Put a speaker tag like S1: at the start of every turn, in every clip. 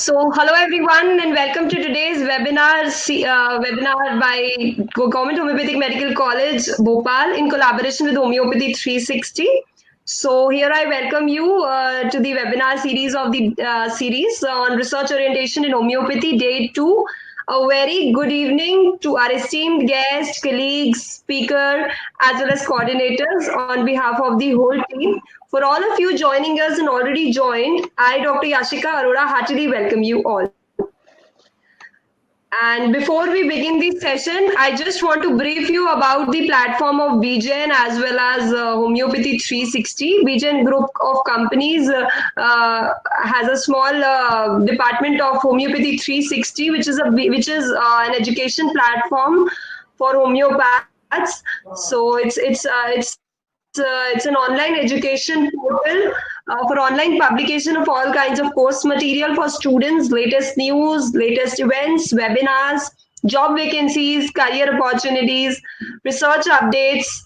S1: Hello everyone, and welcome to today's webinar by Govt Homeopathic Medical College, Bhopal, in collaboration with Homeopathy 360. So, here I welcome you to the webinar series of the series on research orientation in homeopathy, day 2. A very good evening to our esteemed guests, colleagues, speaker, as well as coordinators on behalf of the whole team. For all of you joining us and already joined, I, Dr. Yashika Arora, heartily welcome you all. And before we begin the session, I just want to brief you about the platform of BGen as well as Homeopathy 360. BGen group of companies has a small department of Homeopathy 360, which is an education platform for homeopaths. So it's an online education portal for online publication of all kinds of course material for students, latest news, latest events, webinars, job vacancies, career opportunities, research updates,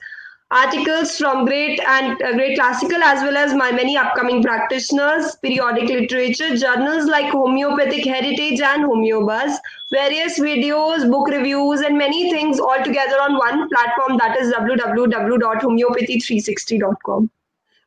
S1: articles from great classical as well as my many upcoming practitioners, periodic literature, journals like Homeopathic Heritage and Homeobuzz, various videos, book reviews, and many things all together on one platform, that is www.homeopathy360.com.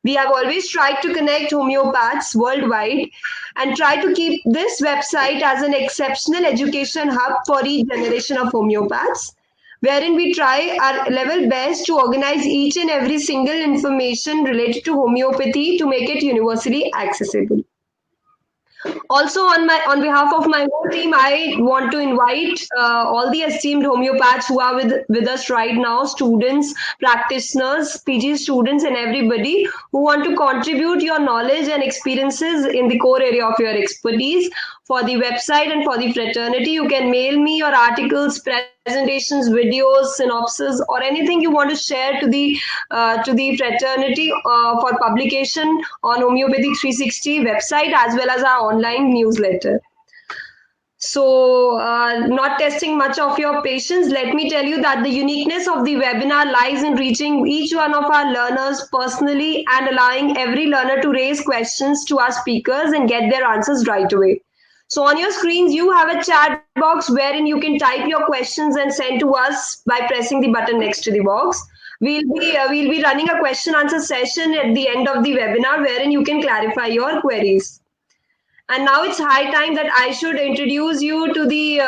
S1: We have always tried to connect homeopaths worldwide and try to keep this website as an exceptional education hub for each generation of homeopaths, wherein we try our level best to organize each and every single information related to homeopathy to make it universally accessible. Also, on behalf of my whole team, I want to invite all the esteemed homeopaths who are with us right now, students, practitioners, PG students, and everybody who want to contribute your knowledge and experiences in the core area of your expertise. For the website and for the fraternity, you can mail me your articles, presentations, videos, synopsis, or anything you want to share to the fraternity for publication on Homeopathy 360 website as well as our online newsletter. So, not testing much of your patience, let me tell you that the uniqueness of the webinar lies in reaching each one of our learners personally and allowing every learner to raise questions to our speakers and get their answers right away. So on your screens, you have a chat box wherein you can type your questions and send to us by pressing the button next to the box. We'll be running a question answer session at the end of the webinar wherein you can clarify your queries. And now it's high time that I should introduce you to the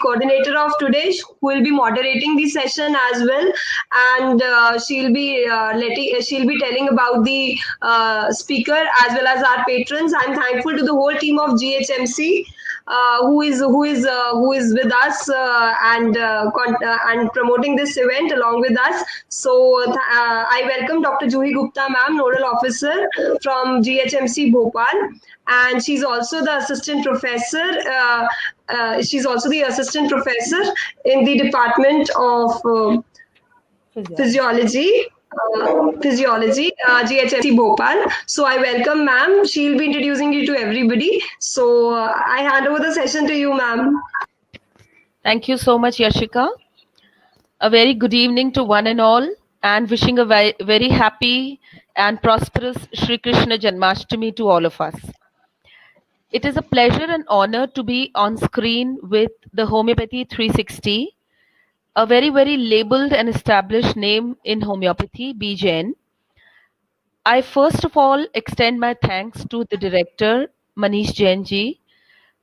S1: coordinator of today, who will be moderating the session as well, and she'll be telling about the speaker as well as our patrons. I'm thankful to the whole team of GHMC. Who is with us and promoting this event along with us. So I welcome Dr. Juhi Gupta, ma'am, Nodal officer from GHMC Bhopal, and she's also the assistant professor. In the department of Physiology. GHMC Bhopal. So I welcome ma'am. She'll be introducing you to everybody. So I hand over the session to you, ma'am.
S2: Thank you so much, Yashika. A very good evening to one and all, and wishing a very happy and prosperous Shri Krishna Janmashtami to all of us. It is a pleasure and honor to be on screen with the Homeopathy 360, a very labeled and established name in homeopathy, BGen. I first of all extend my thanks to the director, Manish Jain ji,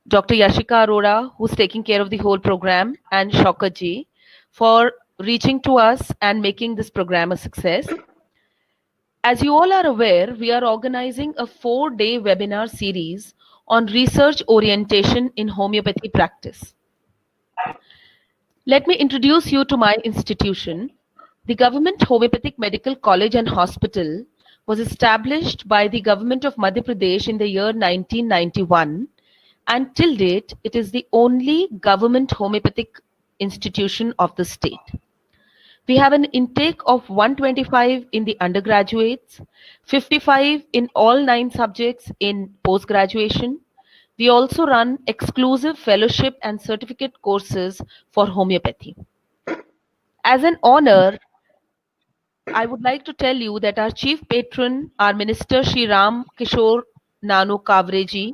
S2: Dr. Yashika Arora, who's taking care of the whole program, and Shaukat ji, for reaching to us and making this program a success. As you all are aware, we are organizing a 4-day webinar series on research orientation in homeopathy practice. Let me introduce you to my institution. The Government Homeopathic Medical College and Hospital was established by the Government of Madhya Pradesh in the year 1991, and till date, it is the only government homeopathic institution of the state. We have an intake of 125 in the undergraduates, 55 in all 9 subjects in post-graduation. We also run exclusive fellowship and certificate courses for homeopathy. As an honor, I would like to tell you that our chief patron, our minister Shri Kishore Nano Kawre ji,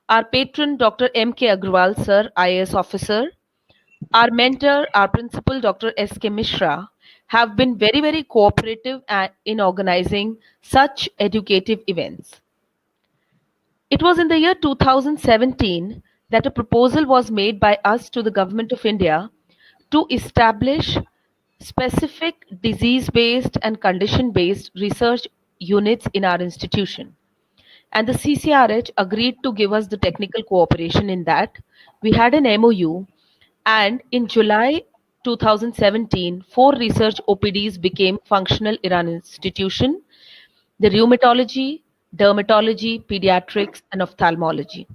S2: our patron, Dr. M.K. Agarwal, sir, IAS officer, our mentor, our principal, Dr. S.K. Mishra, have been very, very cooperative in organizing such educative events. It was in the year 2017 that a proposal was made by us to the Government of India to establish specific disease-based and condition-based research units in our institution. And the CCRH agreed to give us the technical cooperation in that. We had an MOU, and in July 2017, 4 research OPDs became functional in our institution: the rheumatology, dermatology, pediatrics, and ophthalmology.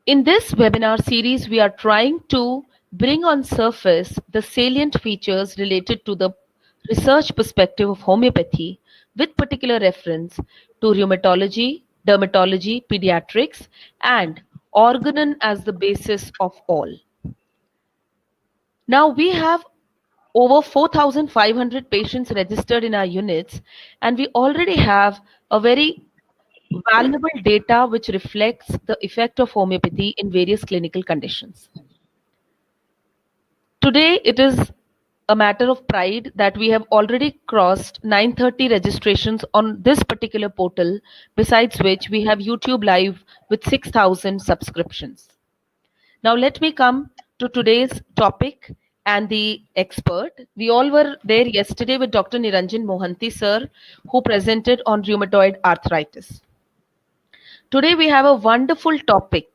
S2: In this webinar series, we are trying to bring on surface the salient features related to the research perspective of homeopathy, with particular reference to rheumatology, dermatology, pediatrics, and Organon as the basis of all. Now we have over 4,500 patients registered in our units, and we already have a very valuable data which reflects the effect of homeopathy in various clinical conditions. Today, it is a matter of pride that we have already crossed 930 registrations on this particular portal, besides which we have YouTube Live with 6,000 subscriptions. Now, let me come to today's topic and the expert. We all were there yesterday with Dr. Niranjan Mohanty, sir, who presented on rheumatoid arthritis. Today we have a wonderful topic,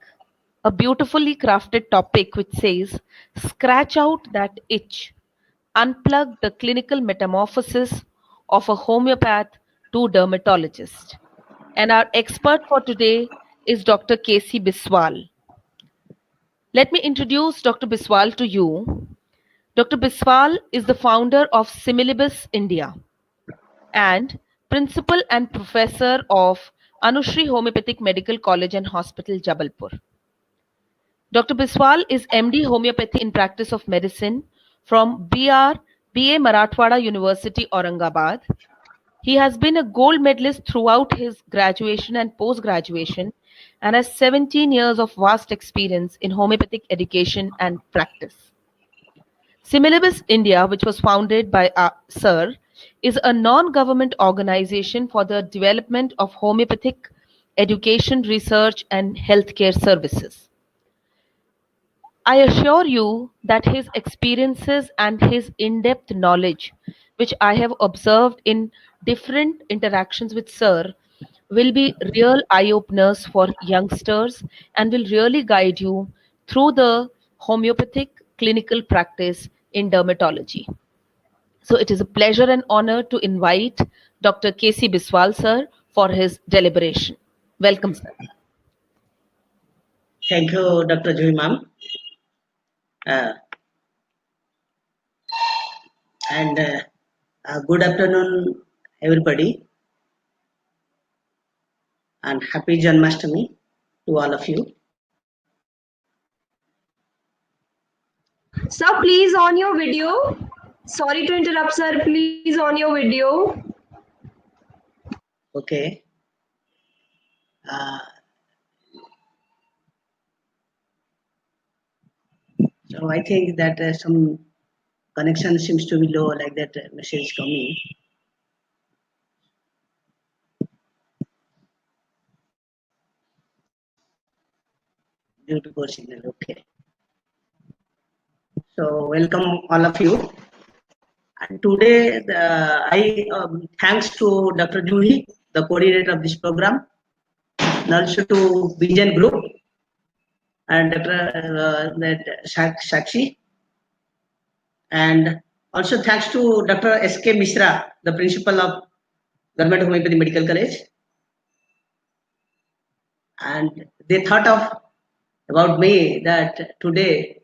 S2: a beautifully crafted topic which says, scratch out that itch, unplug the clinical metamorphosis of a homeopath to dermatologist. And our expert for today is Dr. K.C. Biswal. Let me introduce Dr. Biswal to you. Dr. Biswal is the founder of Similibis India and principal and professor of Anushree Homeopathic Medical College and Hospital, Jabalpur. Dr. Biswal is MD Homeopathy in Practice of Medicine from BA Marathwada University, Aurangabad. He has been a gold medalist throughout his graduation and post-graduation and has 17 years of vast experience in homeopathic education and practice. Similibis India, which was founded by Sir, is a non-government organization for the development of homeopathic education, research, and healthcare services. I assure you that his experiences and his in-depth knowledge, which I have observed in different interactions with Sir, will be real eye-openers for youngsters and will really guide you through the homeopathic clinical practice in dermatology. So it is a pleasure and honor to invite Dr. K.C. Biswal, sir, for his deliberation. Welcome, sir.
S3: Thank you, Dr. Juhi ma'am. Good afternoon, everybody, and happy Janmashtami to all of you.
S1: Sir, please on your video. Sorry to interrupt, sir. Please on your video.
S3: Okay. So I think that some connection seems to be low, like that message coming. Due to poor signal, okay. So welcome all of you. And today, thanks to Dr. Juhi, the coordinator of this program, and also to Vision Group and Dr. Sakshi, and also thanks to Dr. S.K. Mishra, the principal of Government Homeopathy Medical College, and they thought of about me that today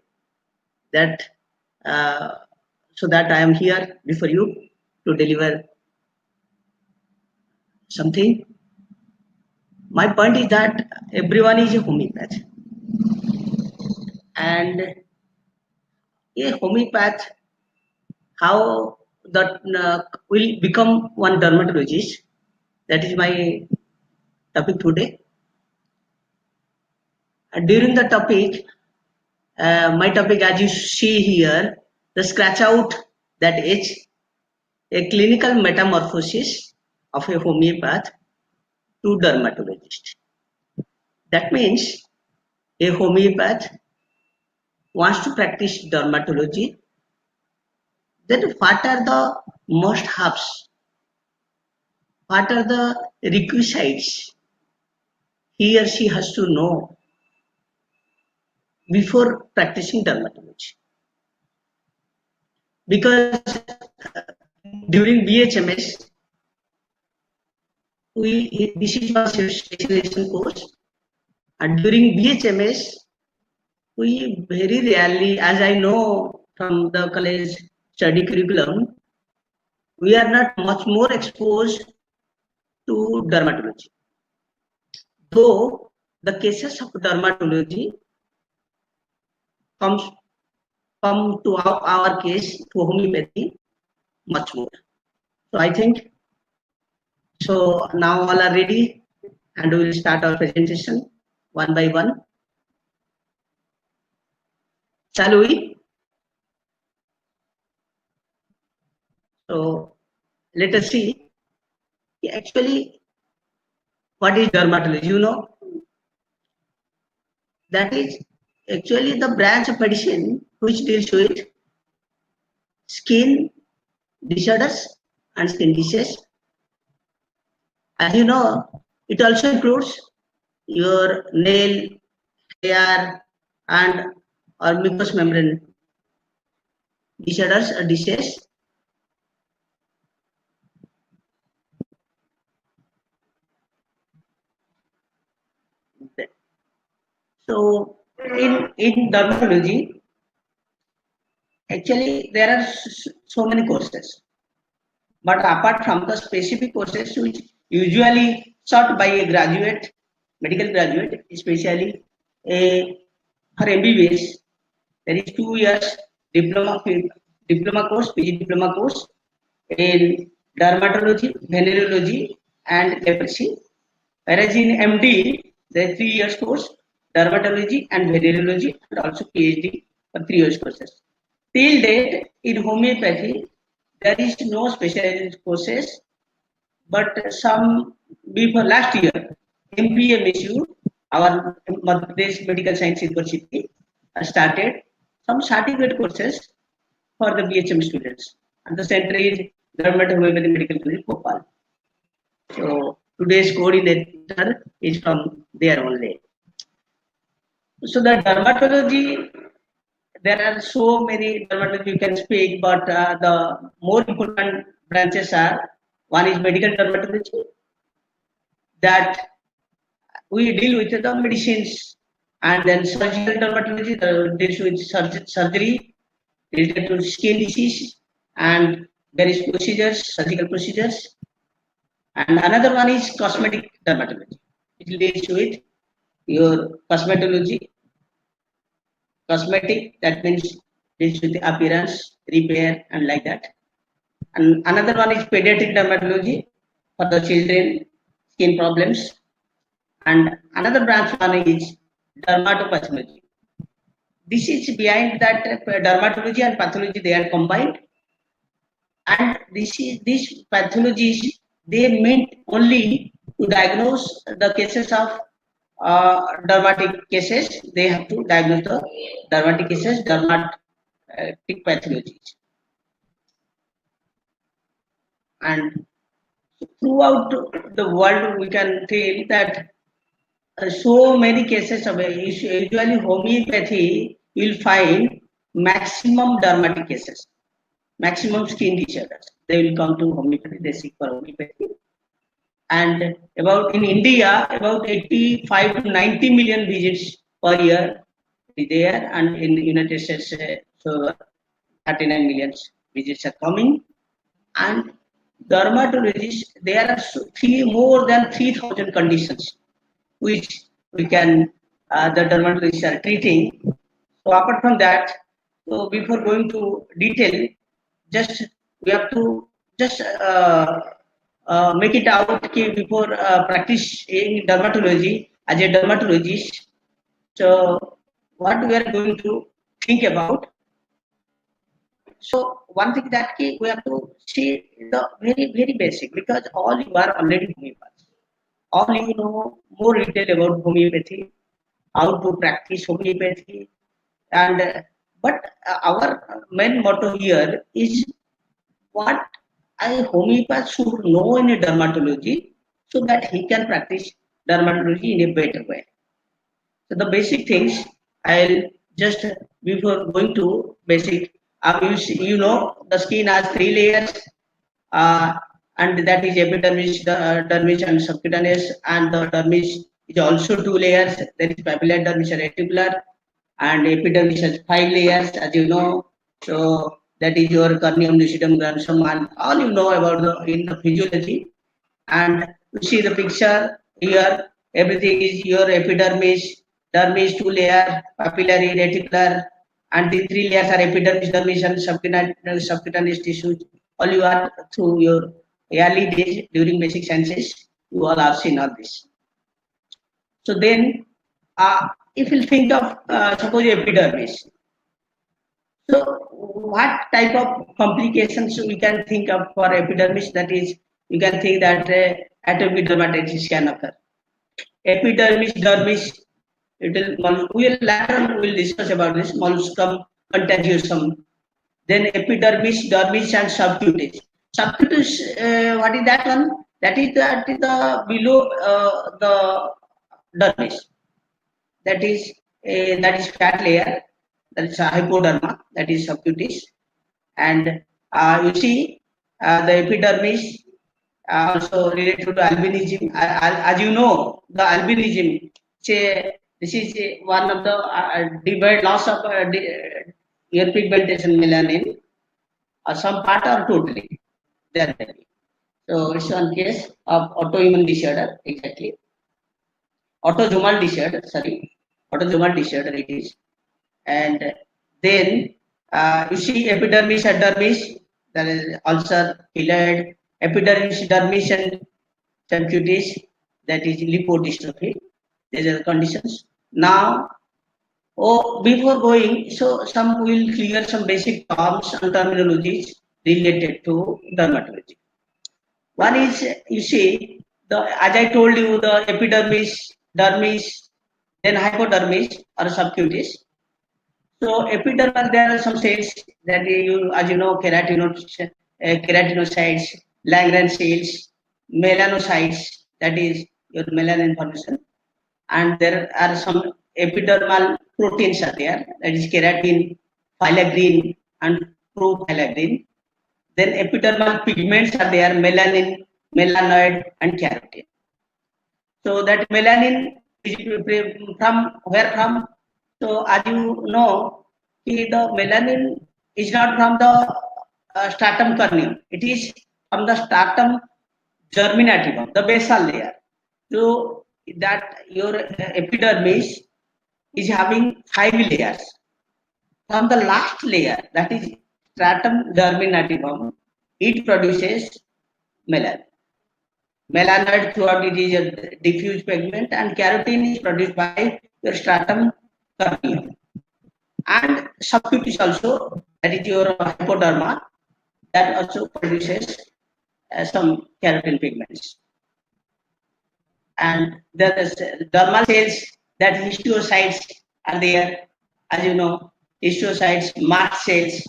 S3: that so that I am here before you to deliver something. My point is that everyone is a homeopath, and a homeopath, how that will become one dermatologist. That is my topic today. During the topic, my topic as you see here, the scratch out that is a clinical metamorphosis of a homeopath to dermatologist. That means a homeopath wants to practice dermatology, then what are the must-haves? What are the requisites he or she has to know before practicing dermatology? Because during BHMS, this is our specialization course, and during BHMS, we very rarely, as I know from the college study curriculum, we are not much more exposed to dermatology. Though the cases of dermatology come to our case to homeopathy much more. So I think so now all are ready and we will start our presentation one by one. Shall we? So let us see actually what is dermatology. You know, that is actually the branch of medicine which deals with skin disorders and skin disease. As you know, it also includes your nail, hair, and or mucous membrane disorders or disease. So in dermatology, actually there are so many courses, but apart from the specific courses which usually sought by a graduate, medical graduate, especially for MBBS, there is 2 years diploma course, PG diploma course in dermatology, venereology, and leprosy. Whereas in MD, there is 3 years course, dermatology and venereology, and also PhD for 3 years courses. Till date, in homeopathy, there is no specialized courses, but some before last year, MPMSU, our Madhya Pradesh Medical Science University, started some certificate courses for the BHM students. And the center is Government Homeopathy Medical College, Bhopal. So today's coordinator is from there only. So the dermatology, there are so many dermatology you can speak, but the more important branches are, one is medical dermatology, that we deal with the medicines, and then surgical dermatology deals with surgery related to skin disease and various procedures, surgical procedures. And another one is cosmetic dermatology. It deals with your cosmetology, cosmetic, that means deals with the appearance, repair, and like that. And another one is pediatric dermatology for the children, skin problems. And another branch one is dermatopathology. This is behind that dermatology and pathology, they are combined. And these pathologies, they meant only to diagnose the cases of dermatic cases. They have to diagnose the dermatic cases, dermatic pathologies. And throughout the world, we can tell that so many cases of usually homeopathy, you will find maximum dermatic cases, maximum skin disorders. They will come to homeopathy, they seek for homeopathy. And about in India, about 85 to 90 million visits per year is there, and in the United States, so 39 million visits are coming. And dermatologists, there are more than 3,000 conditions which we can the dermatologists are treating. So apart from that, so before going to detail, just we have to just make it out before practicing dermatology as a dermatologist. So what we are going to think about. So one thing that we have to see the very basic, because all you are already homeopaths. All you know more detail about homeopathy, how to practice homeopathy, and but our main motto here is what a homeopath should know in a dermatology so that he can practice dermatology in a better way. So the basic things I'll just before going to basic, you know the skin has three layers, uh, and that is epidermis, dermis, and subcutaneous, and the dermis is also two layers. There is papillary dermis and reticular, and epidermis has five layers, as you know. So that is your corneum, lucidum, gransum, and all you know about the in the physiology. And you see the picture here, everything is your epidermis, dermis two layer, papillary, reticular, and the three layers are epidermis, dermis, and subcutaneous tissues. All you are through your early days during basic sciences, you all have seen all this. So then, if you think of suppose epidermis, so what type of complications we can think of for epidermis? That is, you can think that atopic dermatitis can occur. Epidermis, dermis, we will later on we will discuss about this molluscum contagiosum. Then epidermis, dermis, and subcutis. Subcutis, what is that one? That is the below the dermis. That is fat layer. That is hypoderma. That is subcutis. And you see the epidermis also related to albinism. As you know, the albinism. This is one of the divide loss of ear pigmentation melanin, or some part or totally. There may be. So it's one case of autoimmune disorder exactly. Autosomal disorder. Sorry, autosomal disorder it is. And then you see epidermis and dermis, there is ulcer, keloid, epidermis, dermis, and subcutis, that is lipodystrophy. These are the conditions. Now, before going, so some will clear some basic terms and terminologies related to dermatology. One is, you see, as I told you, the epidermis, dermis, then hypodermis or subcutis. So epidermal, there are some cells that you, as you know, keratinocytes, Langerhans cells, melanocytes, that is your melanin formation, and there are some epidermal proteins are there, that is keratin, filaggrin, and profilaggrin. Then epidermal pigments are there, melanin, melanoid, and keratin. So that melanin is from where from? So as you know, the melanin is not from the stratum corneum. It is from the stratum germinativum, the basal layer. So that your epidermis is having five layers. From the last layer, that is stratum germinativum, it produces melanin. Melanoid throughout it is a diffuse pigment, and keratin is produced by your stratum corneum. And subcutis also, that is your hypoderma, that also produces some keratin pigments. And there is dermal cells, that histiocytes are there, as you know, histiocytes, mast cells.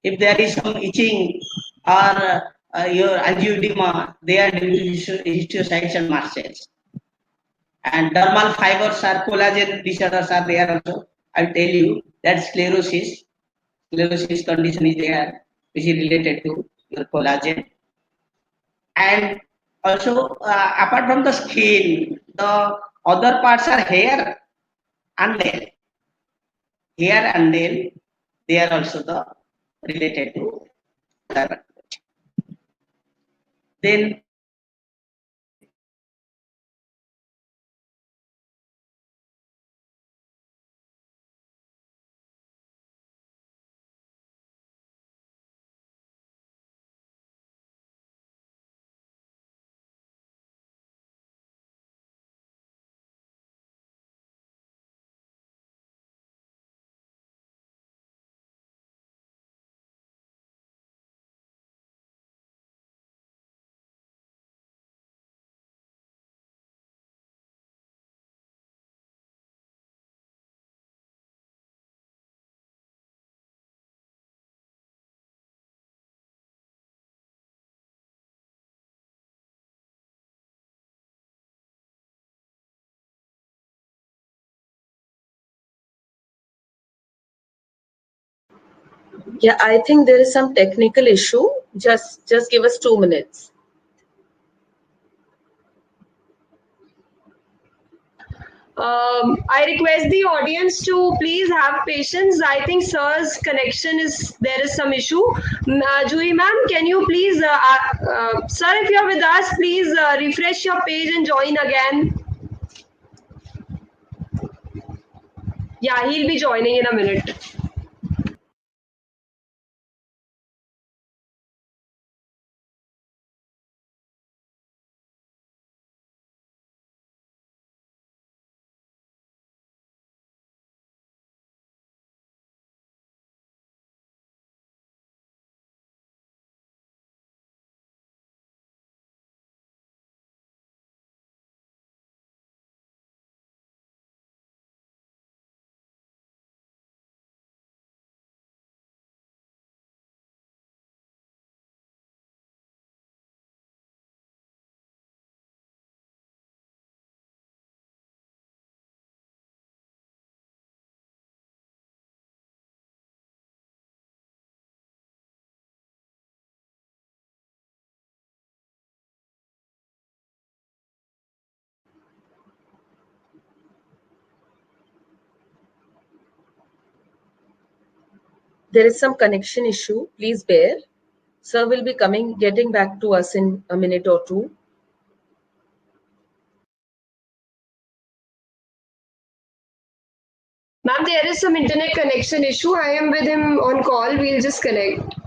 S3: If there is some itching or your angioedema, they are due to histiocytes and mast cells. And dermal fibers are collagen disorders are there also. I'll tell you that sclerosis. Sclerosis condition is there, which is related to your collagen. And also, apart from the skin, the other parts are hair and nail. Hair and nail, they are also the related to that. Then
S2: Yeah, I think there is some technical issue. Just give us 2 minutes.
S1: I request the audience to please have patience. I think sir's connection is there is some issue. Juhi ma'am, can you please, sir, if you are with us, please refresh your page and join again. Yeah, he'll be joining in a minute.
S2: There is some connection issue. Please bear. Sir will be getting back to us in a minute or two.
S1: Ma'am, there is some internet connection issue. I am with him on call. We'll just connect.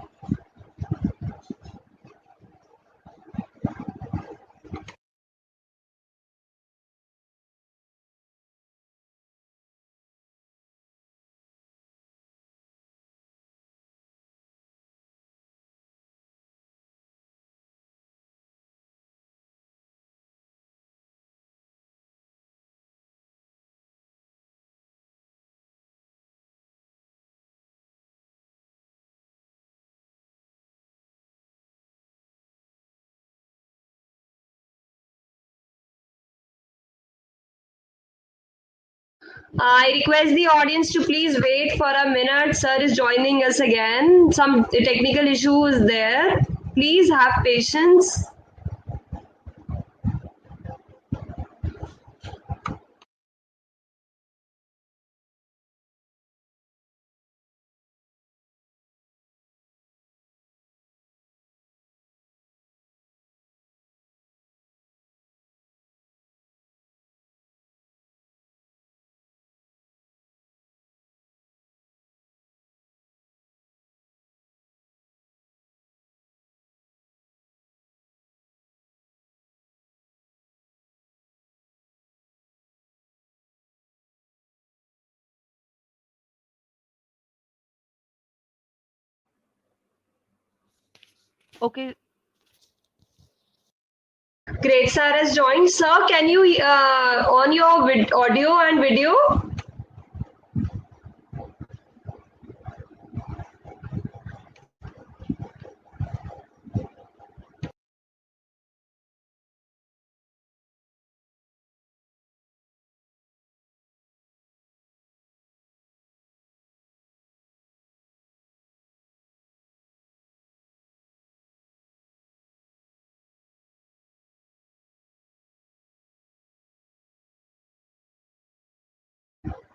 S1: I request the audience to please wait for a minute. Sir is joining us again. Some technical issue is there. Please have patience.
S2: Okay.
S1: Great, sir has joined. Sir, can you on your audio and video?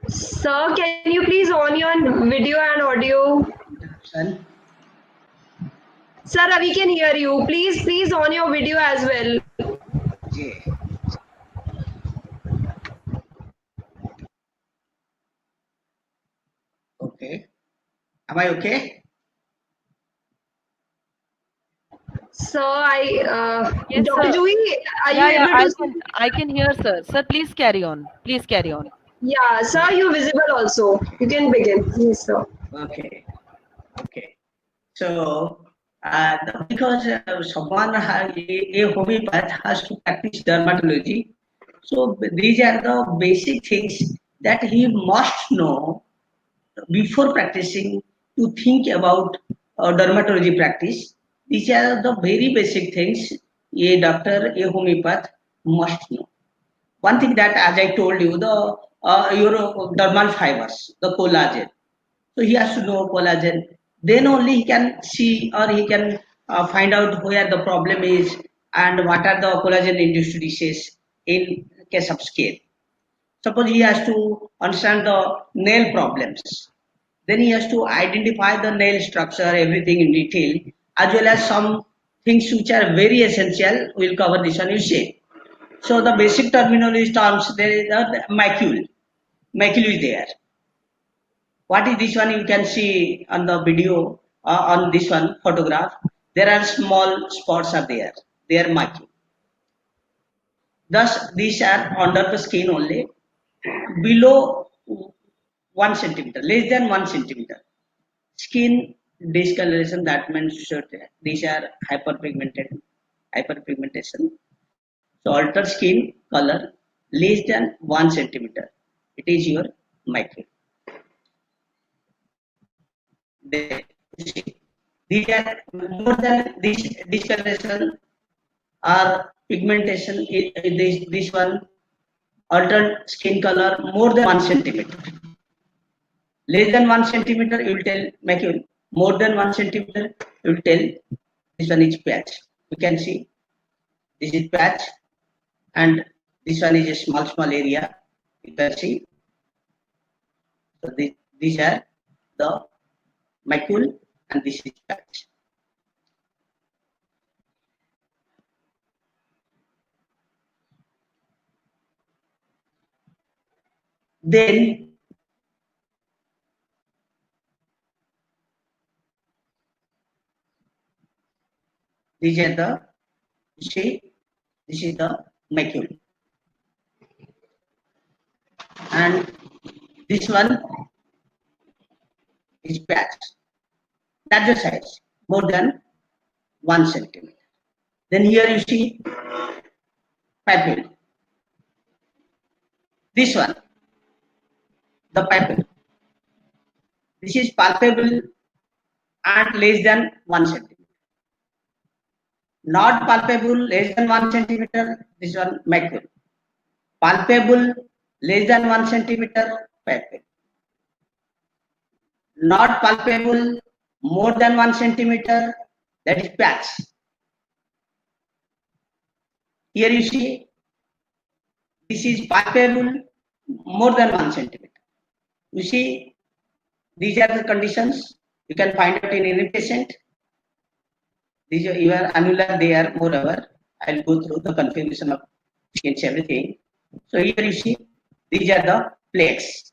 S1: Sir, can you please on your video and audio?
S3: Son.
S1: Sir, we can hear you. Please on your video as well.
S3: Okay. Okay. Am I okay?
S1: Sir,
S2: Yes,
S1: Dr.
S2: sir.
S1: Juhi, are you
S2: Yeah, yeah,
S1: able to see?
S2: I can hear, sir. Sir, please carry on. Please carry on.
S1: Yeah, sir, you visible also. You can begin. Yes, sir.
S3: Okay. Okay. So, because someone a homeopath has to practice dermatology, so these are the basic things that he must know before practicing to think about dermatology practice. These are the very basic things a doctor, a homeopath must know. One thing that, as I told you, your dermal fibers, the collagen. So he has to know collagen. then only he can see or he can find out where the problem is and what are the collagen induced diseases in case of skin. Suppose he has to understand the nail problems, then he has to identify the nail structure, everything in detail, as well as some things which are very essential. We'll cover this one, you see. So the basic terminology terms, there is a macule. Macule is there. What is this one? You can see on the video, on this one photograph. There are small spots are there. They are macule. Thus, these are under the skin only, below 1 centimeter, less than 1 centimeter. Skin discoloration, that means these are hyperpigmentation. So alter skin color less than 1 centimeter. It is your macule. These are more than this discoloration or pigmentation. This one altered skin color more than 1 centimeter. Less than 1 centimeter, you will tell macule. More than 1 centimeter, you will tell this one is patch. You can see this is patch, and this one is a small area. You can see. So these are the macule, and this is patch. Then these are the, see, this is the macule, and this one is patch. Larger size, more than 1 centimeter. Then here you see papule. This one, the papule. This is palpable and less than 1 centimeter. Not palpable less than 1 centimeter, this one macule. Palpable less than 1 centimeter, papule. Not palpable more than 1 centimeter, that is patch. Here you see, this is palpable more than 1 centimeter. You see, these are the conditions you can find out in any patient. These are your annular, they are moreover. I'll go through the configuration of skins, everything. So here you see, these are the plaques.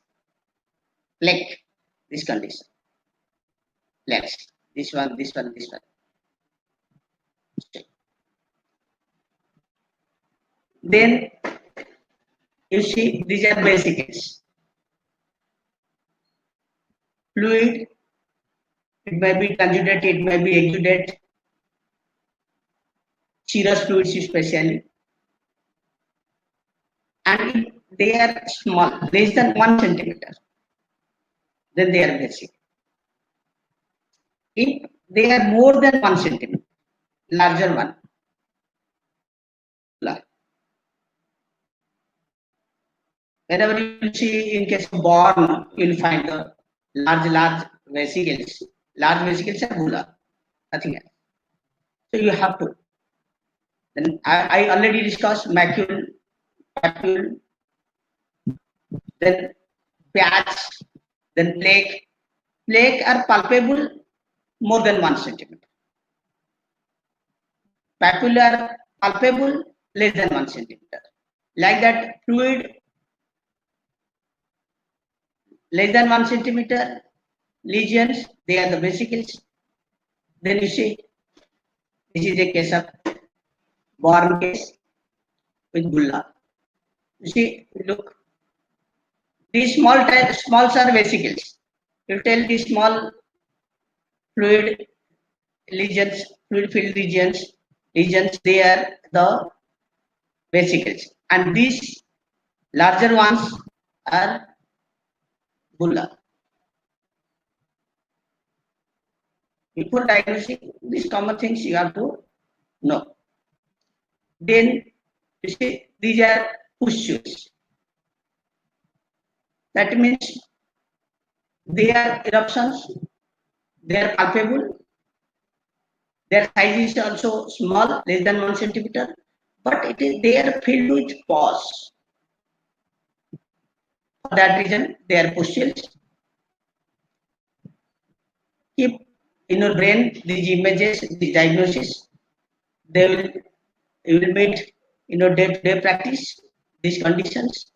S3: Plaque, this condition. Plaques, this one, this one, this one. Then you see, these are vesicles. Fluid, it may be conjugate, it may be exudate. Serous fluids especially. And if they are small, less than 1 centimeter, then they are vesicle. If they are more than 1 centimeter, larger one, whenever you see in case of born, you will find the large vesicles. Large vesicles are bulla, nothing else. So you have to. Then I already discussed macule, papule, then patch, then plaque. Plaque are palpable more than 1 centimeter. Papular palpable less than 1 centimeter. Like that, fluid less than 1 centimeter, lesions, they are the vesicles. Then you see, this is a case of born case with bulla. You see, look, these smalls are vesicles. You tell these small fluid lesions, fluid filled regions, they are the vesicles, and these larger ones are bulla. Before diagnosing these common things, you have to know. Then you see, these are pustules. That means they are eruptions, They are palpable. Their size is also small, less than 1 centimeter, but they are filled with pus. For that reason, they are pustules. Keep in your brain these images, these diagnosis. You will meet in your day-to-day practice these conditions.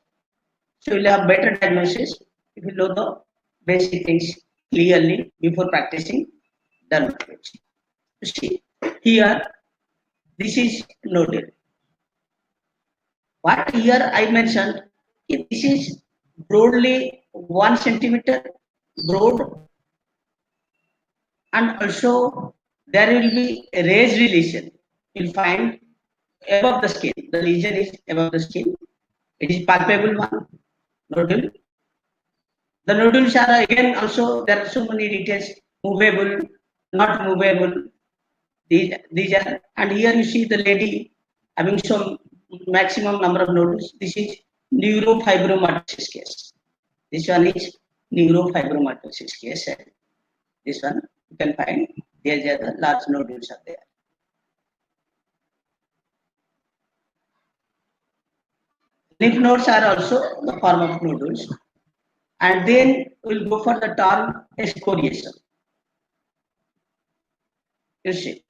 S3: So you will have better diagnosis if you know the basic things clearly before practicing dermatology. You see, here this is nodal. What here I mentioned, this is broadly 1 centimeter broad, and also there will be a raised lesion. You'll find above the skin. The lesion is above the skin. It is palpable one nodule. The nodules are again also there are so many details: movable, not movable. These are, and here you see the lady having some maximum number of nodules. This is neurofibromatosis case. This one is neurofibromatosis case. This one you can find there the large nodules are there. Lymph nodes are also the form of nodules, and then we'll go for the term excoriation. You see,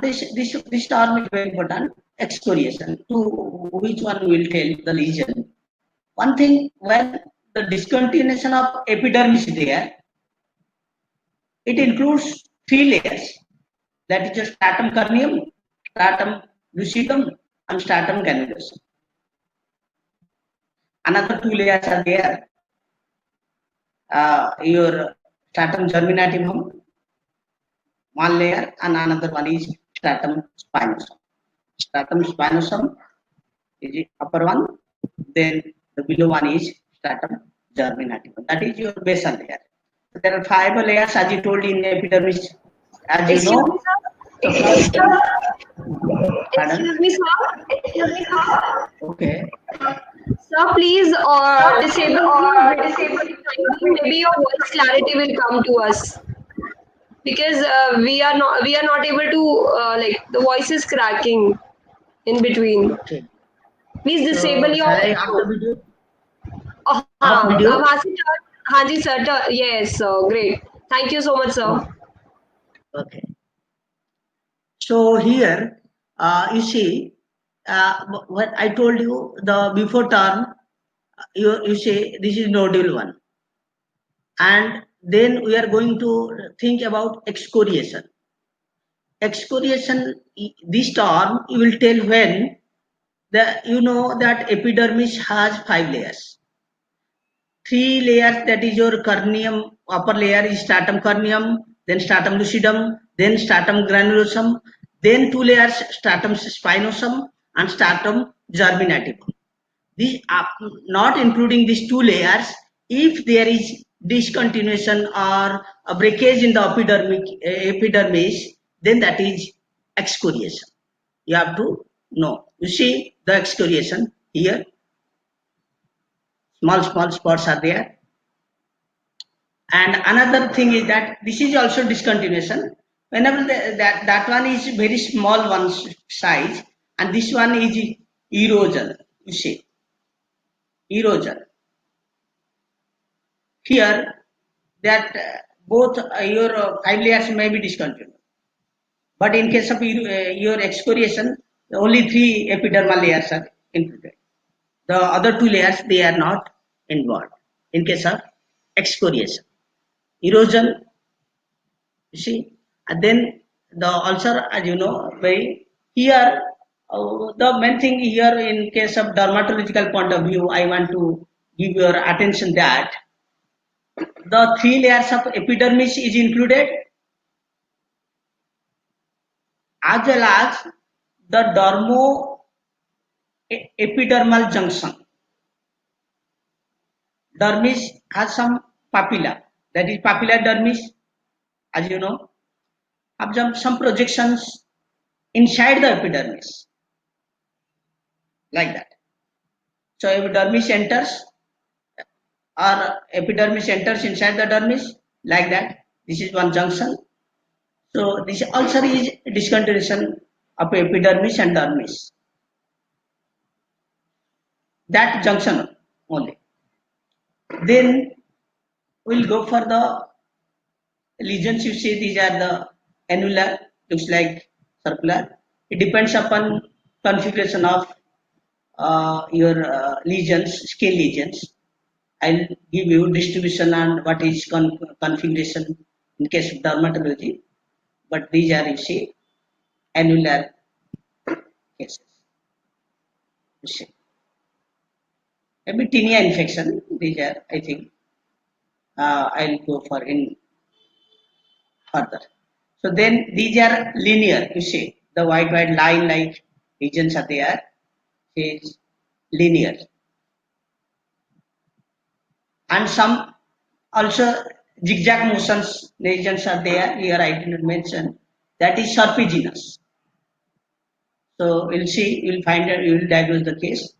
S3: this term is very important. Excoriation. To which one will tell the lesion? One thing, when the discontinuation of epidermis is there, it includes 3 layers. That is the stratum corneum, stratum lucidum, and stratum granulosum. Another 2 layers are there. Your stratum germinativum, one layer, and another one is stratum spinosum. Stratum spinosum is the upper one, then the below one is stratum germinativum. That is your basal layer. So there are 5 layers, as you told in epidermis. As you
S1: Excuse me,
S3: know,
S1: sir.
S3: the first. Pardon?
S1: Excuse me, sir. Excuse me, sir.
S3: Okay.
S1: Sir, please disable the maybe your voice clarity will come to us because we are not able to like the voice is cracking in between.
S3: Okay.
S1: Please disable
S3: So
S1: your
S3: shall I off the
S1: audio.
S3: video?
S1: हाँ
S3: Off
S1: अब
S3: video?
S1: हाँ से हाँ जी sir yes great thank you so much sir.
S3: Okay. So here, you see, what I told you, the before term, you say this is nodule one, and then we are going to think about excoriation. Excoriation, this term you will tell when you know that epidermis has 5 layers. 3 layers, that is your corneum, upper layer is stratum corneum, then stratum lucidum, then stratum granulosum, then 2 layers stratum spinosum and stratum germinativum. These are not including these 2 layers. If there is discontinuation or a breakage in the epidermis, then that is excoriation. You have to know. You see the excoriation here. Small spots are there. And another thing is that this is also discontinuation. Whenever that one is very small one size, and this one is erosion. You see, erosion. Here, that both your 5 layers may be discontinued. But in case of your excoriation, only 3 epidermal layers are included. The other 2 layers, they are not involved in case of excoriation. Erosion, you see, and then the ulcer, as you know, very here. The main thing here, in case of dermatological point of view, I want to give your attention that the 3 layers of epidermis is included, as well as the epidermal junction. Dermis has some papilla, that is papilla dermis, as you know, have some projections inside the epidermis, like that. So epidermis enters, or epidermis enters inside the dermis, like that. This is one junction. So this ulcer is discontinuation of epidermis and dermis. That junction only. Then we'll go for the lesions. You see, these are the annular, looks like circular. It depends upon configuration of your lesions, skin lesions. I'll give you distribution and what is configuration in case of dermatology. But these are, you see, annular cases. You see. Maybe tinea infection. These are, I think, I'll go for in further. So then these are linear. You see, the white line like regions are there. Is linear. And some also zigzag motions lesions are there. Here I did not mention. That is serpiginous. So we'll see, you'll find out, you will diagnose the case.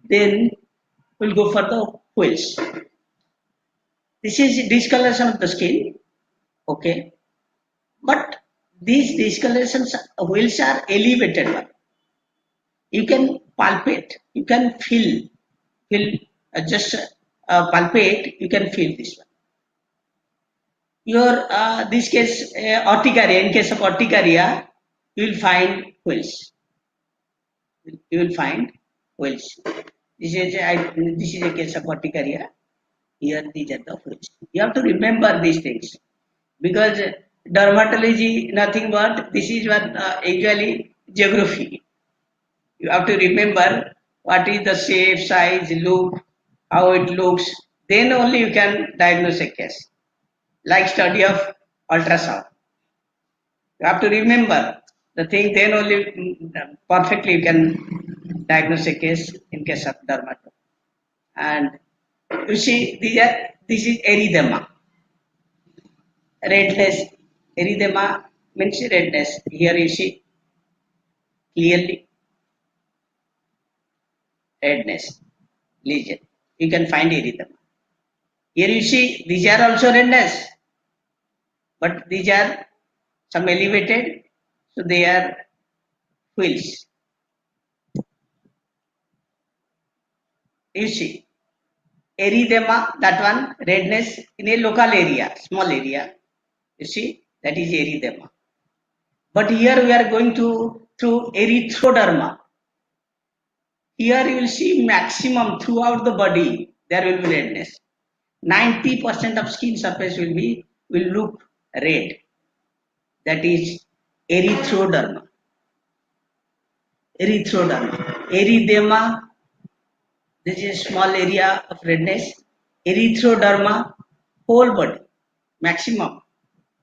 S3: Then we'll go for the wheals. This is discoloration of the skin. Okay. But these discolorations, wheals are elevated one. You can palpate, you can feel just palpate, you can feel this one. Your this case urticaria, in case of urticaria, you will find wheals. You will find wheals. This is a case of urticaria. Here these are the wheals. You have to remember these things because dermatology nothing but this is what actually geography. You have to remember what is the shape, size, look, how it looks. Then only you can diagnose a case. Like study of ultrasound. You have to remember the thing, then only perfectly you can diagnose a case in case of dermatology. And you see, this is erythema. Redness. Erythema means redness. Here you see clearly redness lesion. You can find erythema. Here you see these are also redness, but these are some elevated, so they are wheals. You see erythema, that one redness in a local area, small area. You see that is erythema. But here we are going to through erythroderma. Here you will see maximum throughout the body there will be redness. 90% of skin surface will look red. That is erythroderma. Erythroderma. Erythema, this is a small area of redness. Erythroderma, whole body, maximum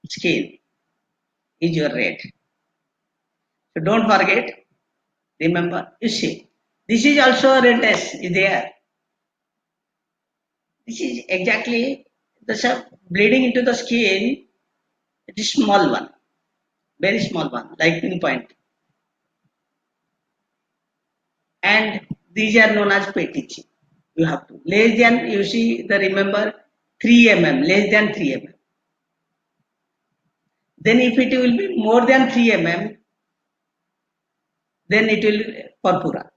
S3: skin is your red. So don't forget, remember, you see, this is also redness is there. This is exactly the bleeding into the skin. It is small one, very small one, like pinpoint. And these are known as petici. You have to less than, you see the remember 3 mm, less than 3 mm. Then if it will be more than 3 mm, then it will purpura.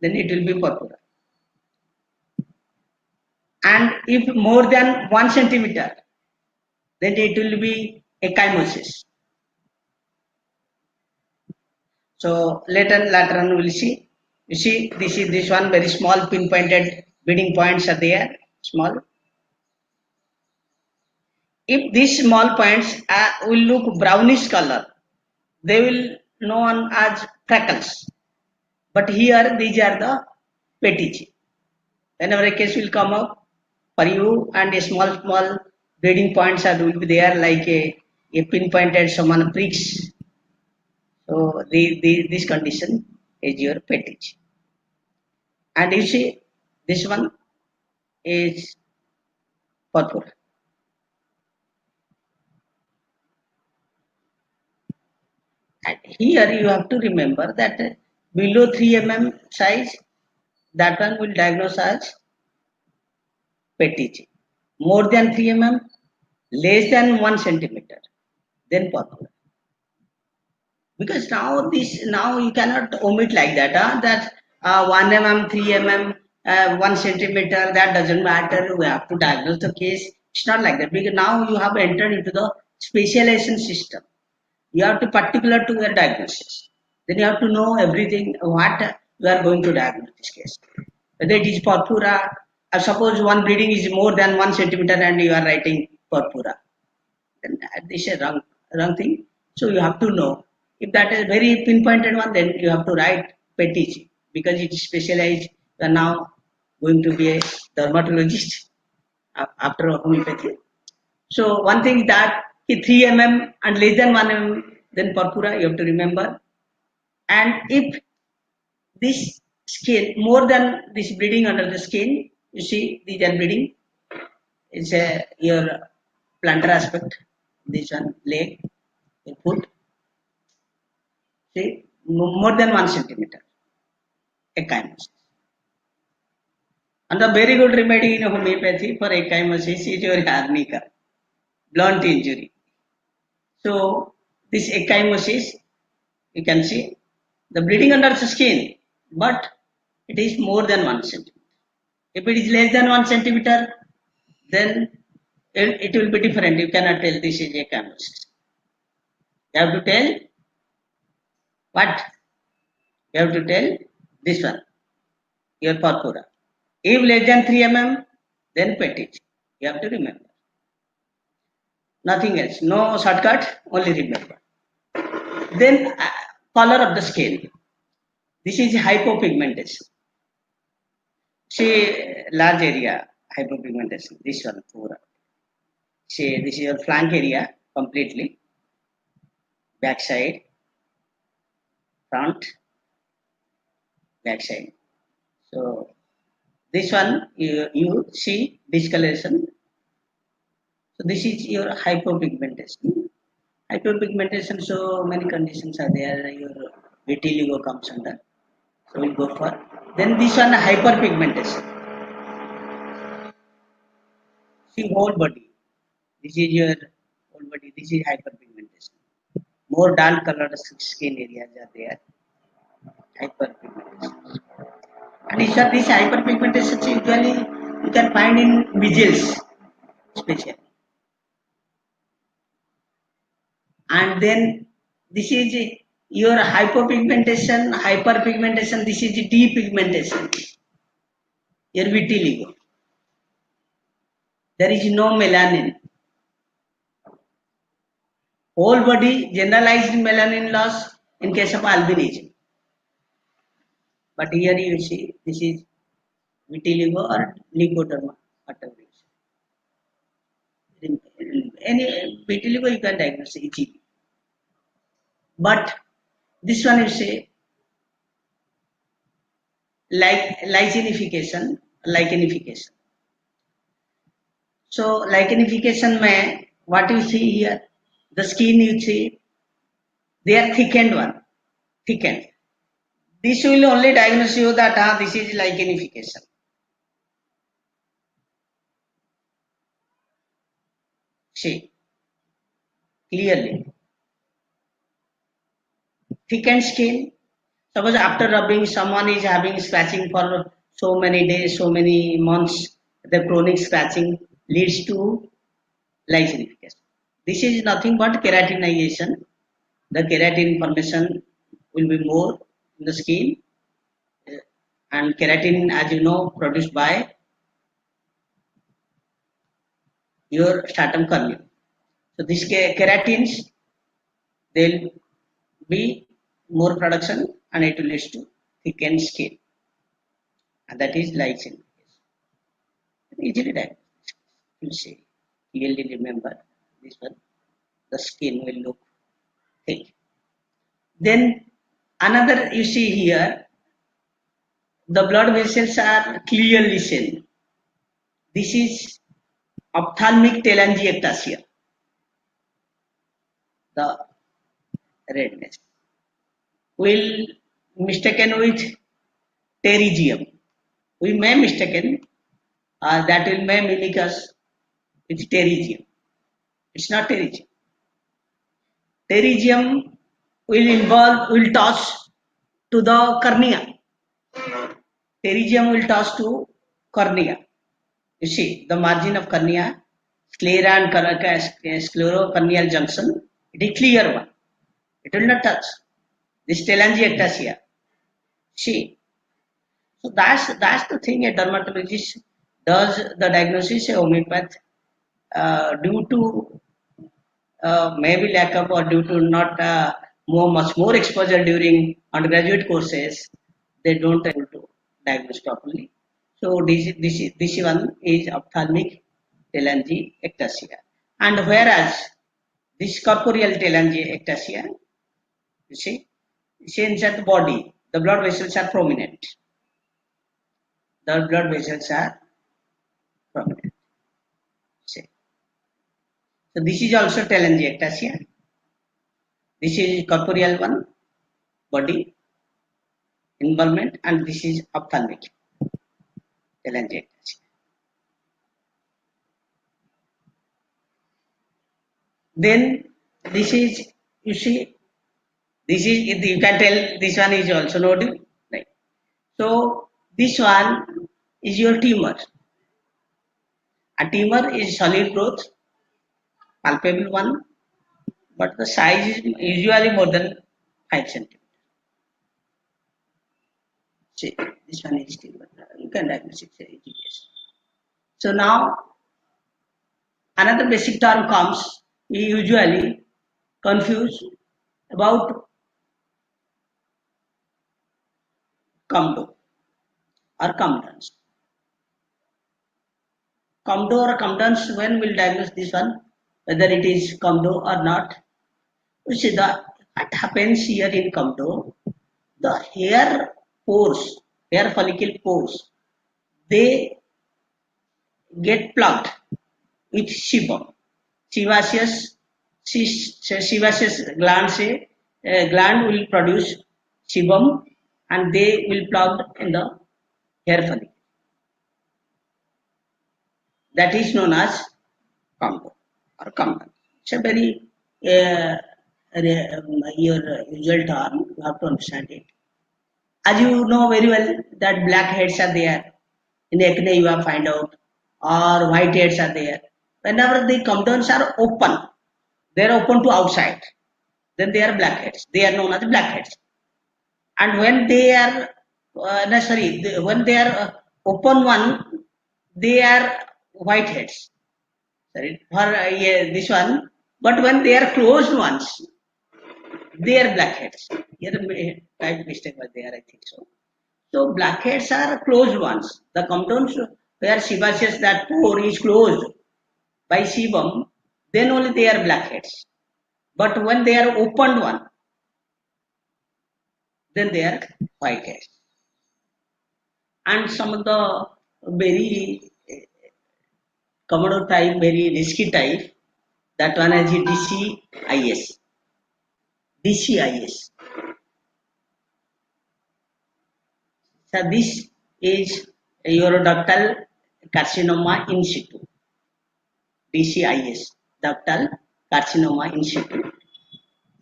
S3: Then it will be purpura. And if more than 1 centimeter, then it will be ecchymosis. So later on we will see. You see, this one very small pinpointed bleeding points are there, small. If these small points will look brownish color, they will known as freckles. But here these are the petici. Whenever a case will come up for you and a small bleeding points will be there like a pinpointed someone pricks. So this condition is your petici. And you see this one is purpura. And here you have to remember that below 3 mm size, that one will diagnose as petici. More than 3 mm, less than 1 centimeter, then purpura. Because now you cannot omit like that. That 1 mm, 3 mm, 1 centimeter, that doesn't matter. We have to diagnose the case. It's not like that, because now you have entered into the specialization system. You have to particular to your diagnosis. Then you have to know everything what you are going to diagnose this case. Whether it is purpura, suppose one bleeding is more than 1 centimeter and you are writing purpura, then this is a wrong thing. So you have to know. If that is very pinpointed one, then you have to write PETG, because it is specialized. You are now going to be a dermatologist after homeopathy. So one thing is that 3 mm and less than 1 mm, then purpura, you have to remember. And if this skin, more than this bleeding under the skin, you see these are bleeding, it's your plantar aspect, this one, leg, your foot, see, more than 1 centimeter, ecchymosis. And the very good remedy in homeopathy for ecchymosis is your arnica, blunt injury. So this ecchymosis, you can see the bleeding under the skin, but it is more than 1 centimeter. If it is less than 1 centimeter, then it will be different. You cannot tell this is ecchymosis. You have to tell what? You have to tell this one, your purpura. If less than 3 mm, then PETG. You have to remember. Nothing else. No shortcut, only remember. Then color of the skin. This is hypopigmentation. See, large area hypopigmentation. This one, pura. See, this is your flank area completely. Back side, front, back side. So this one you see discoloration. So this is your hypopigmentation. Hypopigmentation, so many conditions are there. Your vitiligo comes under. So we'll go for. Then this one hyperpigmentation. See whole body. This is your whole body. This is hyperpigmentation. More dark colored skin areas are there. Hyperpigmentation. And this hyperpigmentation usually you can find in measles, especially. And then this is your hyperpigmentation, this is depigmentation, your vitiligo. There is no melanin. Whole body generalized melanin loss in case of albinism. But here you see, this is vitiligo or leukoderma, whatever you say. Any vitiligo you can diagnose easily. But this one you say, like lichenification. So lichenification mein, what you see here, the skin you see, they are thickened. This will only diagnose you that this is lichenification. See, clearly. Thickened skin, suppose after rubbing someone is having scratching for so many days, so many months, the chronic scratching leads to lichenification. This is nothing but keratinization. The keratin formation will be more in the skin, and keratin, as you know, produced by your stratum corneum. So these keratins, they'll be more production and it will lead to thickened skin, and that is lichenification. Easily diagnosed. You see, clearly remember this one. The skin will look thick. Then another you see here, the blood vessels are clearly seen. This is ophthalmic telangiectasia, the redness. Will mistaken with pterygium. We may mistaken that will may mimic us with pterygium. It's not pterygium. Pterygium will toss to the cornea. Pterygium will toss to cornea. You see, the margin of cornea, sclera and sclerocorneal junction, it is clear one. It will not touch. This telangiectasia. See, so that's the thing a dermatologist does the diagnosis, a homeopath, due to maybe lack of or due to not much more exposure during undergraduate courses, they don't able to diagnose properly. So this one is ophthalmic telangiectasia, and whereas this corporeal telangiectasia, you see, inside the body, the blood vessels are prominent. The blood vessels are prominent. See. So this is also telangiectasia. This is corporeal one, body involvement, and this is ophthalmic telangiectasia. Then this is, you see, this is, you can tell this one is also nodal, right? So this one is your tumor. A tumor is solid growth, palpable one, but the size is usually more than 5 centimeters. See, this one is tumor. You can diagnose it. So now another basic term comes. We usually confuse about comdo or comdons. Comdo or comdons, when we'll diagnose this one, whether it is comdo or not. You see, what happens here in comdo, the hair pores, hair follicle pores, they get plugged with sebum. Sebaceous gland will produce sebum, and they will plug in the hair follicle. That is known as comdo or comdon. It's a very your usual term. You have to understand it. As you know very well that blackheads are there in acne, you have find out, or whiteheads are there. Whenever the comdons are open, they are open to outside, then they are blackheads. They are known as blackheads. And when they are when they are open one, they are whiteheads. Sorry, for this one. But when they are closed ones, they are blackheads. Here type mistake was there, I think so. So blackheads are closed ones. The compounds where sebaceous, that pore is closed by sebum, then only they are blackheads. But when they are opened one, then they are whiteheads. And some of the very common type, very risky type, that one is DCIS. DCIS. So this is ductal carcinoma in situ. DCIS, ductal carcinoma in situ.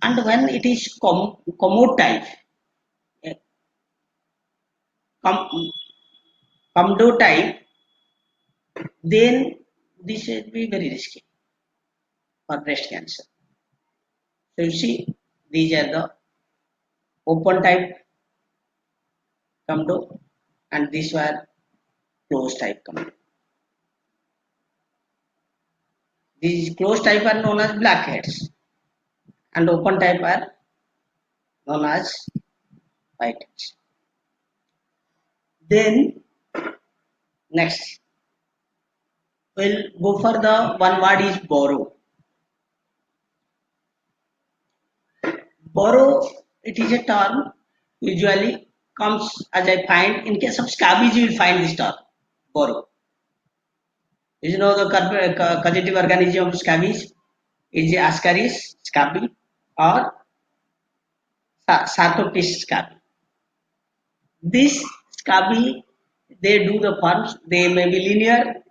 S3: And when it is commo type, comdo type, then this will be very risky for breast cancer. So you see, these are the open type comdo, and these were closed type comdo. These closed type are known as blackheads, and open type are known as whiteheads. Then next, we'll go for the one word is borrow. Borrow, it is a term usually comes, as I find, in case of scabies you will find this term, borrow. You know the causative organism of scabies is the Ascaris scabi or Sarcoptes scabi. This scabi, they do the forms, they may be linear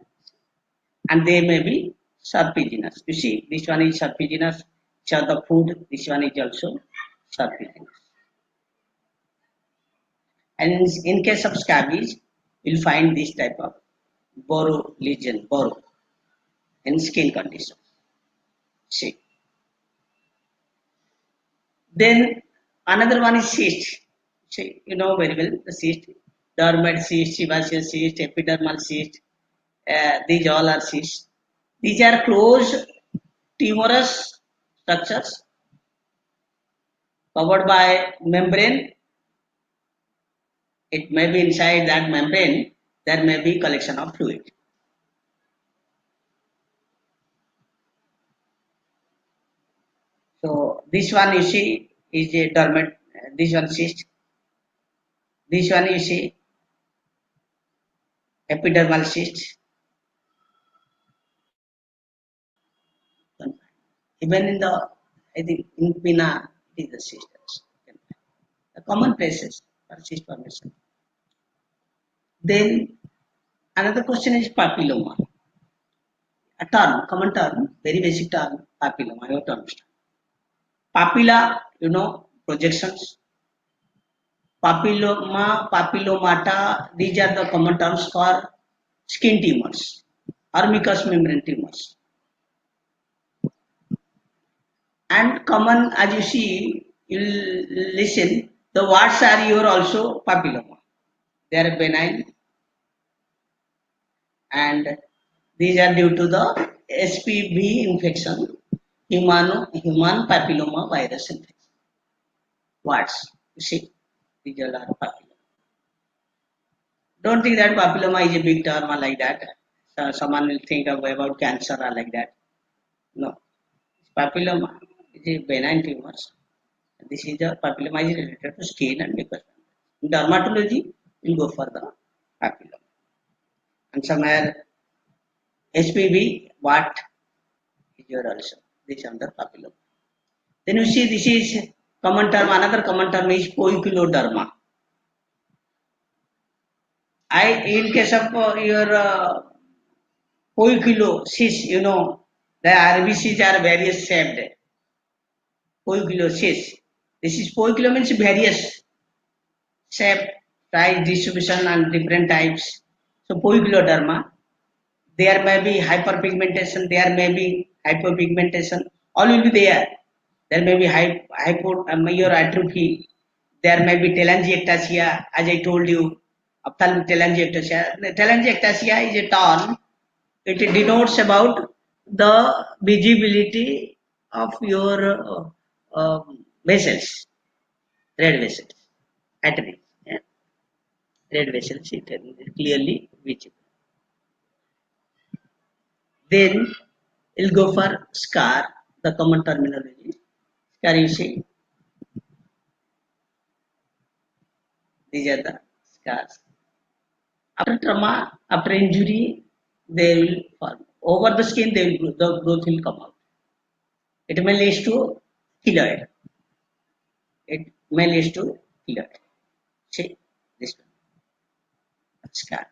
S3: and they may be serpiginous. You see, this one is serpiginous. So the food, this one is also serpiginous. And in case of scabies, you'll find this type of boro lesion, boro, in skin condition. See. Then another one is cyst. See, you know very well the cyst, dermal cyst, sebaceous cyst, epidermal cyst. These all are cysts. These are closed tumorous structures covered by membrane. It may be inside that membrane, there may be collection of fluid. So this one you see is a dermal, this one cyst. This one you see epidermal cyst. Even in the, I think in Pina, it is the cyst. The common places for cyst formation. Then another question is papilloma. A term, common term, very basic term, papilloma. You have to understand. Papilla, you know, projections. Papilloma, papillomata, these are the common terms for skin tumors or mucous membrane tumors. And common, as you see, you listen, the warts are your also papilloma. They are benign and these are due to the SPV infection, human papilloma virus infection. Warts, you see, these all are papilloma. Don't think that papilloma is a big term or like that. So someone will think about cancer or like that. No, papilloma is a benign tumors. This is the papilloma is related to skin and mucous. In dermatology, we'll go for the papilloma. And somewhere HPV, what is your also? This is under papilloma. Then you see this is common term. Another common term is poikiloderma. In case of your poikilosis, you know, the RBCs are various shaped. Poikilosis. This is poikilo means various shape, size, distribution, and different types. So poikiloderma. There may be hyperpigmentation. There may be hypopigmentation. All will be there. There may be your atrophy. There may be telangiectasia, as I told you. Ophthalmic telangiectasia. Telangiectasia is a term. It denotes about the visibility of your vessels, red vessels, arteries. Yeah. Red vessels, it is clearly visible. Then we'll go for scar, the common terminology. Scar, you see, these are the scars. After trauma, after injury, they will form. Over the skin, the growth will come out. It may lead to keloid. It may lead to keloid. See, this one. Scar.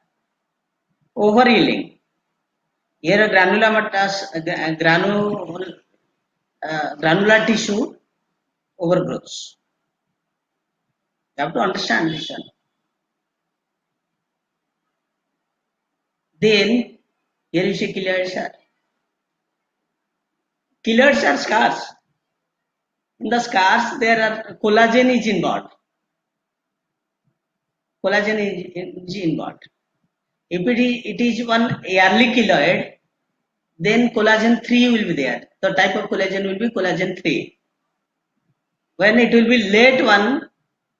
S3: Overhealing. Here, granular tissue overgrowths. You have to understand this one. Then, here you see keloids are. Keloids are scars. In the scars, there are collagen is involved. Collagen is involved. If it is one early keloid, then collagen 3 will be there. The type of collagen will be collagen 3. When it will be late one,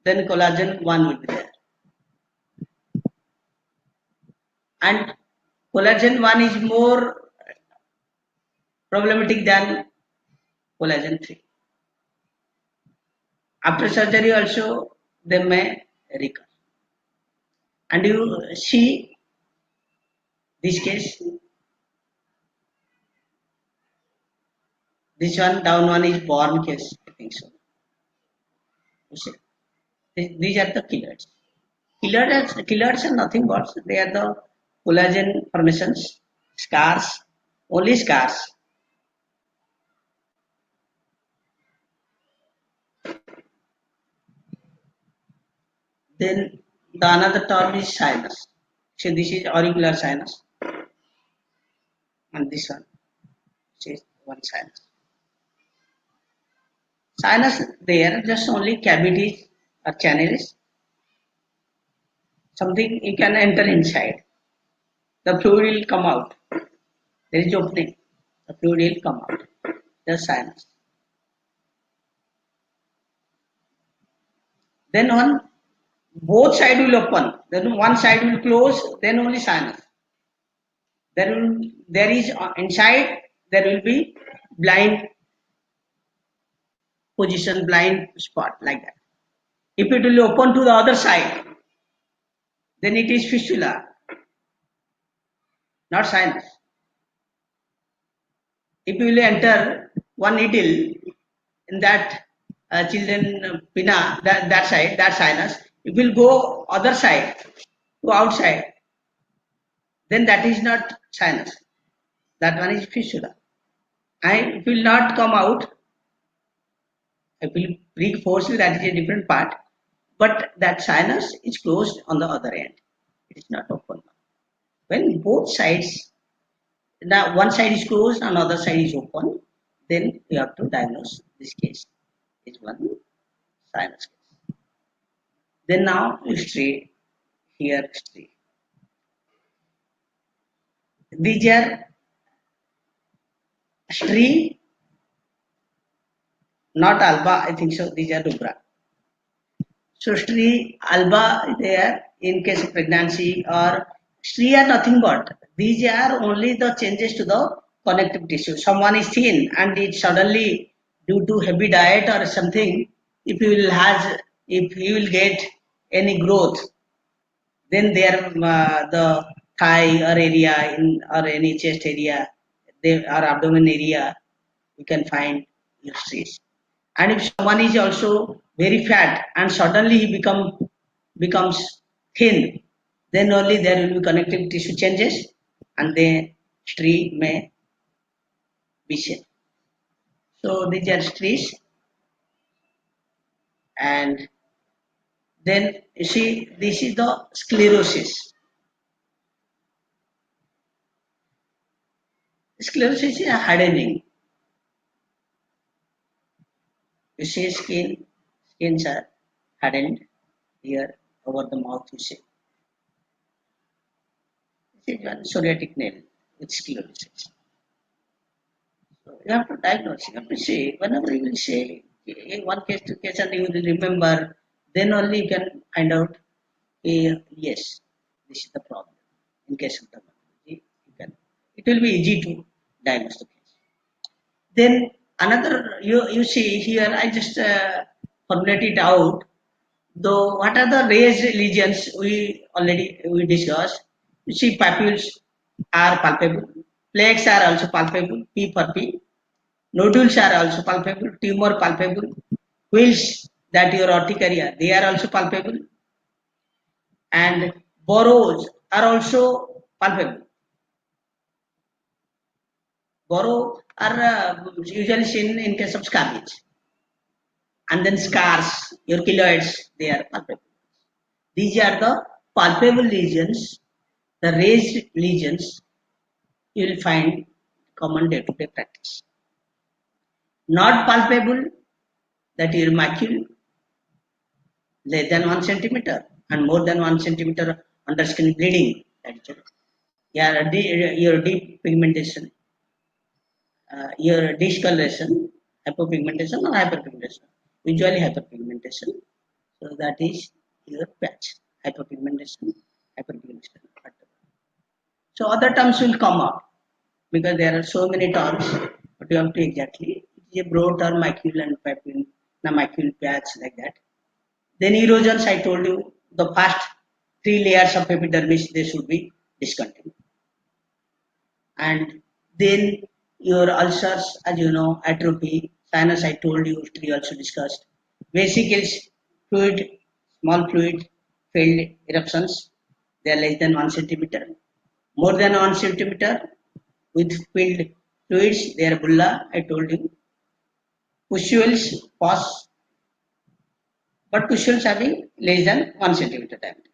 S3: then collagen 1 will be there. And collagen 1 is more problematic than collagen 3. After surgery also, they may recur. And you see this case, this one down one is born case, I think so. You see, these are the keloids. Keloids are nothing but they are the collagen formations, scars, only scars. Then the another term is sinus. So this is auricular sinus, and this one is one sinus. Sinus there just only cavities or channels. Something you can enter inside. The fluid will come out. There is opening. The fluid will come out. The sinus. Then on both side will open. Then one side will close. Then only sinus. There is inside there will be blind position, blind spot like that. If it will open to the other side, then it is fistula, not sinus. If you will enter one needle in that children pinna, that side, that sinus, it will go other side to outside, then that is not sinus. That one is fistula. And it will not come out. It will break forcefully, that is a different part. But that sinus is closed on the other end. It is not open. When both sides, now one side is closed and other side is open, then you have to diagnose this case. Is one sinus case. Then now you straight here straight. These are Shri, not alba, I think so. These are Dubra. So Shri, alba is there in case of pregnancy, or Shri are nothing but these are only the changes to the connective tissue. Someone is thin and it suddenly due to heavy diet or something, if he will get any growth, then there the thigh or area or any chest area, or abdomen area, you can find your Shris. And if someone is also very fat and suddenly he becomes thin, then only there will be connective tissue changes and the Shri may be seen. So these are Shris. And then you see, this is the sclerosis. Sclerosis is a hardening. You see skins are hardened here over the mouth, you see. This is one psoriatic nail with sclerosis. So you have to diagnose, you have to see, whenever you will say one case, two case, and you will remember, then only you can find out, yes, this is the problem. In case of dermatology, it will be easy to diagnose the case. Then another, you see here, I just formulate it out. Though what are the raised lesions we discussed. You see, papules are palpable, plaques are also palpable, P for P. Nodules are also palpable, tumor palpable, quills, that your urticaria, they are also palpable, and burrows are also palpable. Burrow are usually seen in case of scabies. And then scars, your keloids, they are palpable. These are the palpable lesions, the raised lesions you will find common day-to-day practice. Not palpable, that your macule less than 1 centimeter and more than 1 centimeter under skin bleeding. Your deep pigmentation, your discoloration, hypopigmentation or hyperpigmentation. Usually hyperpigmentation. So that is your patch. Hyperpigmentation, hyperpigmentation. So other terms will come up because there are so many terms, but you have to exactly. It's a broad term, macule and papule, macule patch, like that. Then erosions, I told you, the first 3 layers of epidermis, they should be discontinued. And then your ulcers, as you know, atrophy, sinus, I told you, we also discussed. Vesicles, fluid, small fluid, filled eruptions, they are less than 1 centimeter. More than 1 centimeter, with filled fluids. Their bulla, I told you. Pustules, pus, but pustules having less than 1 centimeter diameter.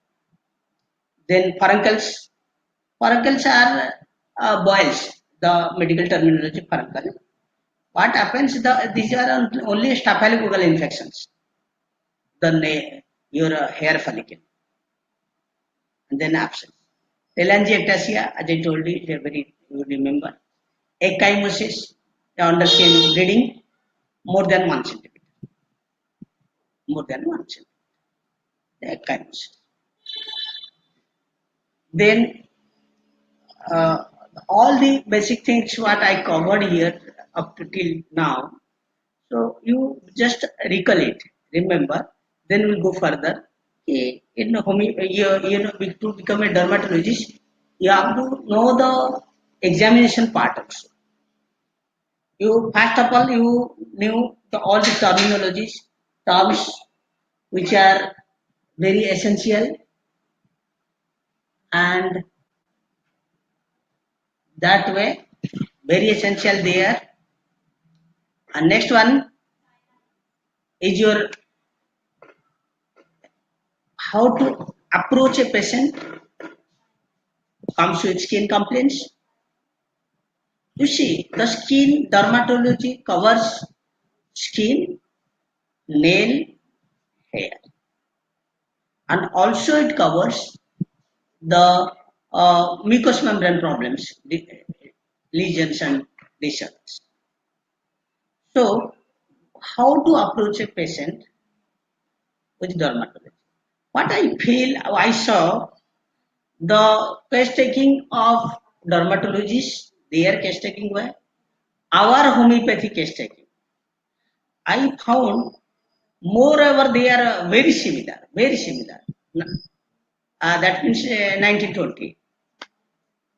S3: Then furuncles. Furuncles are boils, the medical terminology furuncle. What happens? These are only staphylococcal infections. Your hair follicle, and then abscess. Telangiectasia, as I told you, you remember. Ecchymosis, the underskin bleeding, more than 1 centimeter. More than 1 centimeter. Ecchymosis. Then all the basic things what I covered here up to till now. So you just recollect, remember, then we'll go further. In to become a dermatologist, you have to know the examination part also. You first of all you knew all the terminologies, terms which are very essential, and that way very essential there. And next one is your how to approach a patient comes with skin complaints. You see, the skin dermatology covers skin, nail, hair, and also it covers the mucous membrane problems, lesions and disorders. So, how to approach a patient with dermatology? What I feel, I saw the case taking of dermatologists, their case taking were our homeopathy case taking. I found moreover they are very similar, very similar. That means 1920.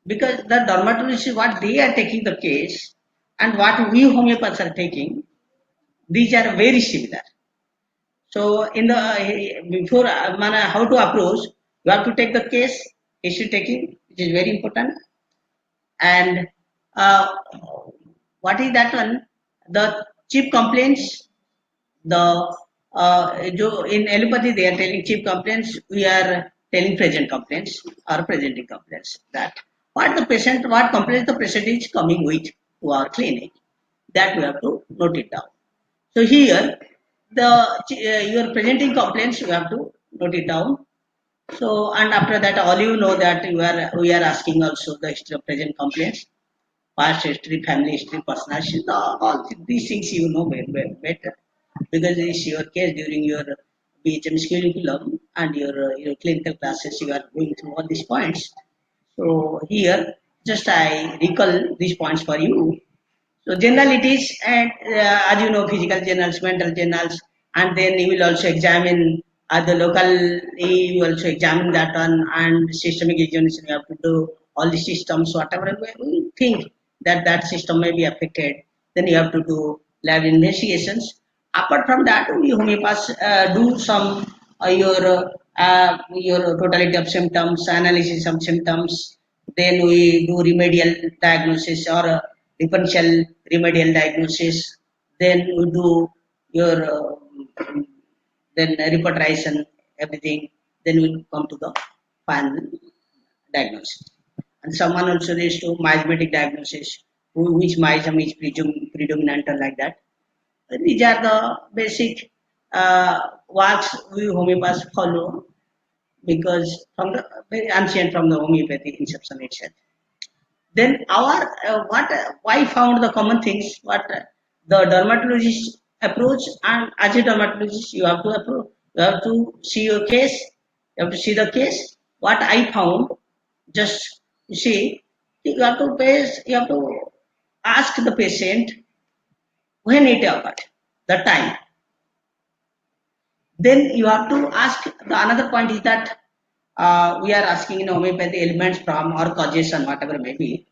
S3: Because the dermatologists, what they are taking the case and what we homeopaths are taking, these are very similar. So in the before how to approach, you have to take the case, history taking, which is very important. And what is that one? The chief complaints, the in allopathy they are telling chief complaints, we are telling present complaints or presenting complaints. That what complaints the patient is coming with to our clinic, that we have to note it down. So here your presenting complaints you have to note it down. So and after that all you know that we are asking also the history of present complaints, past history, family history, personal history, all these things you know better because it's your case during your BHMC curriculum and your clinical classes you are going through all these points. So here just I recall these points for you. So generalities and as you know physical journals, mental journals, and then you will also examine at the local, you also examine that one and systemic examination you have to do all the systems, whatever you think that system may be affected, then you have to do lab investigations. Apart from that, we homeopaths do some your totality of symptoms, analysis of symptoms. Then we do remedial diagnosis or differential remedial diagnosis. Then we do your then reportization, everything. Then we come to the final diagnosis. And someone also raised to miasmatic diagnosis, which miasm is predominant or like that. These are the basic works we homeopaths follow because from the very ancient from the homeopathy inception itself. Then our why found the common things what the dermatologist approach, and as a dermatologist you have to approach, you have to see your case, you have to see the case. What I found, just you see, you have to ask the patient when it occurred, the time. Then you have to ask the another point is that we are asking in homeopathy elements from or causation, whatever may be.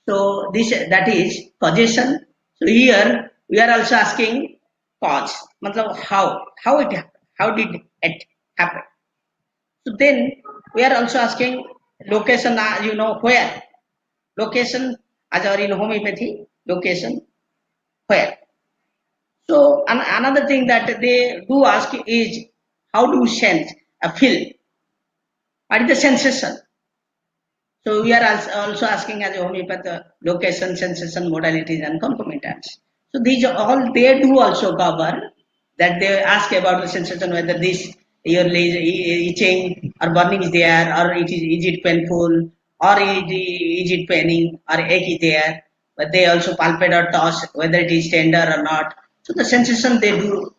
S3: So this that is causation. So here we are also asking cause. Matlab how it happened, how did it happen? So then we are also asking location. You know where location as our in homeopathy location where. So another thing that they do ask is how do you sense a feel? What is the sensation? So we are also asking as a homeopath location, sensation, modalities, and concomitants. So these are all they do also cover that they ask about the sensation whether this your itching or burning is there or is it painful or is it paining or ache is there. But they also palpate or toss whether it is tender or not. So the sensation they do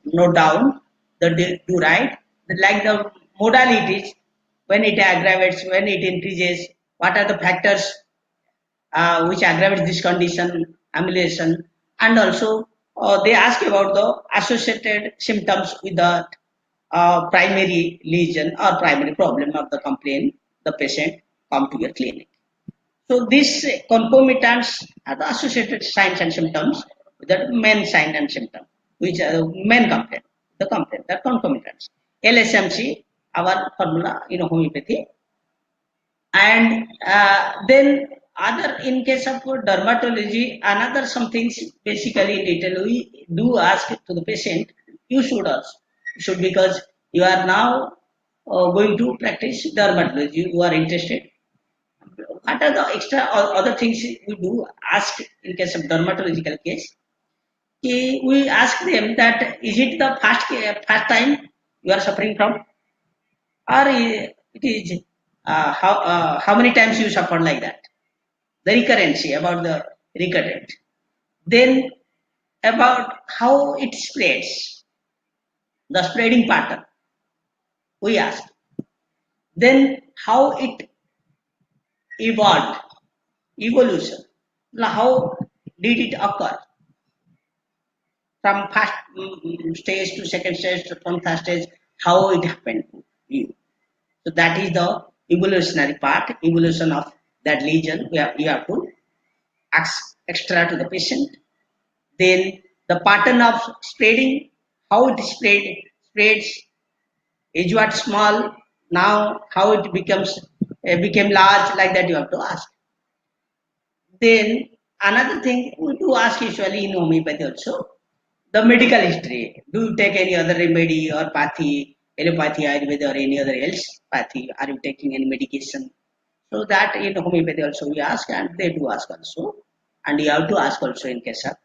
S3: note down, they do right. Like the modalities, when it aggravates, when it increases, what are the factors which aggravates this condition, amelioration, and also they ask about the associated symptoms with the primary lesion or primary problem of the complaint, the patient come to your clinic. So these concomitants are the associated signs and symptoms with the main sign and symptom, which are the main complaint, the concomitants. LSMC, our formula in homeopathy, and then other in case of dermatology, another some things basically in detail we do ask to the patient. You should also should because you are now going to practice dermatology. You are interested what are the extra or other things we do ask in case of dermatological case? We ask them that is it the first time you are suffering from, or it is how many times you suffer like that? The recurrency about the recurrent. Then about how it spreads, the spreading pattern. We ask. Then how it evolved, evolution. Now how did it occur? From first stage to second stage to from third stage, how it happened to you. So that is the evolutionary part, evolution of that lesion. We have to ask extra to the patient. Then the pattern of spreading, how it spreads, is what small, now how it became large, like that you have to ask. Then another thing we do ask usually in homeopathy also, the medical history. Do you take any other remedy or pathy, allopathy, Ayurveda, or any other else pathy? Are you taking any medication? So that in homeopathy also we ask, and they do ask also. And you have to ask also in case of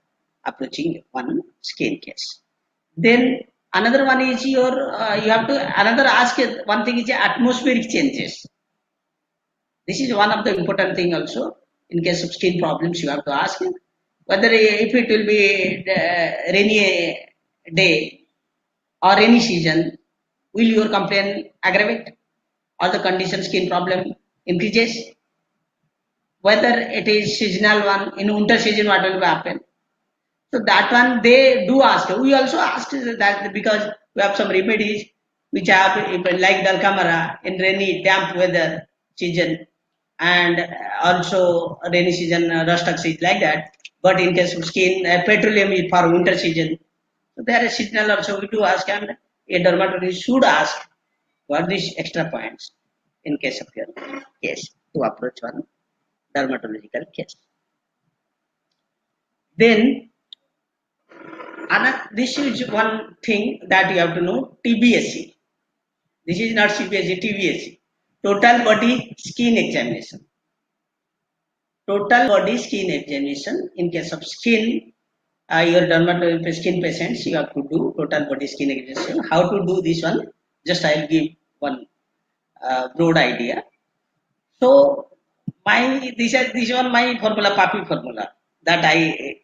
S3: approaching one skin case. Then another one is your, you have to, another ask, one thing is atmospheric changes. This is one of the important thing also. In case of skin problems, you have to ask whether if it will be rainy day or rainy season, will your complaint aggravate or the condition skin problem increases? Whether it is seasonal one, in winter season what will happen? So that one they do ask. We also asked that because we have some remedies which have like Dalcamara in rainy damp weather season and also rainy season rust oxide like that. But in case of skin, petroleum is for winter season. So there is seasonal also we do ask, and a dermatologist should ask what these extra points in case of your case to approach one dermatological case. Then this is one thing that you have to know, TBSC. This is not CBSE, TBSC. Total body skin examination. Total body skin examination. In case of skin, your dermatology skin patients, you have to do total body skin examination. How to do this one? Just I will give one broad idea. So this one my formula, PAPI formula that I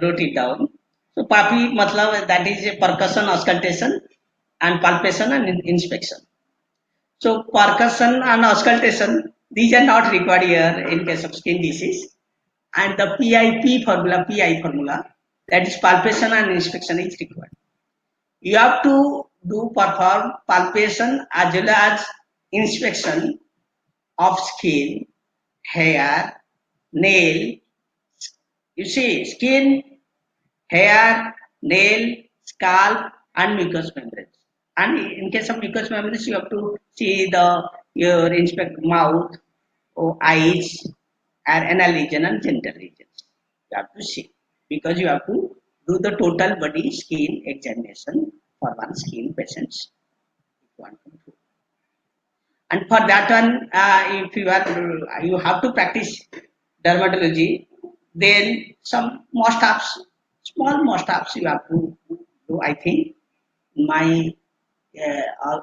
S3: wrote it down. So PAPI matlab that is a percussion, auscultation, and palpation and inspection. So percussion and auscultation, these are not required here in case of skin disease. And the PI formula, that is palpation and inspection is required. You have to perform palpation as well as inspection of skin, hair, nail. You see, skin, hair, nail, scalp, and mucous membranes. And in case of mucous membranes, you have to see your inspect mouth, or eyes, anal region and genital regions. You have to see, because you have to do the total body skin examination for one skin patients. If you want to do. And for that one, if you have to practice dermatology, then some must-haves, small must-haves you have to do. I think my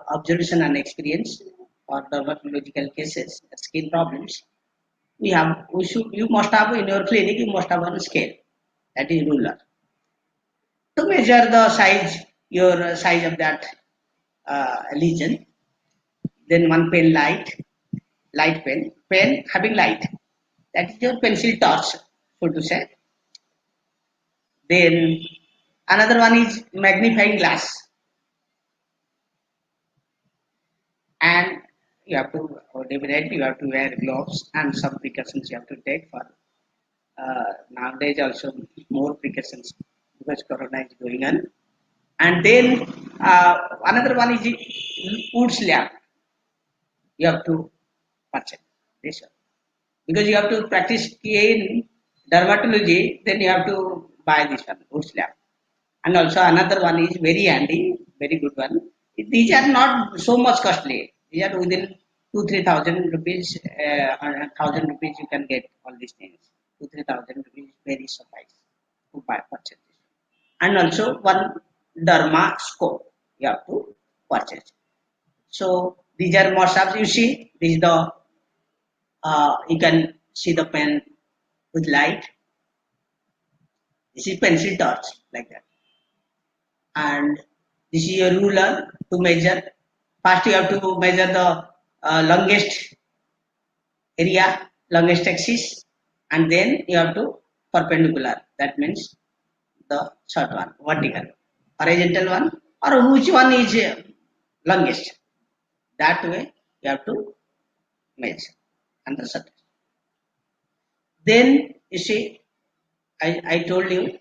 S3: observation and experience for dermatological cases, skin problems, you must have in your clinic, you must have a scale, that is ruler, to measure the size, your size of that lesion. Then one pen, light pen having light, that is your pencil torch, so to say. Then another one is magnifying glass, and you have to definitely you have to wear gloves and some precautions you have to take for nowadays also more precautions because corona is going on. And then another one is wood slab. You have to purchase this one because you have to practice in dermatology. Then you have to buy this one wood slab. And also another one is very handy, very good one. These are not so much costly. These are within 2-3,000 rupees, 1,000 rupees you can get all these things. 2-3,000 rupees very suffice to buy purchase this. And also one derma scope you have to purchase. So these are must-haves. You see, this is the you can see the pen with light. This is pencil torch like that. And this is a ruler to measure. First you have to measure the longest area, longest axis, and then you have to perpendicular. That means the short one, vertical, horizontal one, or which one is longest. That way you have to measure and the surface. Then you see, I told you,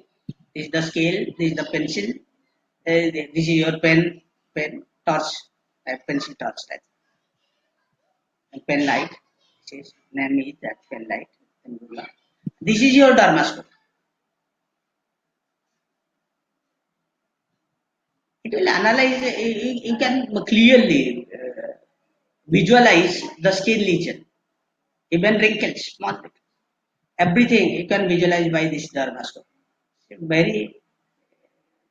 S3: this is the scale, this is the pencil, this is your pen torch, pencil torch type, and pen light. This is name is that pen light. This is your dermascope. It will analyze. You can clearly visualize the skin lesion, even wrinkles, small wrinkles. Everything you can visualize by this dermascope. Very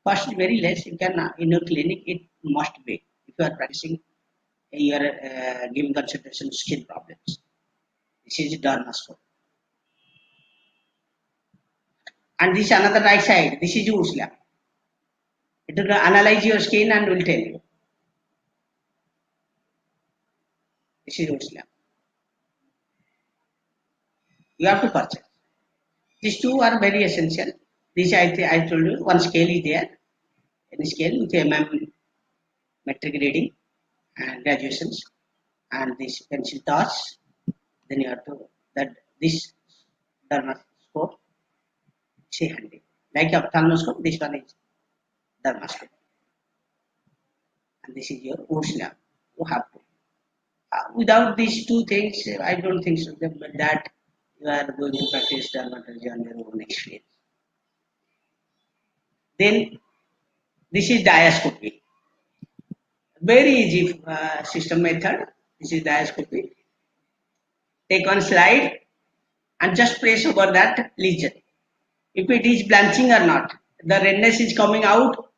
S3: first, very less you can in your clinic. It must be if you are practicing, you are giving consultation skin problems. This is dermascope, and this another right side. This is wood slab. It will analyze your skin and will tell you. This is wood slab. You have to purchase. These two are very essential. This I told you one scale is there. Any scale with metric reading and graduations, and this pencil torch. Then you have to that this dermascope. See handy. Like ophthalmoscope, this one is dermascope. And this is your wood slab. You have to. Without these two things, I don't think so. That you are going to practice dermatology on your own experience. Then this is diascopy. Very easy system method. This is diascopy. Take one slide and just press over that lesion. If it is blanching or not, the redness is coming out.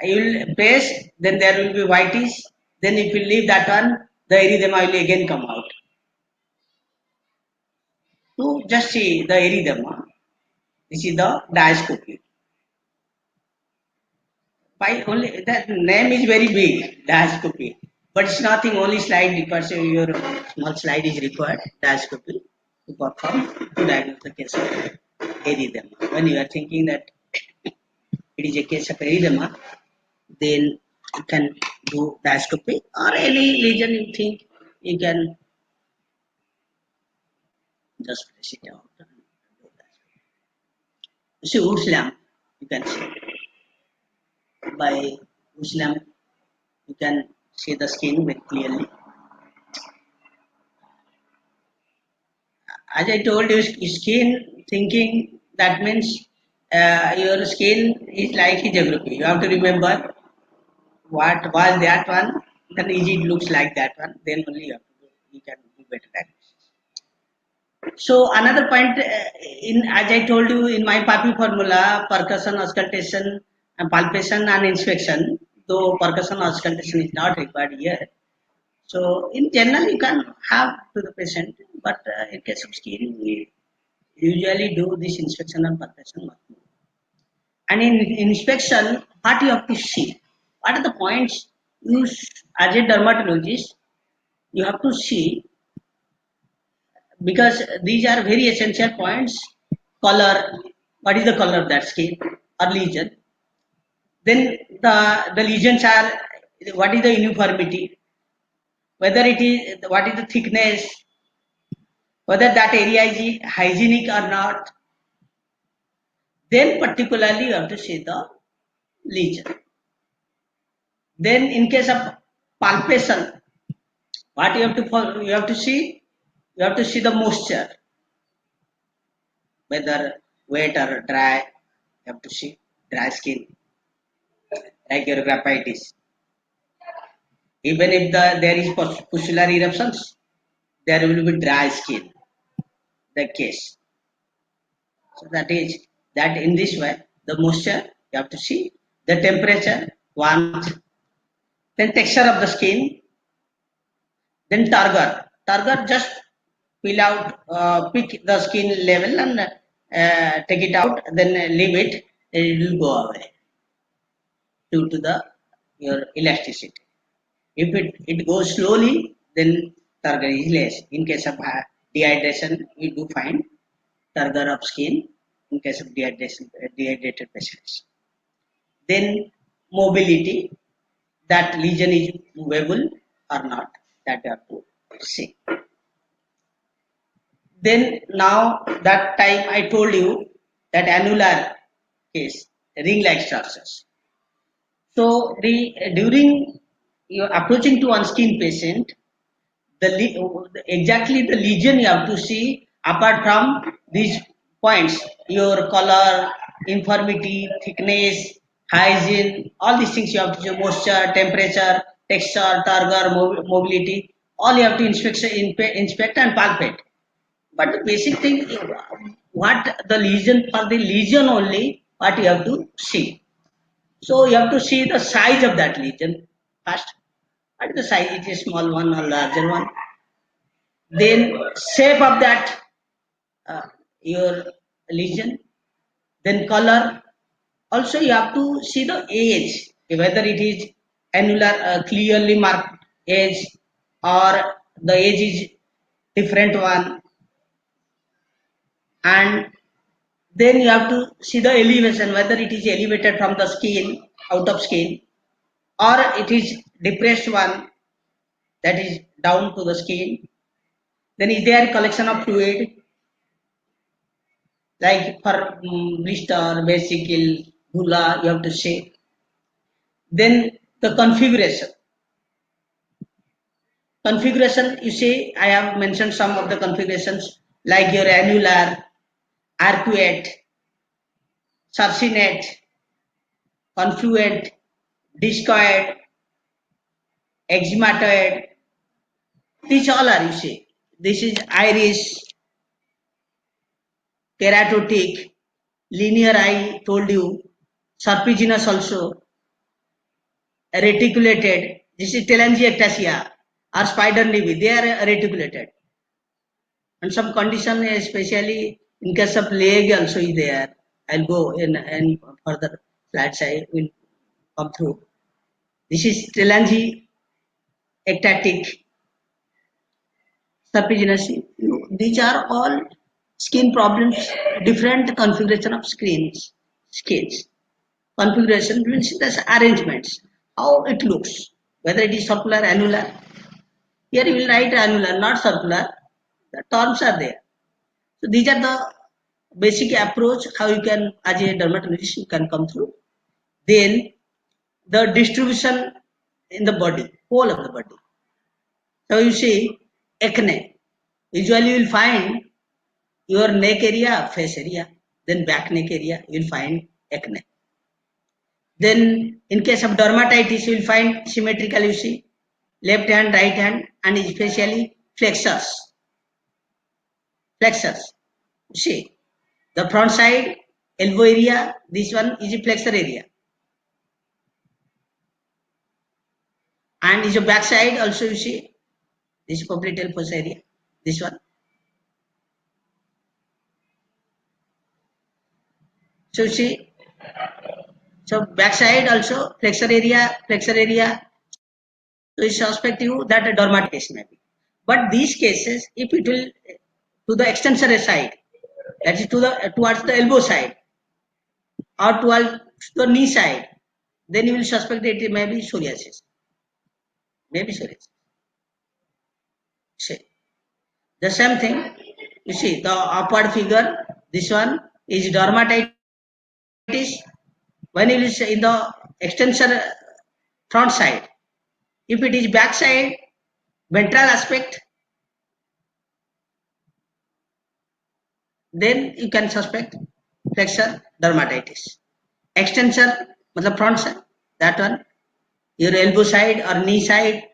S3: You will press, then there will be whitish. Then if you leave that one, the erythema will again come out. To just see the erythema, this is the diascopy. By only that name is very big, diascopy, but it's nothing. Only slide because your small slide is required. Diascopy to perform to diagnose the case of erythema. When you are thinking that it is a case of erythema, then you can do diascopy or any lesion you think you can just press it out. See wood slab, you can see by wood slab you can see the skin very clearly. as I told you, skin thinking, that means your skin is like a geography. You have to remember what was that one, then it looks like that one, then only you can do better diagnosis. So another point, as I told you in my PAPI formula, percussion, auscultation, and palpation and inspection, though percussion auscultation is not required here. So in general, you can have to the patient, but in case of skin, we usually do this inspection and palpation much more. And in inspection, what you have to see, what are the points you, as a dermatologist, you have to see, because these are very essential points. Color, what is the color of that skin or lesion? Then the lesions are, what is the uniformity? Whether it is, what is the thickness? Whether that area is hygienic or not. Then particularly you have to see the lesion. Then in case of palpation, what you have to follow, you have to see the moisture, whether wet or dry. You have to see dry skin, like your graphitis. Even if there is pustular eruptions, there will be dry skin. The case. So that is that in this way, the moisture you have to see, the temperature, warmth, then texture of the skin, then targar. Targar just pick the skin level and take it out, then leave it, and it will go away due to your elasticity. If it goes slowly, then targar is less. In case of dehydration, we do find targar of skin in case of dehydrated patients. Then mobility, that lesion is movable or not, that you have to see. Then now that time I told you that annular case, ring-like structures. So during you're approaching to one skin patient, exactly the lesion you have to see apart from these points, your color, infirmity, thickness, hygiene, all these things you have to see, moisture, temperature, texture, targar, mobility, all you have to inspect and palpate. But the basic thing, what the lesion, for the lesion only, what you have to see. So you have to see the size of that lesion first. What is the size? It is small one or larger one. Then shape of that your lesion. Then color. Also you have to see the age, whether it is annular, clearly marked age, or the age is different one. And then you have to see the elevation, whether it is elevated from the skin, out of skin, or it is depressed one, that is down to the skin. Then is there collection of fluid, like for blister, vesicle, gula, you have to see. Then the configuration. Configuration, you see, I have mentioned some of the configurations, like your annular, arcuate, sarcinate, confluent, discoid, eczymatoid. These all are, you see. This is iris, keratotic, linear, I told you, serpiginous also, reticulated. This is telangiectasia or spider nevi. They are reticulated. And some condition, especially in case of leg, also is there. I'll go in further slides. I will come through. This is telangiectatic, serpiginous. These are all skin problems, different configuration of skins. Configuration means the arrangements, how it looks, whether it is circular, annular. Here you will write annular, not circular. The terms are there. So these are the basic approach how you can, as a dermatologist, you can come through. Then the distribution in the body, whole of the body. So you see acne. Usually you will find your neck area, face area, then back neck area, you will find acne. Then in case of dermatitis, you will find symmetrical, you see, left hand, right hand, and especially flexors. Flexors. You see, the front side, elbow area, this one is a flexor area. And is a back side also, you see, this popliteal fossa area, this one. So you see, so back side also flexor area. So it's suspective that a dermatitis may be. But these cases, if it will to the extensor side, that is towards the elbow side or towards the knee side, then you will suspect that it may be psoriasis. Maybe psoriasis. See, the same thing. You see the upward figure. This one is dermatitis. When it is in the extensor front side, if it is back side, ventral aspect, then you can suspect flexor dermatitis. Extensor, matlab front side, that one, your elbow side or knee side,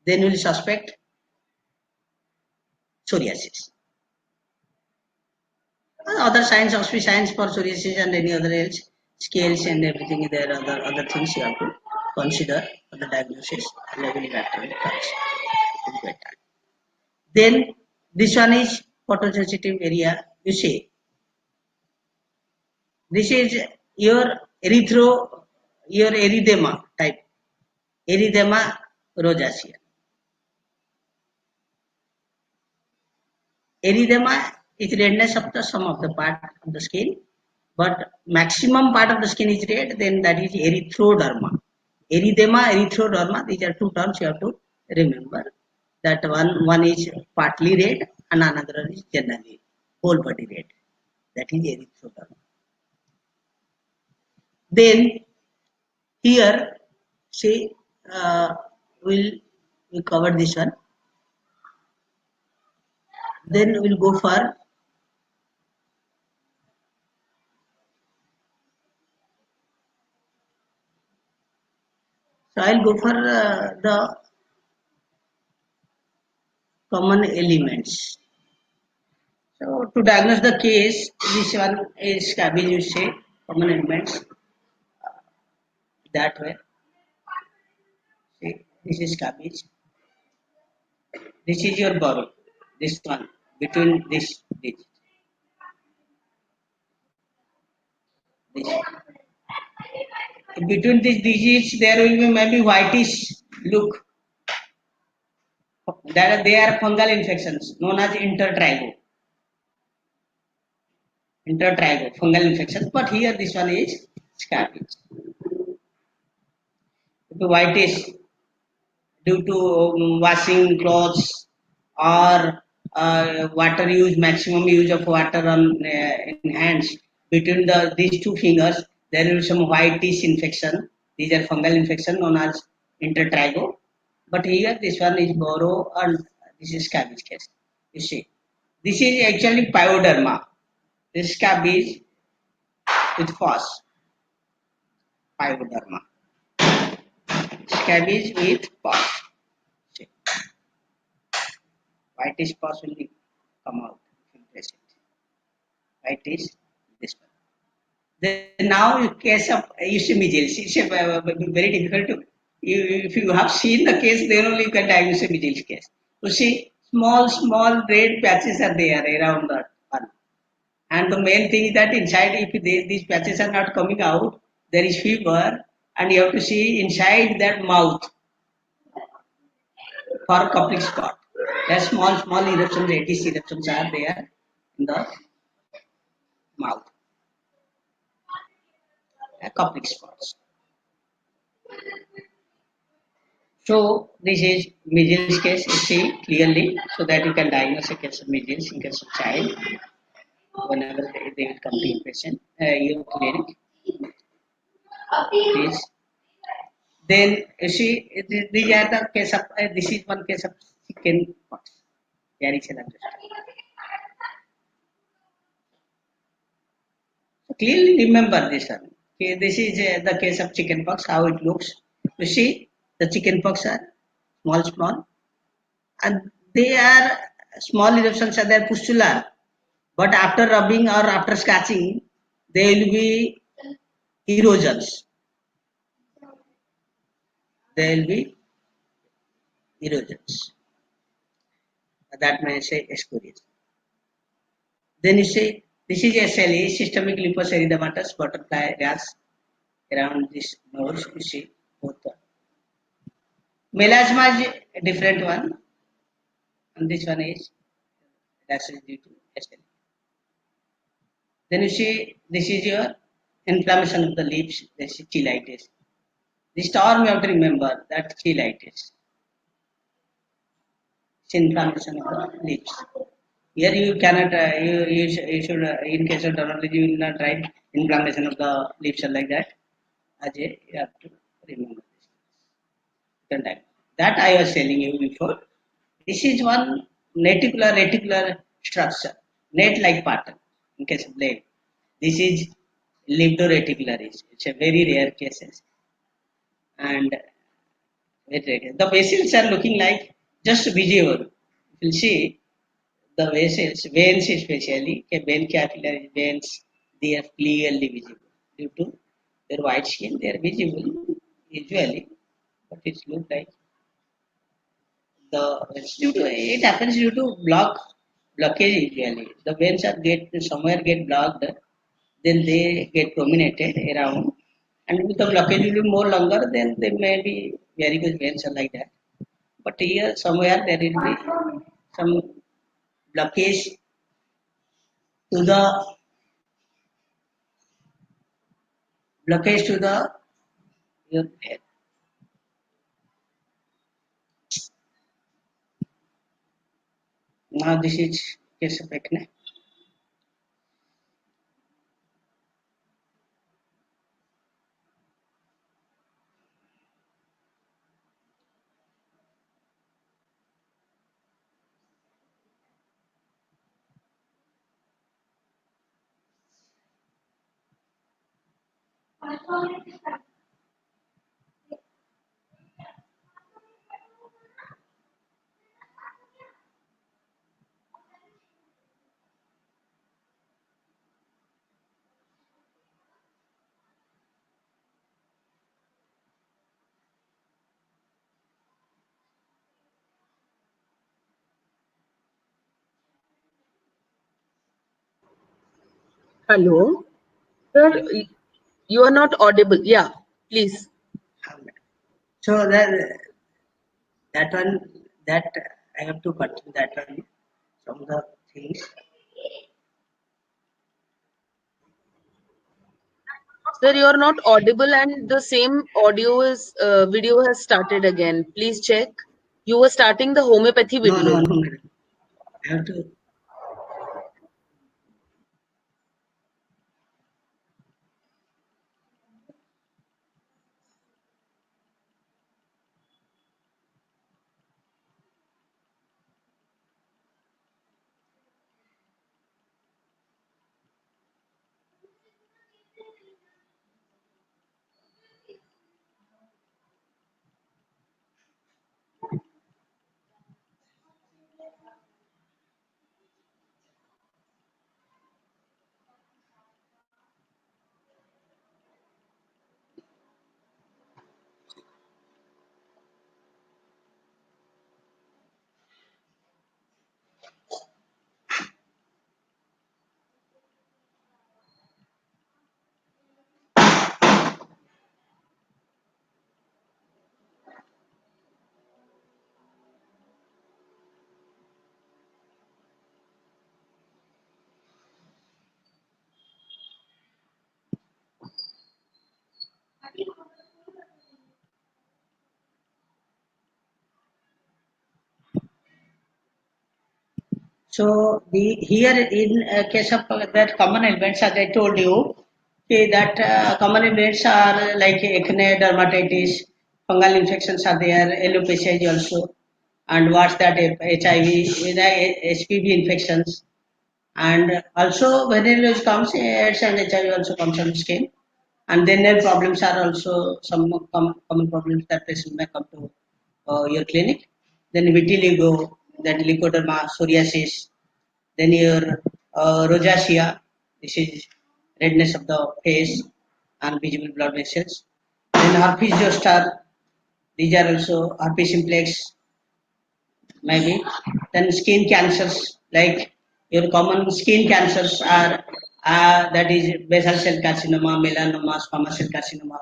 S3: then you will suspect psoriasis. Other signs, auspicious signs for psoriasis and any other else, scales and everything, there are other things you have to consider for the diagnosis. Then this one is photosensitive area. You see, this is your erythema type, erythema rosacea. Erythema is redness of the some of the part of the skin, but maximum part of the skin is red, then that is erythroderma. Erythema, erythroderma, these are two terms you have to remember. That one is partly red and another is generally whole body red. That is erythroderma. Then here, say, we'll cover this one. Then we'll go for I'll go for the common elements. So to diagnose the case, this one is cabbage, you say, common elements, that way. See, this is cabbage. This is your burrow, this one, between this. Between these digits, there will be maybe whitish look. That they are fungal infections known as intertrigo. Fungal infections. But here this one is scabies. The whitish due to washing clothes or water use, maximum use of water on in hands. Between these two fingers, there will be some whitish infection. These are fungal infection known as intertrigo. But here this one is boro and this is scabies case. You see, this is actually pyoderma. This scabies with pus. Pyoderma. Scabies with pus. See, whitish pus will come out. Whitish this one. Then now in case of you see measles, it's very difficult to. If you have seen the case, then only you can diagnose a measles case. You see, small red patches are there around that one. And the main thing is that inside, if these patches are not coming out, there is fever, and you have to see inside that mouth for coughing spot. There small eruptions, reddish eruptions are there in the mouth. Coughing spots. So this is measles case, you see clearly, so that you can diagnose a case of measles in case of child whenever they will come to patient, your clinic. Please. Then you see these are the case of this is one case of chicken pox. clearly remember this one. Okay, this is the case of chickenpox, how it looks. You see, the chickenpox are small, and they are small eruptions are there pustular. But after rubbing or after scratching, there will be erosions. There will be erosions. That may say excoriation. Then you say this is SLE, systemic lupus erythematosus, butterfly gas around this nose. You see both. Melasma is a different one, and this one is that is due to SLE. Then you see this is your inflammation of the lips. This is cheilitis. This term you have to remember that cheilitis. It's inflammation of the lips. Here you cannot, you should, in case of dermatology, you will not write inflammation of the lips or like that. Ajay, you have to remember this. That I was telling you before. This is one reticular structure, net-like pattern in case of blade. This is leptoreticularis. It's a very rare cases. And the vessels are looking like just visible. You will see the vessels, veins especially, vein capillary veins, they are clearly visible. Due to their white skin, they are visible usually, but it looks like it happens due to blockage usually. The veins are somewhere get blocked, then they get dominated around, and if the blockage will be more longer, then they may be varicose veins or like that. But here somewhere there will be some blockage to the your head. Now this is case of acne.
S4: Hello. Sir, you are not audible. Yeah, please.
S3: So that one that I have to continue that one from the things.
S4: Sir, you are not audible and the same audio is video has started again. Please check. You were starting the homeopathy
S3: No,
S4: video.
S3: madam. I have to. So here in case of that common elements, as I told you, okay, that common elements are like acne, dermatitis, fungal infections are there, alopecia is also, and what's that HIV, HPV infections, And also when it comes, AIDS and HIV also comes on the skin. And then their problems are also some common problems that patient may come to your clinic. Then vitiligo, then leukoderma, psoriasis, then your rosacea, this is redness of the face and visible blood vessels. Then herpes zoster, these are also herpes simplex, maybe. Then skin cancers, like your common skin cancers are that is basal cell carcinoma, melanoma, squamous cell carcinoma.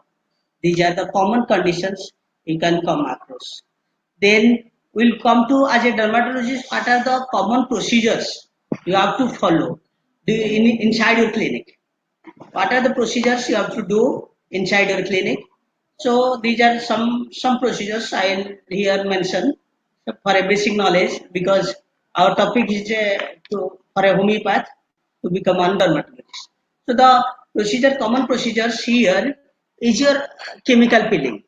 S3: These are the common conditions you can come across. Then we'll come to, as a dermatologist, what are the common procedures you have to follow inside your clinic. What are the procedures you have to do inside your clinic? So these are some procedures I'll here mention for a basic knowledge, because our topic is for a homeopath to become a dermatologist. So the common procedures here is your chemical peeling.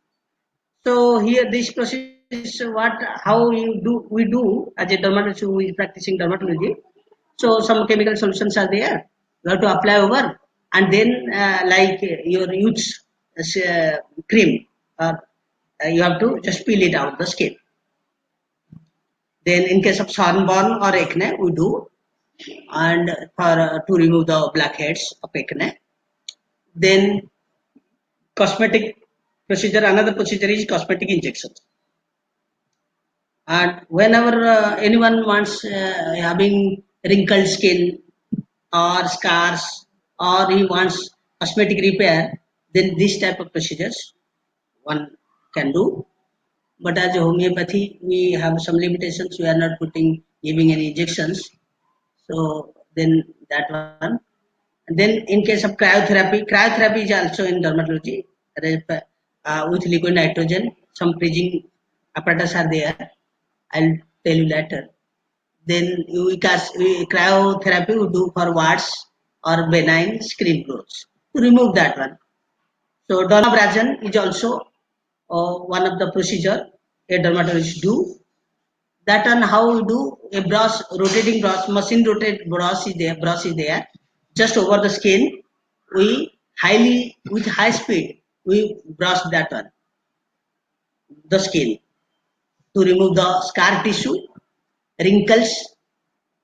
S3: So here this process, how we do as a dermatologist who is practicing dermatology. So some chemical solutions are there. You have to apply over, and then like your use cream, you have to just peel it out the skin. Then in case of sunburn or acne, we do, and for to remove the blackheads of acne. Then cosmetic procedure. Another procedure is cosmetic injections. And whenever anyone wants having wrinkled skin or scars, or he wants cosmetic repair, then this type of procedures one can do. But as a homeopathy, we have some limitations. We are not giving any injections. So then that one. And then in case of cryotherapy is also in dermatology. With liquid nitrogen, some freezing apparatus are there. I'll tell you later. Then cryotherapy we do for warts or benign skin growths to remove that one. So dermabrasion is also one of the procedure a dermatologist do. That one how we do a brush, rotating brush, machine rotated brush is there. Just over the skin, we with high speed we brush that one, the skin, to remove the scar tissue, wrinkles,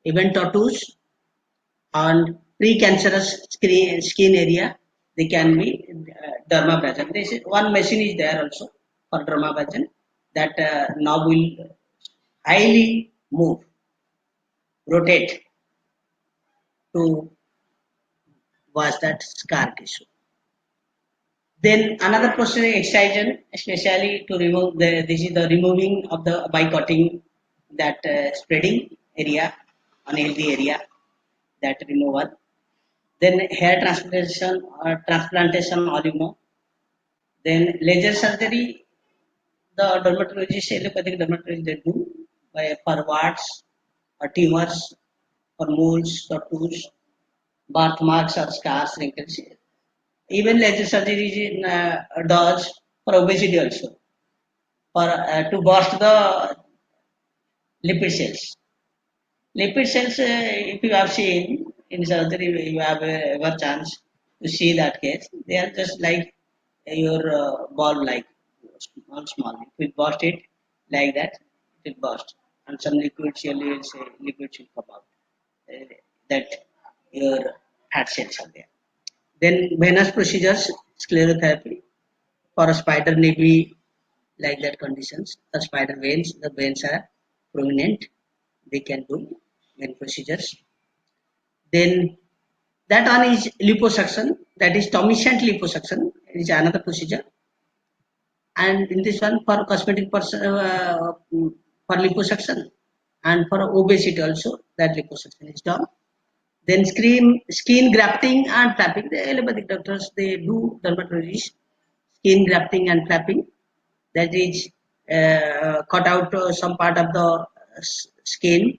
S3: even tattoos, and precancerous skin area. They can be dermabrasion. This is one machine is there also for dermabrasion, that knob will highly move, rotate to wash that scar tissue. Then another procedure, excision, especially to remove this is the removing of the by cutting that spreading area, unhealthy area, that removal. Then hair transplantation oligmo. Then laser surgery, the dermatologist, allopathic dermatologist, they do for warts or tumors, for moles, tattoos, birthmarks or scars, wrinkles. Even laser surgery does for obesity also, for to burst the lipid cells. Lipid cells, if you have seen in surgery, you have ever chance to see that case. They are just like your ball, like small. If you burst it like that, it will burst, and some liquid liquid should come out. That your fat cells are there. Then venous procedures, sclerotherapy. For a spider may be like that conditions. The spider the veins are prominent. They can do vein procedures. Then that one is liposuction. That is tomescent liposuction. It is another procedure. And in this one for cosmetic for liposuction, and for obesity also that liposuction is done. Then skin grafting and flapping. The allopathic doctors, they do dermatologists skin grafting and flapping. That is cut out some part of the skin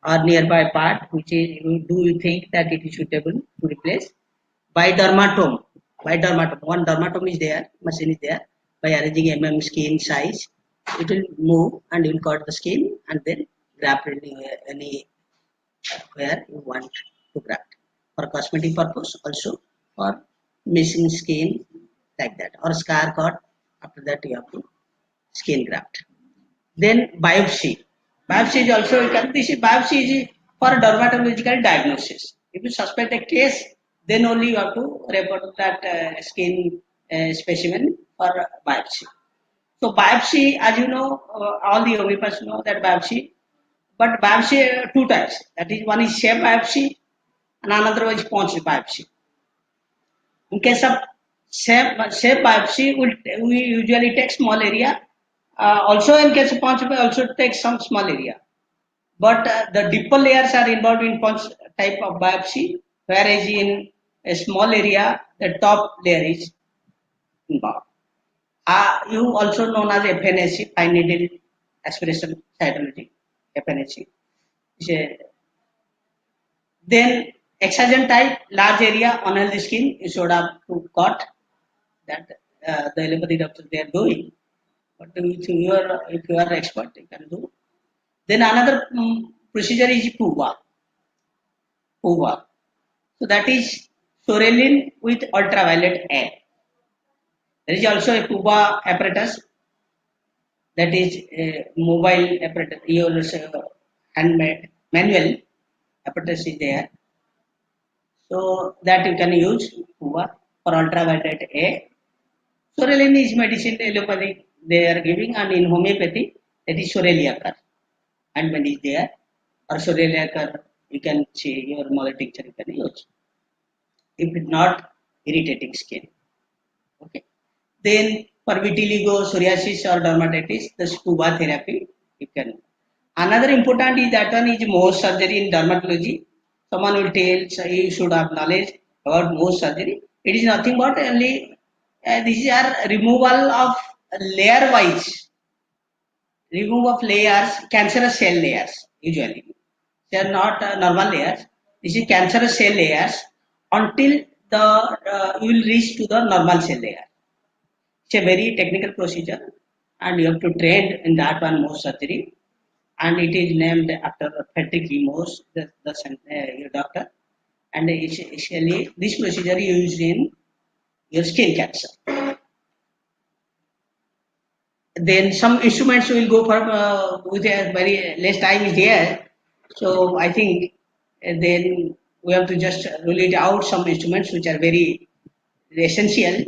S3: or nearby part, which is do you think that it is suitable to replace by dermatome. One dermatome is there, machine is there. By arranging skin size, it will move and will cut the skin and then graft any where you want to graft for cosmetic purpose, also for missing skin like that, or scar cut. After that, you have to skin graft. Then biopsy. Biopsy is also this is biopsy is for dermatological diagnosis. If you suspect a case, then only you have to refer to that skin specimen for biopsy. So biopsy, as you know, all the homeopaths know that biopsy. But biopsy two types. That is, one is shape biopsy, and another one is punch biopsy. In case of shape biopsy, we usually take small area. Also, in case of punch, we also take some small area. But the deeper layers are involved in punch type of biopsy, whereas in a small area, the top layer is involved. You also known as FNAC, fine needle aspiration cytology, FNAC. Then excision type, large area, unhealthy skin, you should have to cut that the allopathy doctors they are doing. But if you are expert, you can do. Then another procedure is PUVA. PUVA. So that is Sorelin with ultraviolet A. There is also a PUVA apparatus, that is a mobile apparatus, your handmade manual apparatus is there. So that you can use PUVA for ultraviolet A. Sorelin is medicine allopathy they are giving, and in homeopathy that is Soreliacar. And when is there, or Soreliacar, you can see your mother tincture you can use. If it's not irritating skin. Okay. Then for vitiligo, psoriasis or dermatitis, the scuba therapy you can. Another important is that one is Mohs surgery in dermatology. Someone will tell, so you should have knowledge about Mohs surgery. It is nothing but only these are removal of layer wise, remove of layers, cancerous cell layers usually. They are not normal layers. This is cancerous cell layers until the you will reach to the normal cell layer. It's a very technical procedure, and you have to train in that one Mohs surgery, and it is named after Patrick Mohs, your doctor. And essentially, this procedure is used in your skin cancer. Then some instruments will go for with a very less time is there. So I think then we have to just rule it out some instruments which are very essential.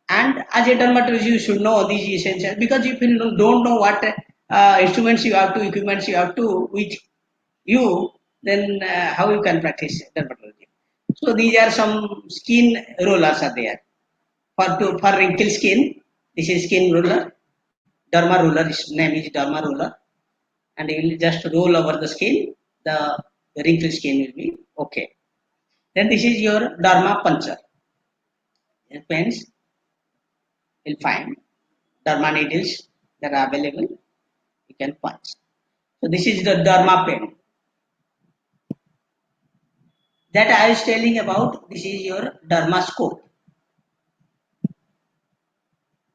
S3: And as a dermatologist, you should know these essentials, because if you don't know what instruments you have to, equipments you have to with you, then how you can practice dermatology. So these are some skin rollers are there. For wrinkle skin, this is skin roller. Derma roller, its name is derma roller, and you will just roll over the skin, the wrinkle skin will be okay. Then this is your derma puncher. Pens will find derma needles that are available, you can punch. So this is the derma pen that I was telling about. This is your dermascope.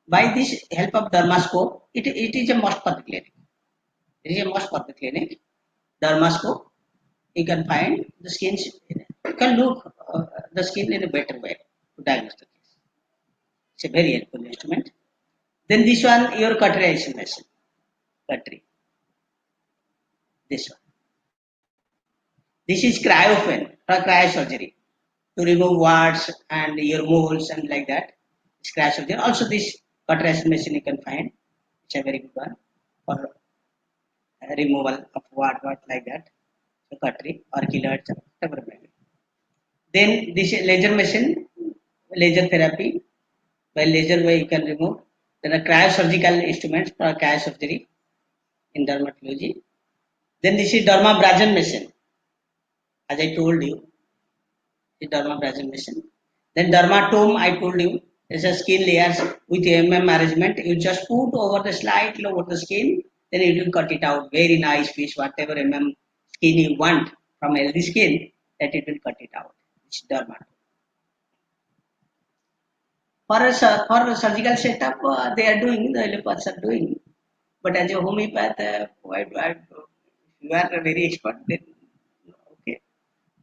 S3: By this help of dermascope, it is a must for the clinic. It is a must for the clinic. Dermascope, you can find the skin. You can look the skin in a better way to diagnose the case. It's a very helpful instrument. Then this one, your cauterization machine. Cautery. This one. This is cryopen for cryosurgery to remove warts and your moles and like that. It's cryosurgery. Also, this cauterization machine you can find. It's a very good one for removal of what like that. So cautery or keloids, whatever maybe. Then this laser machine, laser therapy. By laser way you can remove. Then a cryosurgical instruments for cryosurgery in dermatology. Then this is dermabrasion machine. As I told you, the dermabrasion machine. Then dermatome, I told you, is a skin layers with management. You just put over the slightly over the skin, then it will cut it out. Very nice piece, whatever skin you want from healthy skin, that it will cut it out. It's dermatome. For a surgical setup, they are doing, the allopaths are doing. But as a homeopath, you are a very expert, then okay.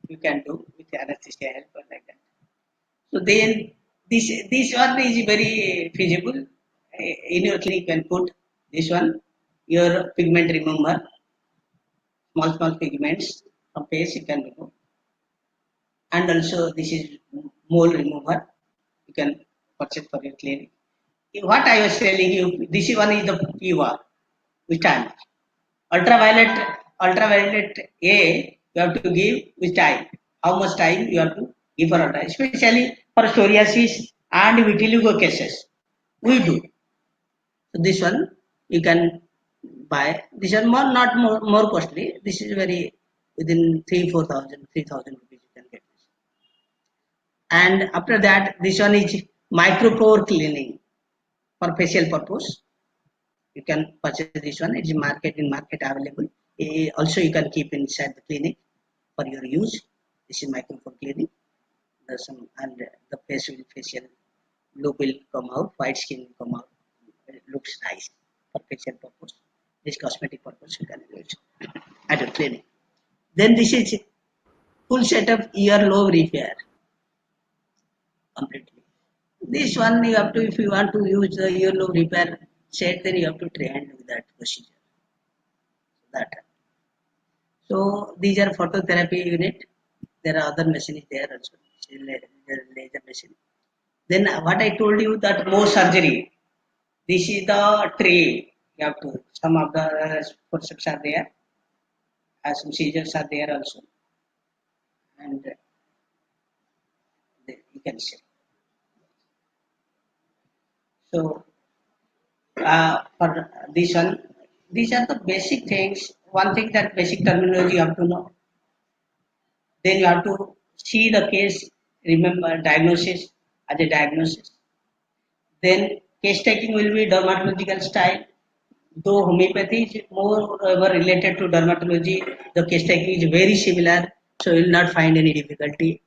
S3: you can do with anesthesia help or like that. So then this one is very feasible. In your clinic, you can put this one, your pigment remover, small pigments from face you can remove, and also this is mole remover. You can purchase for your clinic. What I was telling you, this one is the PUA, which time ultraviolet A you have to give with time. How much time you have to give for ultra, especially for psoriasis and vitiligo cases. We do. So this one you can buy. This one more costly. This is very within 3,000 rupees you can get this. And after that, this one is micropore cleaning for facial purpose. You can purchase this one. It is market available. Also, you can keep inside the clinic for your use. This is micropore cleaning. There's some and the facial look will come out, white skin will come out. It looks nice for facial purpose. This cosmetic purpose you can use at your clinic. Then this is full set of earlobe repair completely. This one you have to, if you want to use the earlobe repair set, then you have to train with that procedure. That. So these are phototherapy unit. There are other machines there also. Laser machine. Then what I told you that more surgery. This is the tray. You have to. Some of the forceps are there. Some scissors are there also, and you can see. So for this one, these are the basic things. One thing that basic terminology you have to know. Then you have to see the case, remember diagnosis as a diagnosis. Then case taking will be dermatological style. Though homeopathy is more related to dermatology, the case taking is very similar, so you will not find any difficulty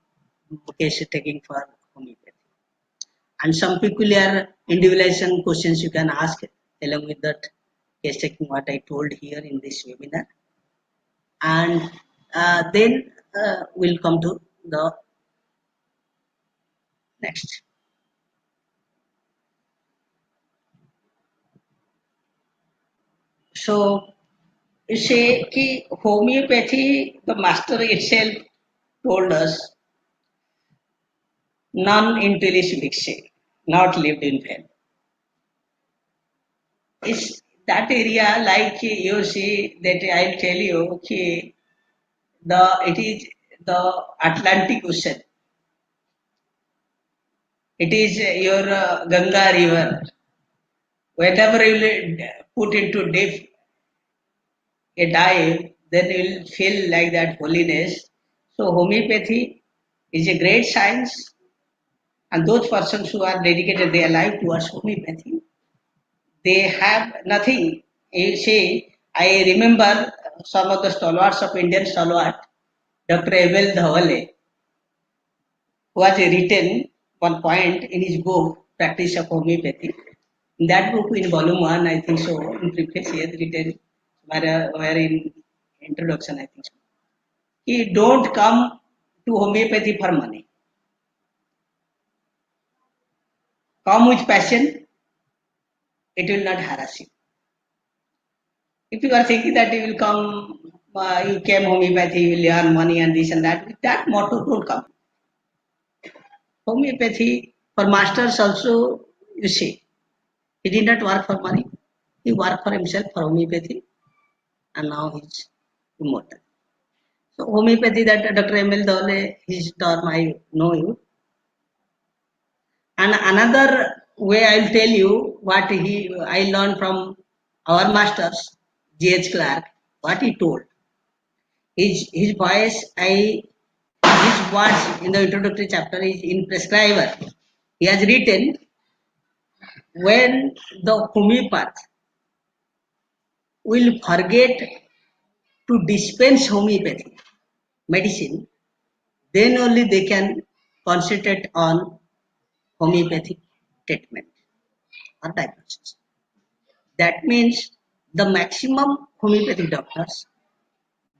S3: case taking for homeopathy. And some peculiar individualization questions you can ask along with that case taking what I told here in this webinar. And then we'll come to the next. So you say ki homeopathy, the master itself told us, none intellis vixe, not lived in vain. It's that area like you see that I'll tell you, okay, it is the Atlantic Ocean. It is your Ganga River. Whenever you will put into deep a dive, then you will feel like that holiness. So homeopathy is a great science, and those persons who are dedicated their life towards homeopathy, they have nothing. You see, I remember some of the stalwarts of Indian stalwart, Dr. Abel Dhawale, who has written one point in his book, Practice of Homeopathy. In that book, in volume 1, I think so, in preface, he has written, where in introduction, I think so. He don't come to homeopathy for money. Come with passion, it will not harass you. If you are thinking that you will come, you came homeopathy, you will earn money and this and that, with that motto, don't come. Homeopathy for masters also, you see, he did not work for money. He worked for himself for homeopathy, and now he's immortal. So homeopathy, that Dr. M.L. Dole, his term I know you. And another way I'll tell you what I learned from our masters, G.H. Clark, what he told. His voice, his words in the introductory chapter is in prescriber. He has written, when the homeopath will forget to dispense homeopathy medicine, then only they can concentrate on homeopathic treatment or diagnosis. That means the maximum homeopathic doctors,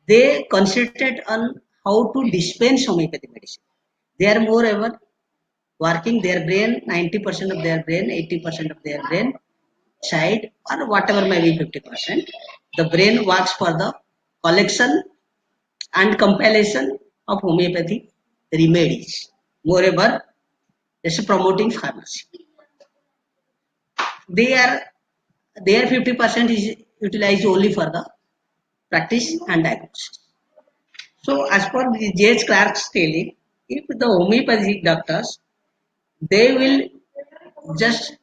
S3: they concentrate on how to dispense homeopathy medicine. They are moreover working their brain, 90% of their brain, 80% of their brain side, or whatever may be 50%. The brain works for the collection and compilation of homeopathy remedies. Moreover, it's promoting pharmacy. Their 50% is utilized only for the practice and diagnosis. So, as per the J.H. Clark's telling, if the homeopathic doctors, they will just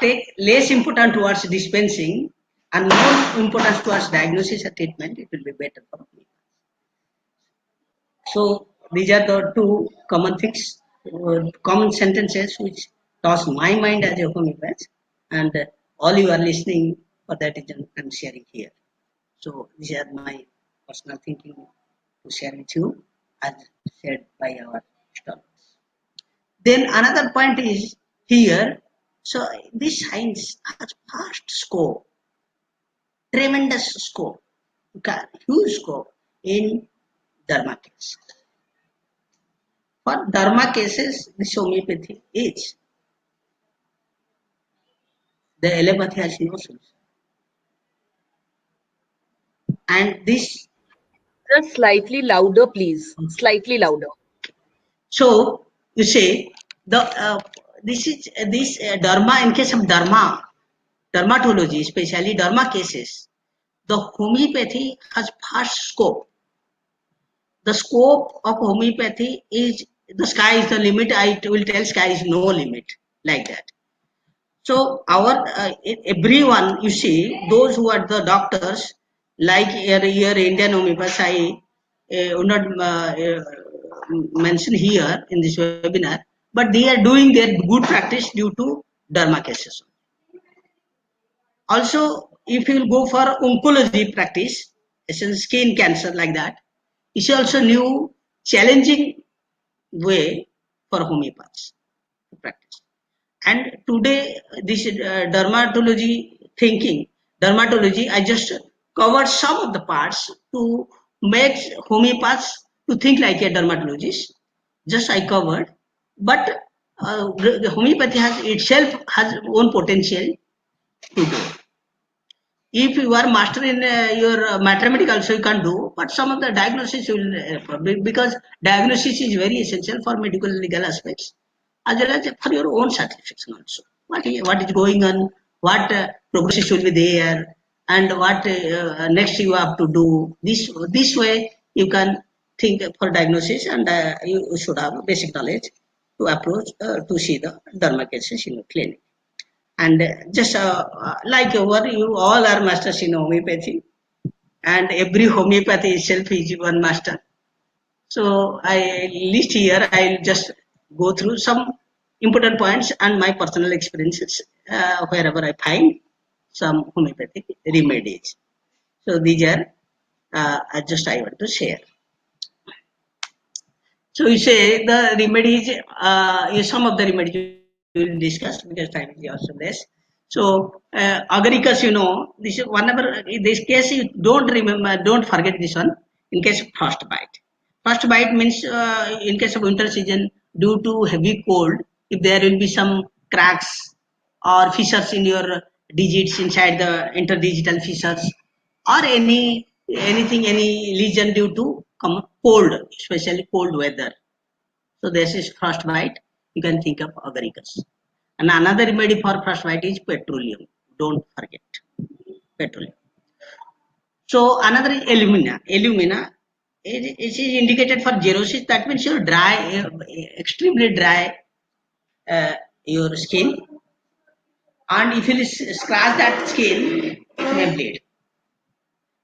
S3: take less importance towards dispensing and more importance towards diagnosis and treatment, it will be better for me. So these are the two common things, common sentences which cross my mind as a homeopath, and all you are listening for that reason I'm sharing here. So these are my personal thinking to share with you as shared by our students. Then another point is here. So this science has vast scope, tremendous scope, huge scope in derma cases. For derma cases, this homeopathy is. The allopathy has no solution. And this.
S4: Just slightly louder, please. Slightly louder.
S3: So you say this derma, in case of dermatology, especially derma cases, the homeopathy has vast scope. The scope of homeopathy is the sky is the limit. I will tell sky is no limit, like that. So our everyone, you see, those who are the doctors, like here Indian homeopathy, I will not mention here in this webinar, but they are doing their good practice due to derma cases. Also, if you will go for oncology practice, skin cancer like that, it's also new challenging way for homeopaths to practice. And today, this dermatology, I just covered some of the parts to make homeopaths to think like a dermatologist. Just I covered, but the homeopathy itself has own potential to do. If you are master in your mathematics also you can do, but some of the diagnosis will because diagnosis is very essential for medical legal aspects as well as for your own satisfaction also. What is going on, what progress will be there, and what next you have to do. This way you can think for diagnosis, and you should have basic knowledge to approach to see the derma cases in the clinic. And just like over, you all are masters in homeopathy, and every homeopathy itself is one master. So I list here, I'll just go through some important points and my personal experiences wherever I find some homeopathic remedies. So these are just I want to share. So you say the remedies, some of the remedies we will discuss because time is also less. So agaricus, this is whenever in this case you don't forget this one. In case of frostbite, frostbite means in case of winter season due to heavy cold, if there will be some cracks or fissures in your digits inside the interdigital fissures, or any lesion due to cold, especially cold weather. So this is frostbite. You can think of agaricus. And another remedy for frostbite is petroleum. Don't forget petroleum. So another is alumina. Alumina it is indicated for xerosis. That means you're dry, extremely dry your skin, and if you scratch that skin, it may bleed.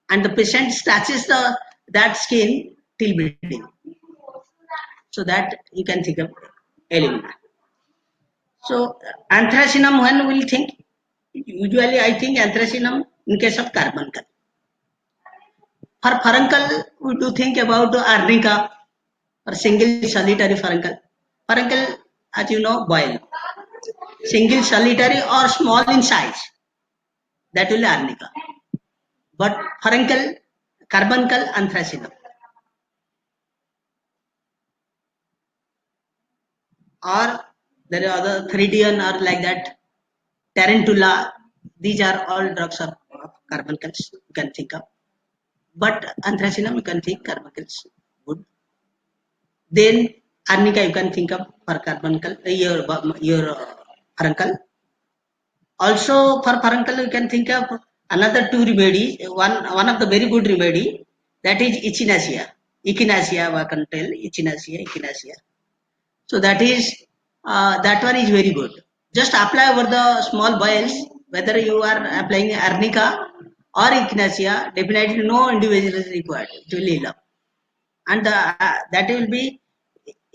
S3: And the patient scratches that skin till bleeding. So that you can think of alumina. So anthracinum, when we will think, usually I think anthracinum in case of carbuncle. For furuncle, we do think about arnica or single solitary furuncle. Furuncle, as you know, boil. Single solitary or small in size, that will be arnica. But furuncle, carbuncle, anthracinum. or there are other Theridion or like that, Tarantula. These are all drugs of carbuncles you can think of. But Anthracinum you can think carbuncles good. Then Arnica you can think of for carbuncle, your furuncle. Also for furuncle you can think of another two remedy. One of the very good remedy, that is echinacea. Echinacea we can tell echinacea. So that one is very good. Just apply over the small boils, whether you are applying arnica or echinacea, definitely no individual is required. It will heal up. And that will be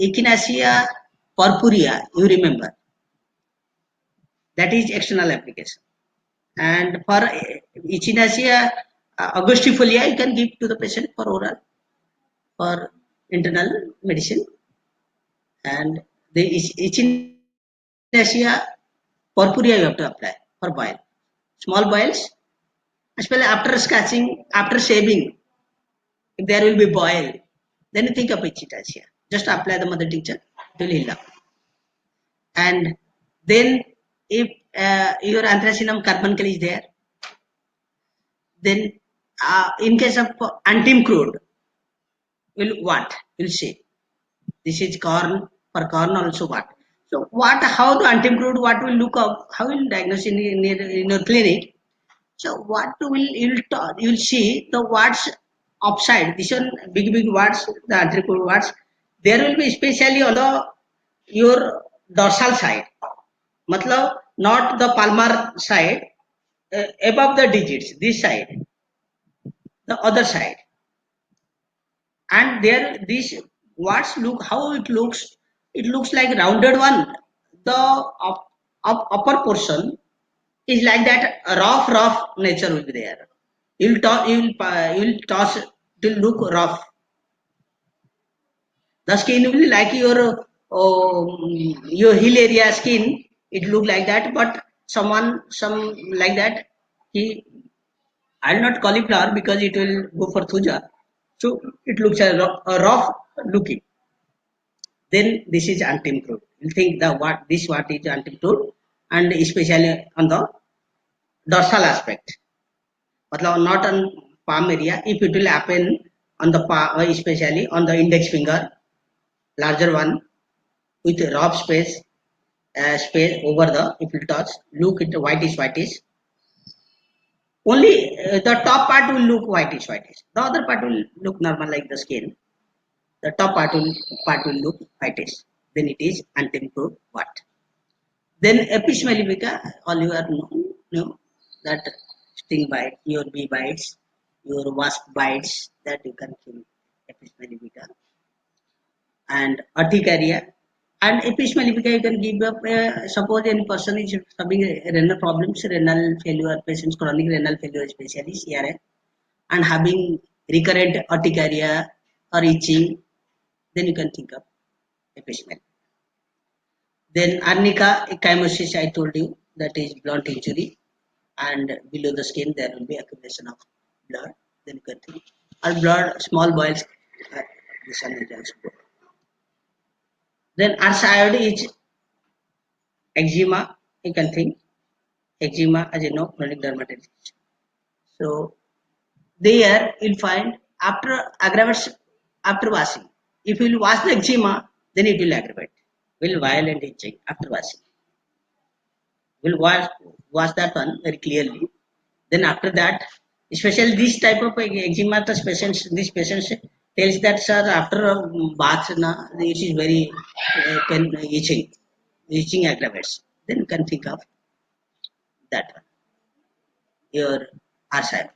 S3: echinacea purpurea, you remember. That is external application. And for echinacea augustifolia, you can give to the patient for oral, for internal medicine. And the echinacea purpurea you have to apply for boil. Small boils, especially after scratching, after shaving, if there will be boil, then you think of echinacea. Just apply the mother tincture, it will heal up. And then if your Anthracinum carbuncle is there, then in case of antim crude, will what? Will say this is corn, for corn also what? So what? How the antim crude? What will look up? How will diagnose in your clinic? So what will you'll see the words upside. This one big words, the antim crude words. There will be especially on the your dorsal side. Matlab not the palmar side, above the digits, this side, the other side. And there these words look how it looks like rounded one. The upper portion is like that rough nature will be there. You'll toss it will look rough. The skin will be like your heel area skin. It look like that, but some like that. I'll not cauliflower because it will go for thuja. So it looks a rough looking. Then this is antim crude. You think what is antim crude, and especially on the dorsal aspect. But not on palm area. If it will happen on the palm, especially on the index finger, larger one with a rough space over the, if you touch, look at whitish. Only the top part will look whitish. The other part will look normal like the skin. The top part will look whitish. Then it is antim crude what? Then Apis mellifica, all you are know that sting bite, your bee bites, your wasp bites, that you can kill Apis mellifica. And urticaria. And Apis mellifica you can give up, suppose any person is having renal problems, renal failure, patients chronic renal failure especially, CRA, and having recurrent urticaria or itching, then you can think of Apis mellifica. Then arnica ecchymosis, I told you, that is blunt injury, and below the skin there will be accumulation of blood. Then you can think, or blood, small boils. This one is also good. Then arsaioid is eczema. You can think eczema, as you know, chronic dermatitis. So there you'll find after aggravates after washing. If you will wash the eczema, then it will aggravate. Will violent itching after washing. We'll watch that one very clearly. Then after that, especially this type of eczema, this patients tells that, sir, after a bath, it is very itching aggravates. Then you can think of that one, your arsad.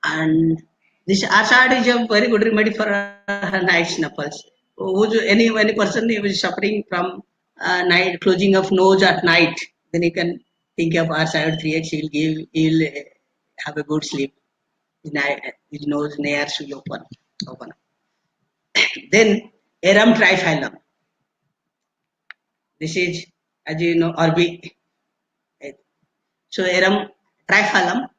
S3: And this arsad is a very good remedy for night snuffles. Any person who is suffering from night closing of nose at night, then you can think of arsad 3x. He'll have a good sleep. His nose nares will open. Then Arum triphyllum. This is, as you know, Orbi. So Arum triphyllum.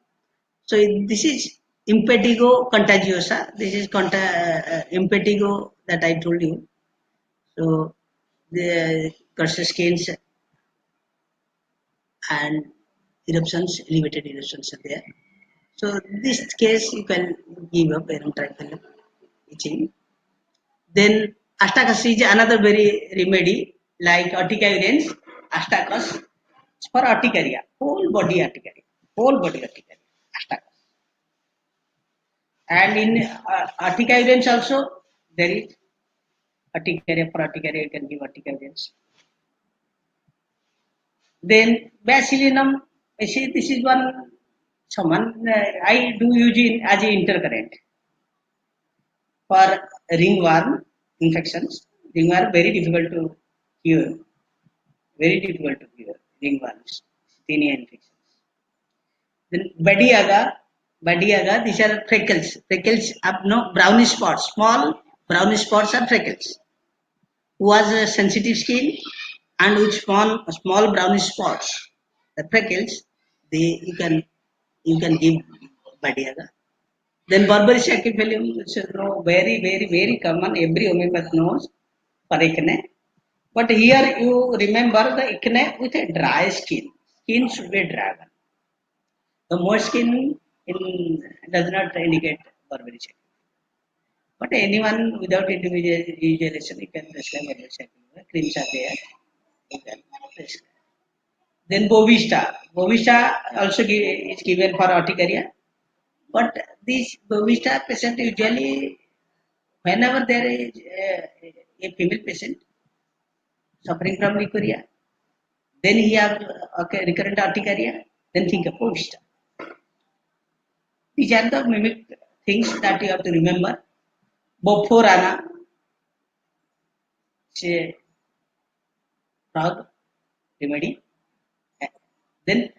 S3: So this is impetigo contagiosa. This is impetigo that I told you. So the crushed skins and eruptions, elevated eruptions are there. So this case you can give up parenteral itching. Then Astacus is another very remedy like urticarians. Astacus for urticaria, whole body urticaria, whole body urticaria. Astacus. And in urticarians also there is urticaria for urticaria. You can give urticarians. Then Bacillinum. See, this is one. Someone I do use it as an intercurrent for ringworm infections. Ringworm very difficult to cure. Very difficult to cure. Ringworms, tinea infections. Then Badiaga, these are freckles. Freckles have no brownish spots. Small brownish spots are freckles. Who has a sensitive skin and with small brownish spots. The freckles, you can give Badiaga. Then Berberis achyphilium, which is very common. Every homeopath knows for acne. But here you remember the acne with a dry skin. Skin should be dry. The moist skin does not indicate Berberis achyphilium. But anyone without individualization, you can prescribe Berberis achyphilium. Creams are there. You can prescribe. Then Bovista. Bovista also is given for urticaria. But this Bovista patient usually, whenever there is a female patient suffering from leukorrhea, then he have recurrent urticaria, then think of Bovista. These are the mimic things that you have to remember. Bophorana, say frog remedy. Then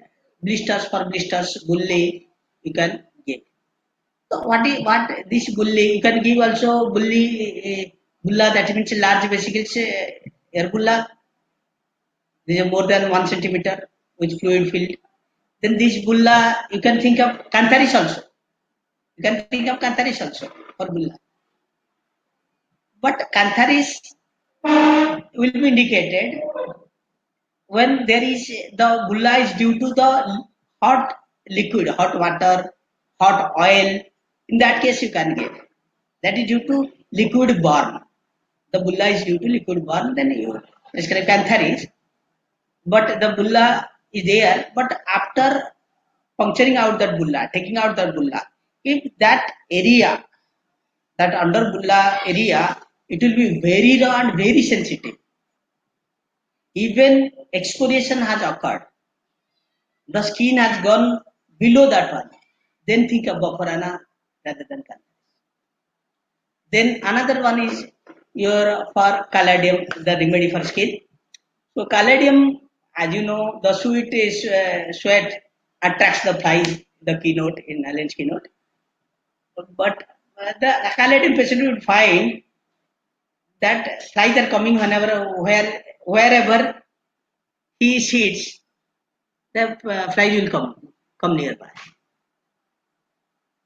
S3: blisters for blisters, bulle you can give. So what this bulle you can give also bulla, that means large vesicles, air bulla. This is more than 1 centimeter with fluid filled. Then this bulla you can think of cantharis also. You can think of cantharis also for bulla. But cantharis will be indicated when there is the bulla is due to the hot liquid, hot water, hot oil. In that case, you can give. That is due to liquid burn. The bulla is due to liquid burn. Then you prescribe cantharis. But the bulla is there. But after puncturing out that bulla, taking out that bulla, if that area, that under bulla area, it will be very raw and very sensitive. Even excoriation has occurred. The skin has gone below that one. Then think of Bopharana rather than cantharis. Then another one is your for caladium, the remedy for skin. So caladium, as you know, the sweet is sweat attracts the flies. The keynote in Allen's keynote. But the caladium patient will find that flies are coming wherever he sits, the flies will come nearby.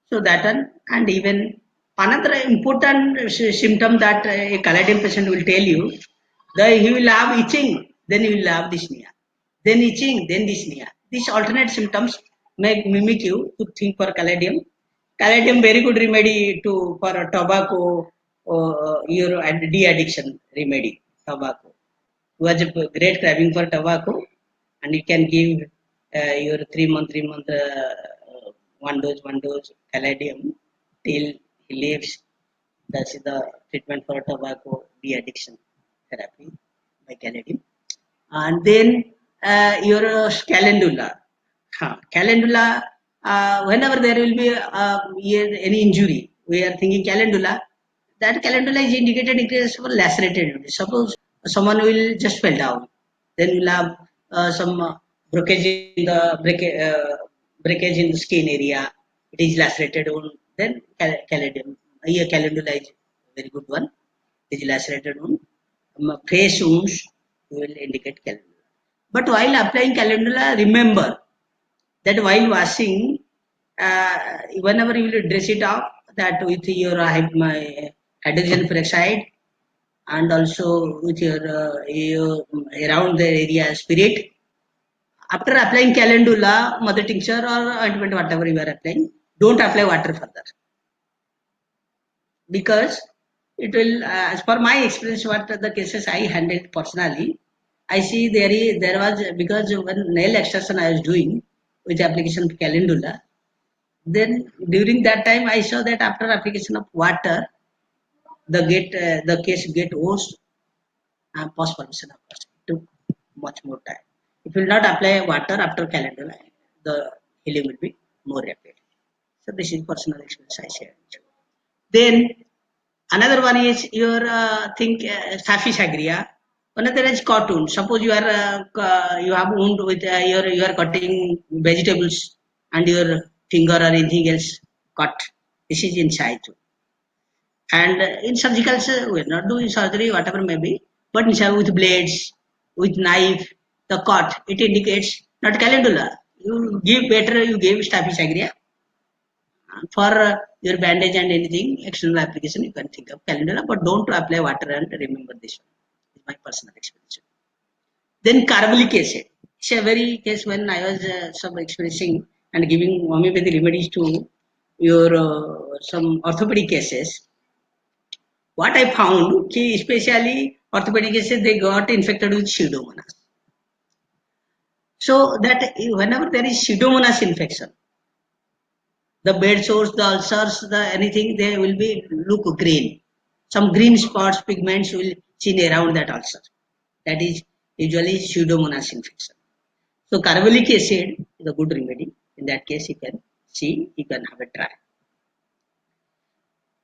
S3: So that one, and even another important symptom that a caladium patient will tell you, that he will have itching, then he will have dyspnea, then itching, then dyspnea. These alternate symptoms may mimic you to think for caladium. Caladium very good remedy for tobacco your de-addiction remedy. Tobacco. Who has a great craving for tobacco, and you can give your 3 month one dose caladium till he leaves. That's the treatment for tobacco de-addiction therapy by caladium. And then your calendula. Calendula, whenever there will be any injury, we are thinking calendula. That calendula is indicated in case of lacerated. Suppose someone will just fell down, then we'll have some breakage in the breakage in the skin area. It is lacerated on. Then calendula. Here calendula is very good one. It is lacerated on. Face wounds will indicate calendula. But while applying calendula, remember that while washing, whenever you will dress it up, that with your hydrogen peroxide and also with your around the area spirit. After applying calendula, mother tincture or ointment, whatever you are applying, don't apply water further, because it will, as per my experience, what the cases I handled personally, I see there was, because when nail extraction I was doing with application of calendula, then during that time I saw that after application of water, the case get worse and post formation of pus. It took much more time. If you will not apply water after calendula, the healing will be more rapid. So this is personal experience I share. Then another one is your think Safi Sagria. Another is cartoon. Suppose you have wound with you are cutting vegetables and your finger or anything else cut. This is inside too. And in surgical, we're not doing surgery, whatever may be, but with blades, with knife, the cut, it indicates not calendula. You give better, you give Staphy Sagria. For your bandage and anything, external application, you can think of calendula, but don't apply water and remember this one. It's my personal experience. Then carbolic acid. It's a very case when I was some experiencing and giving homeopathy remedies to your some orthopedic cases. What I found, especially orthopedic cases, they got infected with pseudomonas. So that whenever there is pseudomonas infection, the bed sores, the ulcers, the anything, they will be look green. Some green spots, pigments will seen around that ulcer. That is usually pseudomonas infection. So carbolic acid is a good remedy. In that case, you can see, you can have a try.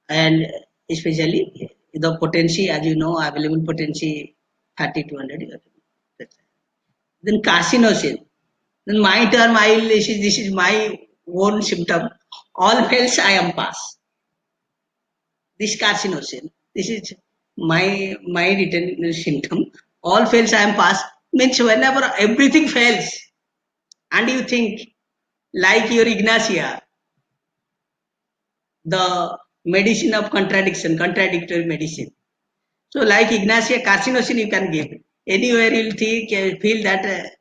S3: And especially the potency, as you know, available potency 30 to 100. Then carcinosin. Then my term, this is my own symptom. All fails, I am pass. This carcinosin, this is my written symptom. All fails, I am pass. Means whenever everything fails, and you think like your Ignacia, the medicine of contradiction, contradictory medicine. So like Ignacia, carcinosin you can give. Anywhere you'll think, feel that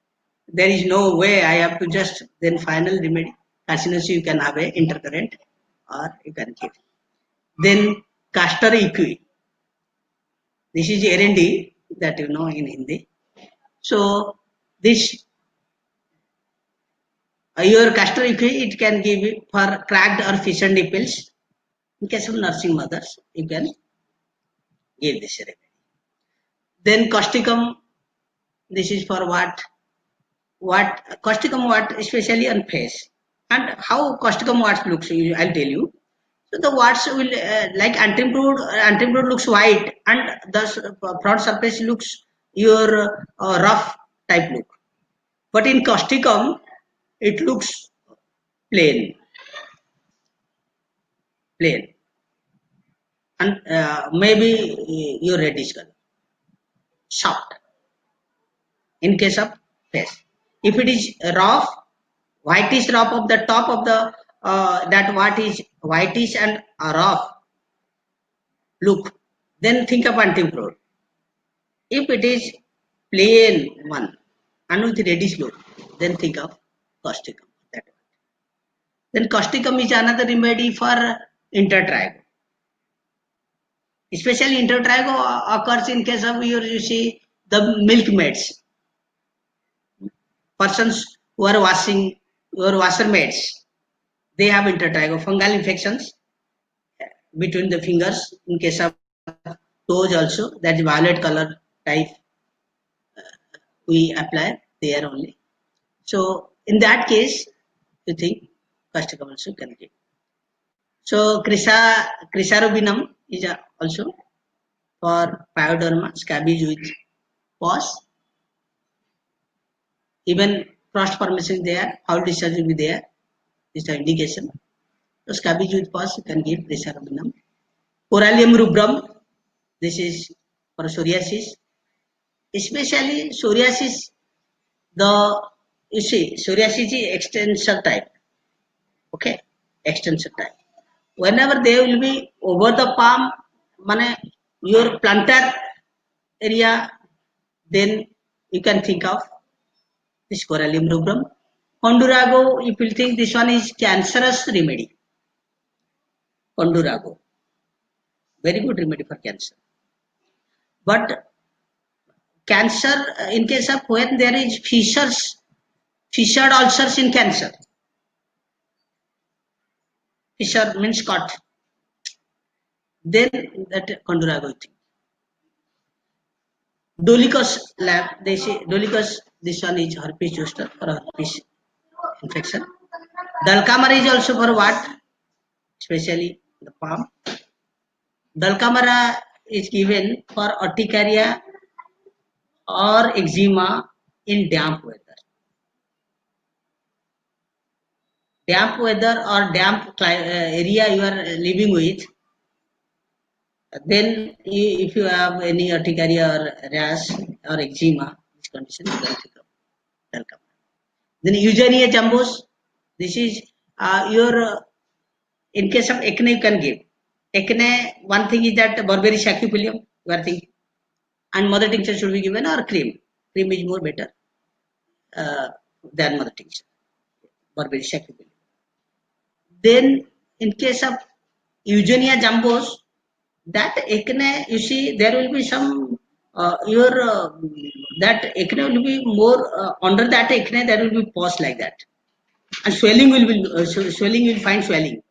S3: there is no way, I have to just, then final remedy, carcinosin you can have a intercurrent or you can give. Then castor equi. This is R&D that you know in Hindi. So this your castor equi, it can give for cracked or fissured nipples. In case of nursing mothers, you can give this remedy. Then causticum, this is for what causticum what, especially on face. And how causticum what looks, I'll tell you. So the warts will like antimproved looks white, and the front surface looks your rough type look. But in causticum, it looks plain, and maybe your reddish color, soft. In case of face, if it is rough, whitish rough of the top of the that what is whitish and rough look, then think of antimproved. If it is plain one and with reddish look, then think of causticum. That one. Then causticum is another remedy for intertrigo. Especially intertrigo occurs in case of you see the milkmaids, persons who are washing, your washer maids. They have intertrigo, fungal infections between the fingers. In case of toes also, that is violet color type we apply there only. So in that case, you think causticum also can give. So crisarubinum is also for pyoderma, scabies with pus. Even frost formation there, foul discharge will be there. This is the indication. So scabies with pus, you can give crisarubinum. Corallium rubrum, this is for psoriasis. Especially psoriasis, you see, psoriasis is extensor type. Okay, extensor type. Whenever they will be over the palm, your plantar area, then you can think of this Corallium rubrum. Condurago, if you think this one is cancerous remedy. Condurago, very good remedy for cancer. But cancer, in case of when there is fissured ulcers in cancer, fissure means cut, then that Condurago thing. Dolichos lab, they say Dolichos, this one is herpes zoster for herpes infection. Dulcamara is also for what? Especially the palm. Dulcamara is given for urticaria or eczema in damp weather. Damp weather or damp area you are living with, then if you have any urticaria or rash or eczema, this condition you can pick up Dulcamara. Then Eugenia jambos, this is your, in case of acne you can give. Acne, one thing is that Berberis sacupilium, you are thinking, and mother tincture should be given or cream. Cream is more better than mother tincture, Berberis sacupilium. Then in case of Eugenia jambos, that acne, you see, there will be some that acne will be more under that acne there will be pus like that, and swelling will be swelling will find swelling.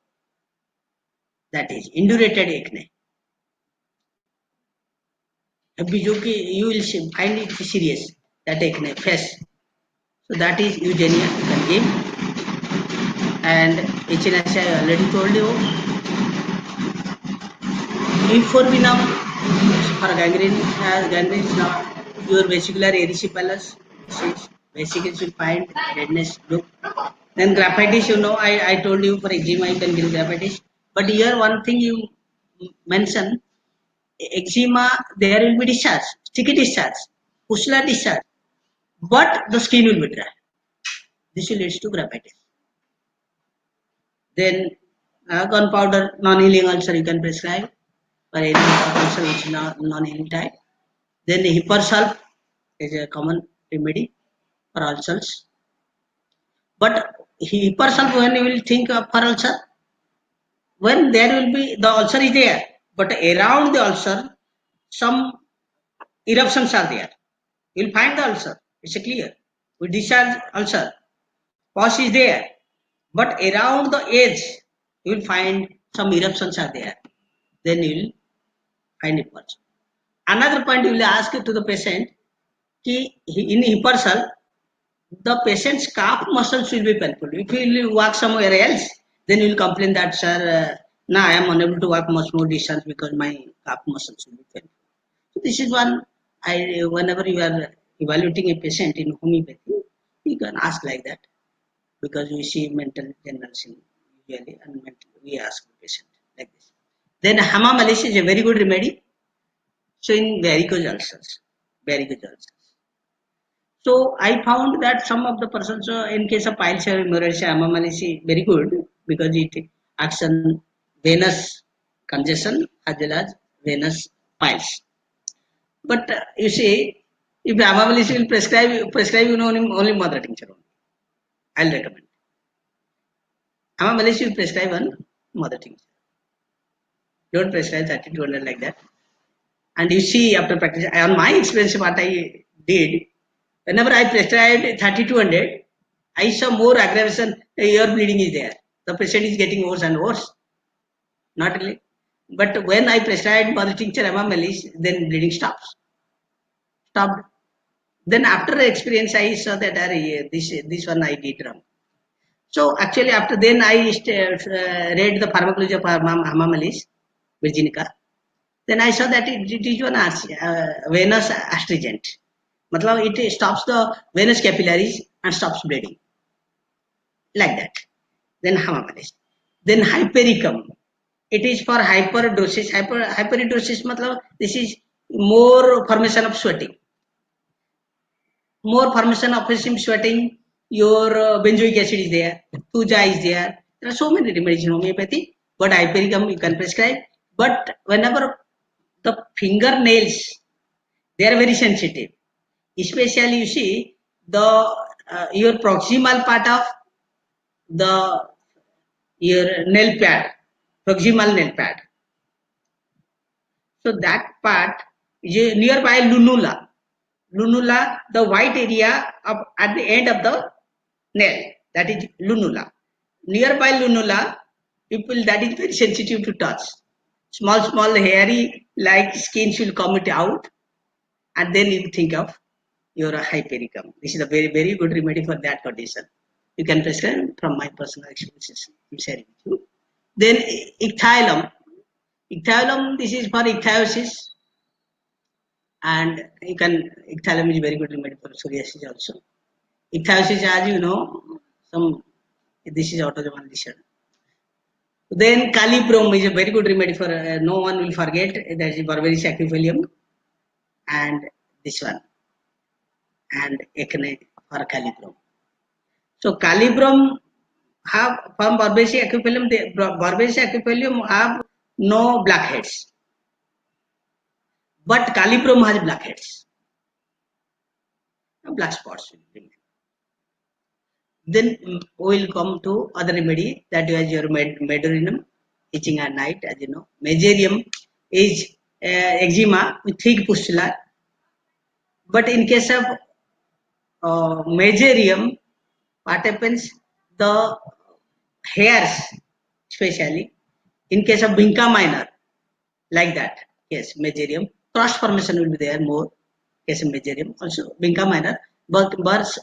S3: That is indurated acne. You will find it serious, that acne face. So that is Eugenia you can give. And Echinacea I already told you. Euphorbinum for gangrene, gangrene is not your vesicular erysipelas. Basically you find redness look. Then graphitis, you know, I told you for eczema you can give graphitis. But here one thing you mention, eczema there will be discharge, sticky discharge, pustular discharge, but the skin will be dry. This will lead to graphitis. Then gunpowder non-healing ulcer you can prescribe for any ulcer which is non-healing type. Then hypersulf is a common remedy for ulcers. But hypersulf, when you will think of for ulcer, when there will be the ulcer is there, but around the ulcer some eruptions are there. You will find the ulcer. It's clear. We discharge ulcer. Pus is there, but around the edge you will find some eruptions are there. Then you will find it also. Another point you will ask to the patient, in hypersulf, the patient's calf muscles will be painful. If you will walk somewhere else, then you will complain that, sir, now I am unable to walk much more distance because my calf muscles will be painful. So this is one, whenever you are evaluating a patient in homeopathy, you can ask like that, because we see mental generals usually, and we ask the patient like this. Then Hama Malish is a very good remedy. So in varicose ulcers. So I found that some of the persons, in case of piles or hemorrhoids, Hama Malish is very good because it acts on venous congestion as well as venous piles. But you see, if Hama Malish will prescribe you know only mother tincture only. I'll recommend. Hama Malish will prescribe one mother tincture. Don't prescribe 3200 like that. And you see, after practice, on my experience, what I did, whenever I prescribed 3200, I saw more aggravation. Ear bleeding is there. The patient is getting worse and worse. Not really. But when I prescribed mother tincture Malish, then bleeding stopped. Then after the experience, I saw that this one I did wrong. So actually, after then I read the pharmacology of Hama Malish, Virginica. Then I saw that it is one venous astringent. Matlab it stops the venous capillaries and stops bleeding. Like that. Then Hama Malish. Then hypericum. It is for hyperdosage. Hyperdosage matlab this is more formation of sweating. More formation of sweating. Your benzoic acid is there. Thuja is there. There are so many remedies in homeopathy. But hypericum you can prescribe. But whenever the fingernails They are very sensitive. Especially, you see, the your proximal part of the your nail pad, proximal nail pad. So that part is nearby lunula. Lunula, the white area of at the end of the nail, that is lunula. Nearby lunula, people that is very sensitive to touch. Small hairy like skins will come it out, and then you think of your hypericum. This is a very good remedy for that condition. You can prescribe from my personal experiences. I'm sharing with you. Then ichthyolum. Ichthyolum, this is for ichthyosis, and you can ichthyolum is very good remedy for psoriasis also. Ichthyosis, as you know, some this is autosomal disorder. Then calibrom is a very good remedy for no one will forget, that is Barberry sacrifilium, and this one, and acne for calibrom. So calibrom have from Barberry sacrifilium, Barberry sacrifilium have no blackheads, but calibrom has blackheads, no black spots. Then we will come to other remedy, that is your medurinum, itching at night, as you know. Medurinum is eczema with thick pustula, but in case of medurinum, what happens? The hairs, especially in case of vinca minor, like that. Yes, medurinum cross formation will be there more. Case of medurinum also vinca minor, but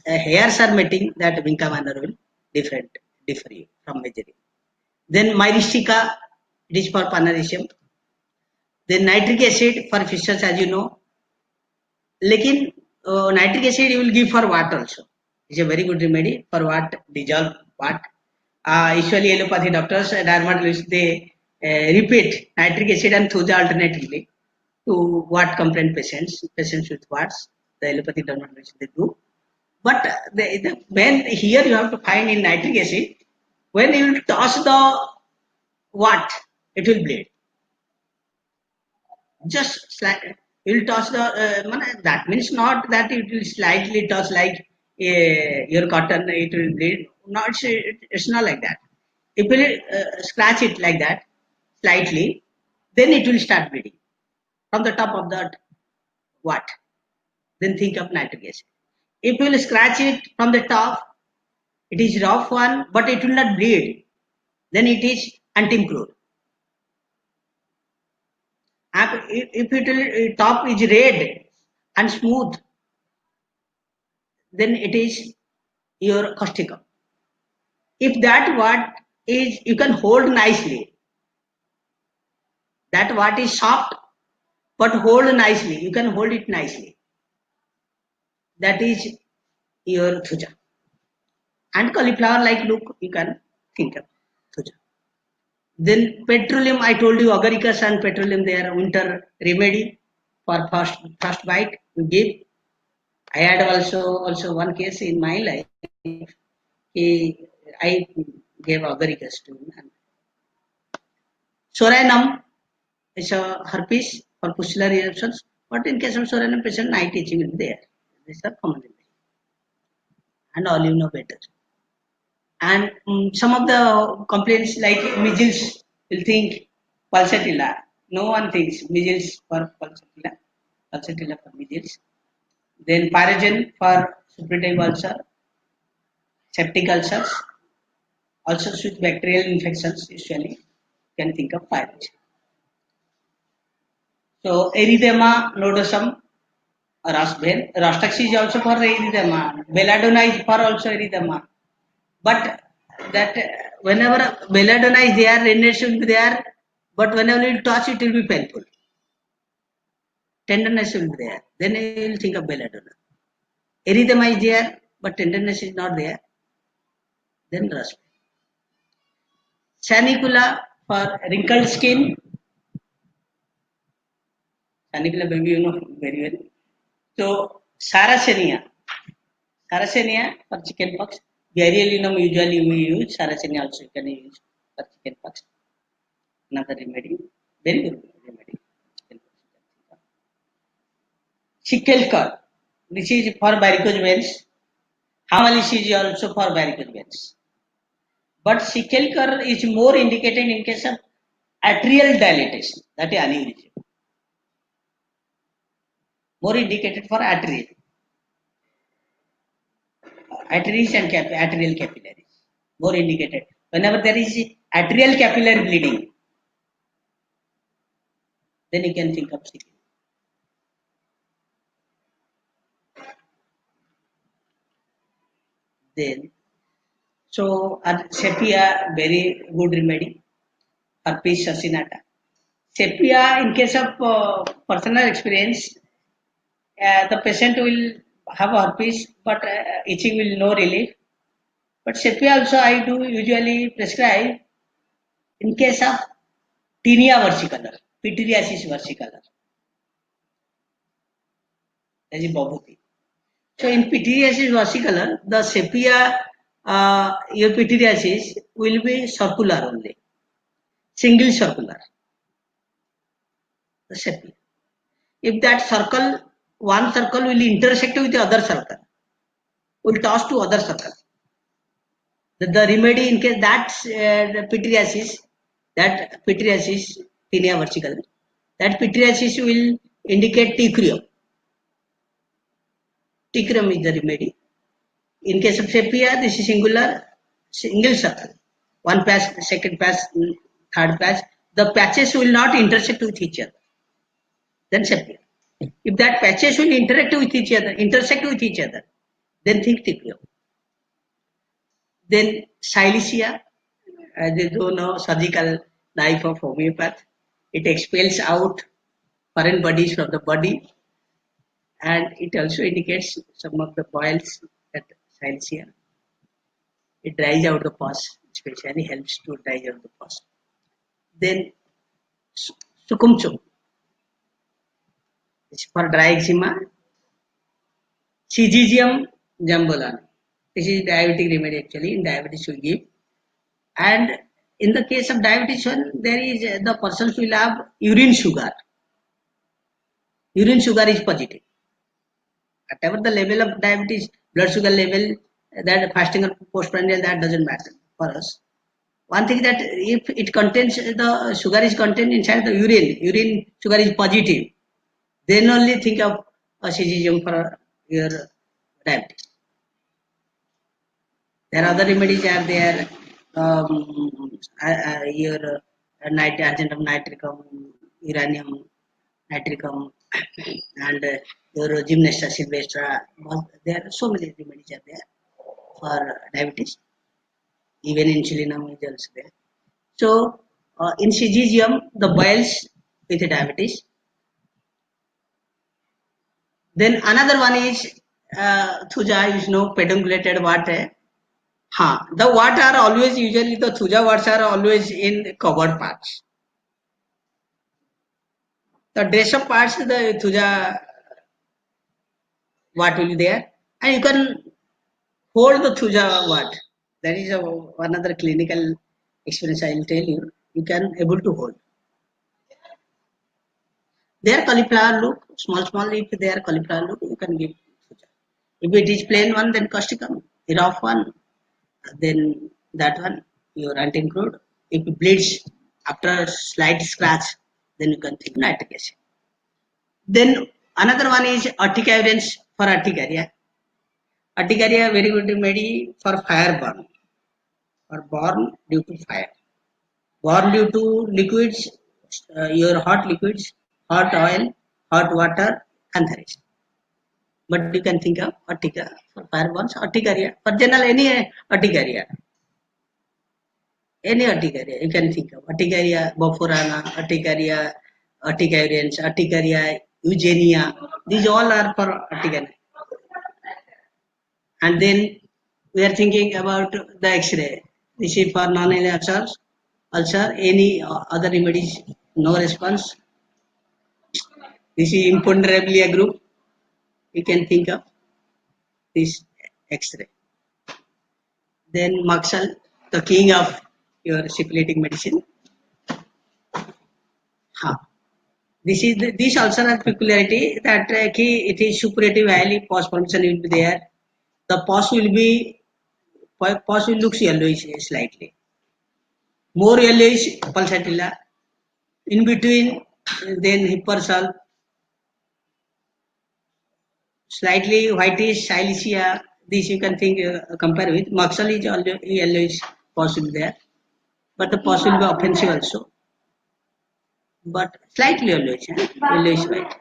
S3: hairs are meeting, that vinca minor will differ you from medurinum. Then myristica, it is for panarisium. Then nitric acid for fissures, as you know. Lekin nitric acid you will give for what also. It's a very good remedy for what? Dissolve what? Usually allopathy doctors and dermatologists, they repeat nitric acid and thuja alternatively to what complaint patients with warts. The allopathy dermatologists they do. But when here you have to find in nitric acid, when you will toss the what, it will bleed. Just slightly, you will toss the that means not that it will slightly toss like your cotton, it will bleed. No, it's not like that. If you scratch it like that slightly, then it will start bleeding from the top of that what. Then think of nitric acid. If you will scratch it from the top, it is rough one, but it will not bleed. Then it is antimicrobe. If it top is red and smooth, then it is your causticum. If that what is you can hold nicely, that what is soft but hold nicely, you can hold it nicely. That is your thuja. And cauliflower like look, you can think of thuja. Then petroleum, I told you agaricus and petroleum, they are winter remedy for first bite you give. I had also one case in my life. I gave agaricus to him. Soranum is a herpes for pustular eruptions, but in case of soranum patient, night itching will be there. These are common remedy, and all you know better. And some of the complaints like measles will think pulsatilla. No one thinks measles for pulsatilla for measles. Then pyrogen for suppurative ulcer, septic ulcers, also with bacterial infections usually you can think of pyrogen. So erythema nodosum, Rostax is also for erythema, belladonna is for also erythema. But that whenever belladonna is there, redness will be there, but whenever you touch it will be painful. Tenderness will be there. Then you will think of belladonna. Erythema is there, but tenderness is not there. Then rust. Sanicula for wrinkled skin. Sanicula maybe you know very well. So Sarracenia for chicken pox. Beryllium usually we use. Sarracenia also you can use for chicken pox. Another remedy. Very good remedy. Sickle this is for varicose veins. Hamalis is also for varicose veins. But sickle is more indicated in case of arterial dilatation, that is aneurysm. More indicated for arterial. Arteries and arterial capillaries. More indicated. Whenever there is arterial capillary bleeding, then you can think of sickle. Then, so sepia, very good remedy. Herpes sacinata. Sepia, in case of personal experience, the patient will have herpes, but itching will no relief. But sepia also I do usually prescribe in case of tinea versicolor, pityriasis versicolor. That is Babita. So in pityriasis versicolor, the sepia, your pityriasis will be circular only, single circular. The sepia. If that circle, one circle will intersect with the other circle, will toss to other circle. The remedy in case that pityriasis, tinea versicolor, that pityriasis will indicate ticreum. Ticreum is the remedy. In case of sepia, this is single circle. One patch, second patch, third patch. The patches will not intersect with each other. Then sepia. If that patches will intersect with each other, then think ticreum. Then silicea, as you do know, surgical knife of homeopath. It expels out foreign bodies from the body, and it also indicates some of the boils at silicea. It dries out the pus, especially helps to dry out the pus. Then sukumchum, it's for dry eczema. Syzygium jambolani. This is diabetic remedy actually. In diabetes we give. And in the case of diabetes one, there is the persons will have urine sugar. Urine sugar is positive. Whatever the level of diabetes, blood sugar level, that fasting or postprandial, that doesn't matter for us. One thing that if it contains, the sugar is contained inside the urine sugar is positive, then only think of a syzygium for your diabetes. There are other remedies are there, your agent of nitricum, uranium, nitricum, and your gymnasta sylvestra. There are so many remedies are there for diabetes. Even insulinum is also there. So in syzygium, the boils with diabetes. Then another one is thuja, you know, pedunculated water. The what are always usually the thuja words are always in covered parts. The dress up parts, the thuja what will be there, and you can hold the thuja what. That is another clinical experience I will tell you. You can able to hold. They are cauliflower look, small. If they are cauliflower look, you can give thuja. If it is plain one, then causticum. Rough one, then that one your anti-crude. If it bleeds after a slight scratch, then you can take nitric acid. Then another one is urticarians for urticaria. Urticaria very good remedy for fire burn or burn due to fire. Burn due to liquids, your hot liquids, hot oil, hot water, and the rest. But you can think of urtica for fire burns, urticaria for general any urticaria. Any urticaria you can think of. Urticaria boforana, urticaria, urticarians, urticaria eugenia. These all are for urticaria. And then we are thinking about the X-ray. This is for non-ulcers. Ulcer, any other remedies, no response. This is imponderabilia group. You can think of this X-ray. Then Maxal, the king of your syphilitic medicine. This also has peculiarity that it is suppurative highly pus formation will be there. The pus will look yellowish slightly, more yellowish pulsatilla. In between, then hypersal, slightly whitish silicea. This you can think compare with. Muxal is yellowish pus will be there, but the pus will be offensive also, but slightly yellowish white.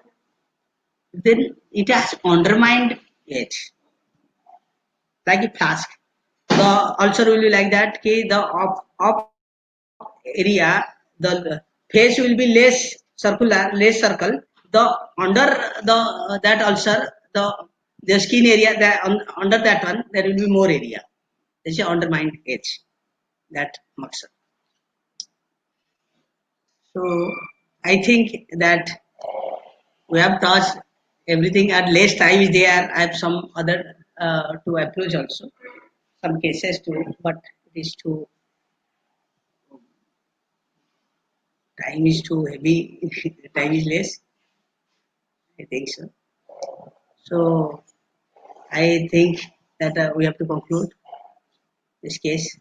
S3: Then it has undermined it like a flask. The ulcer will be like that. Okay, the up area, the face will be less circular, less circle. The under that ulcer, the skin area, under that one, there will be more area. This is undermined edge, that muscle. So I think that we have touched everything, and less time is there. I have some other to approach also, some cases too, but it is too, time is too heavy, time is less. I think so. So I think that we have to conclude this case.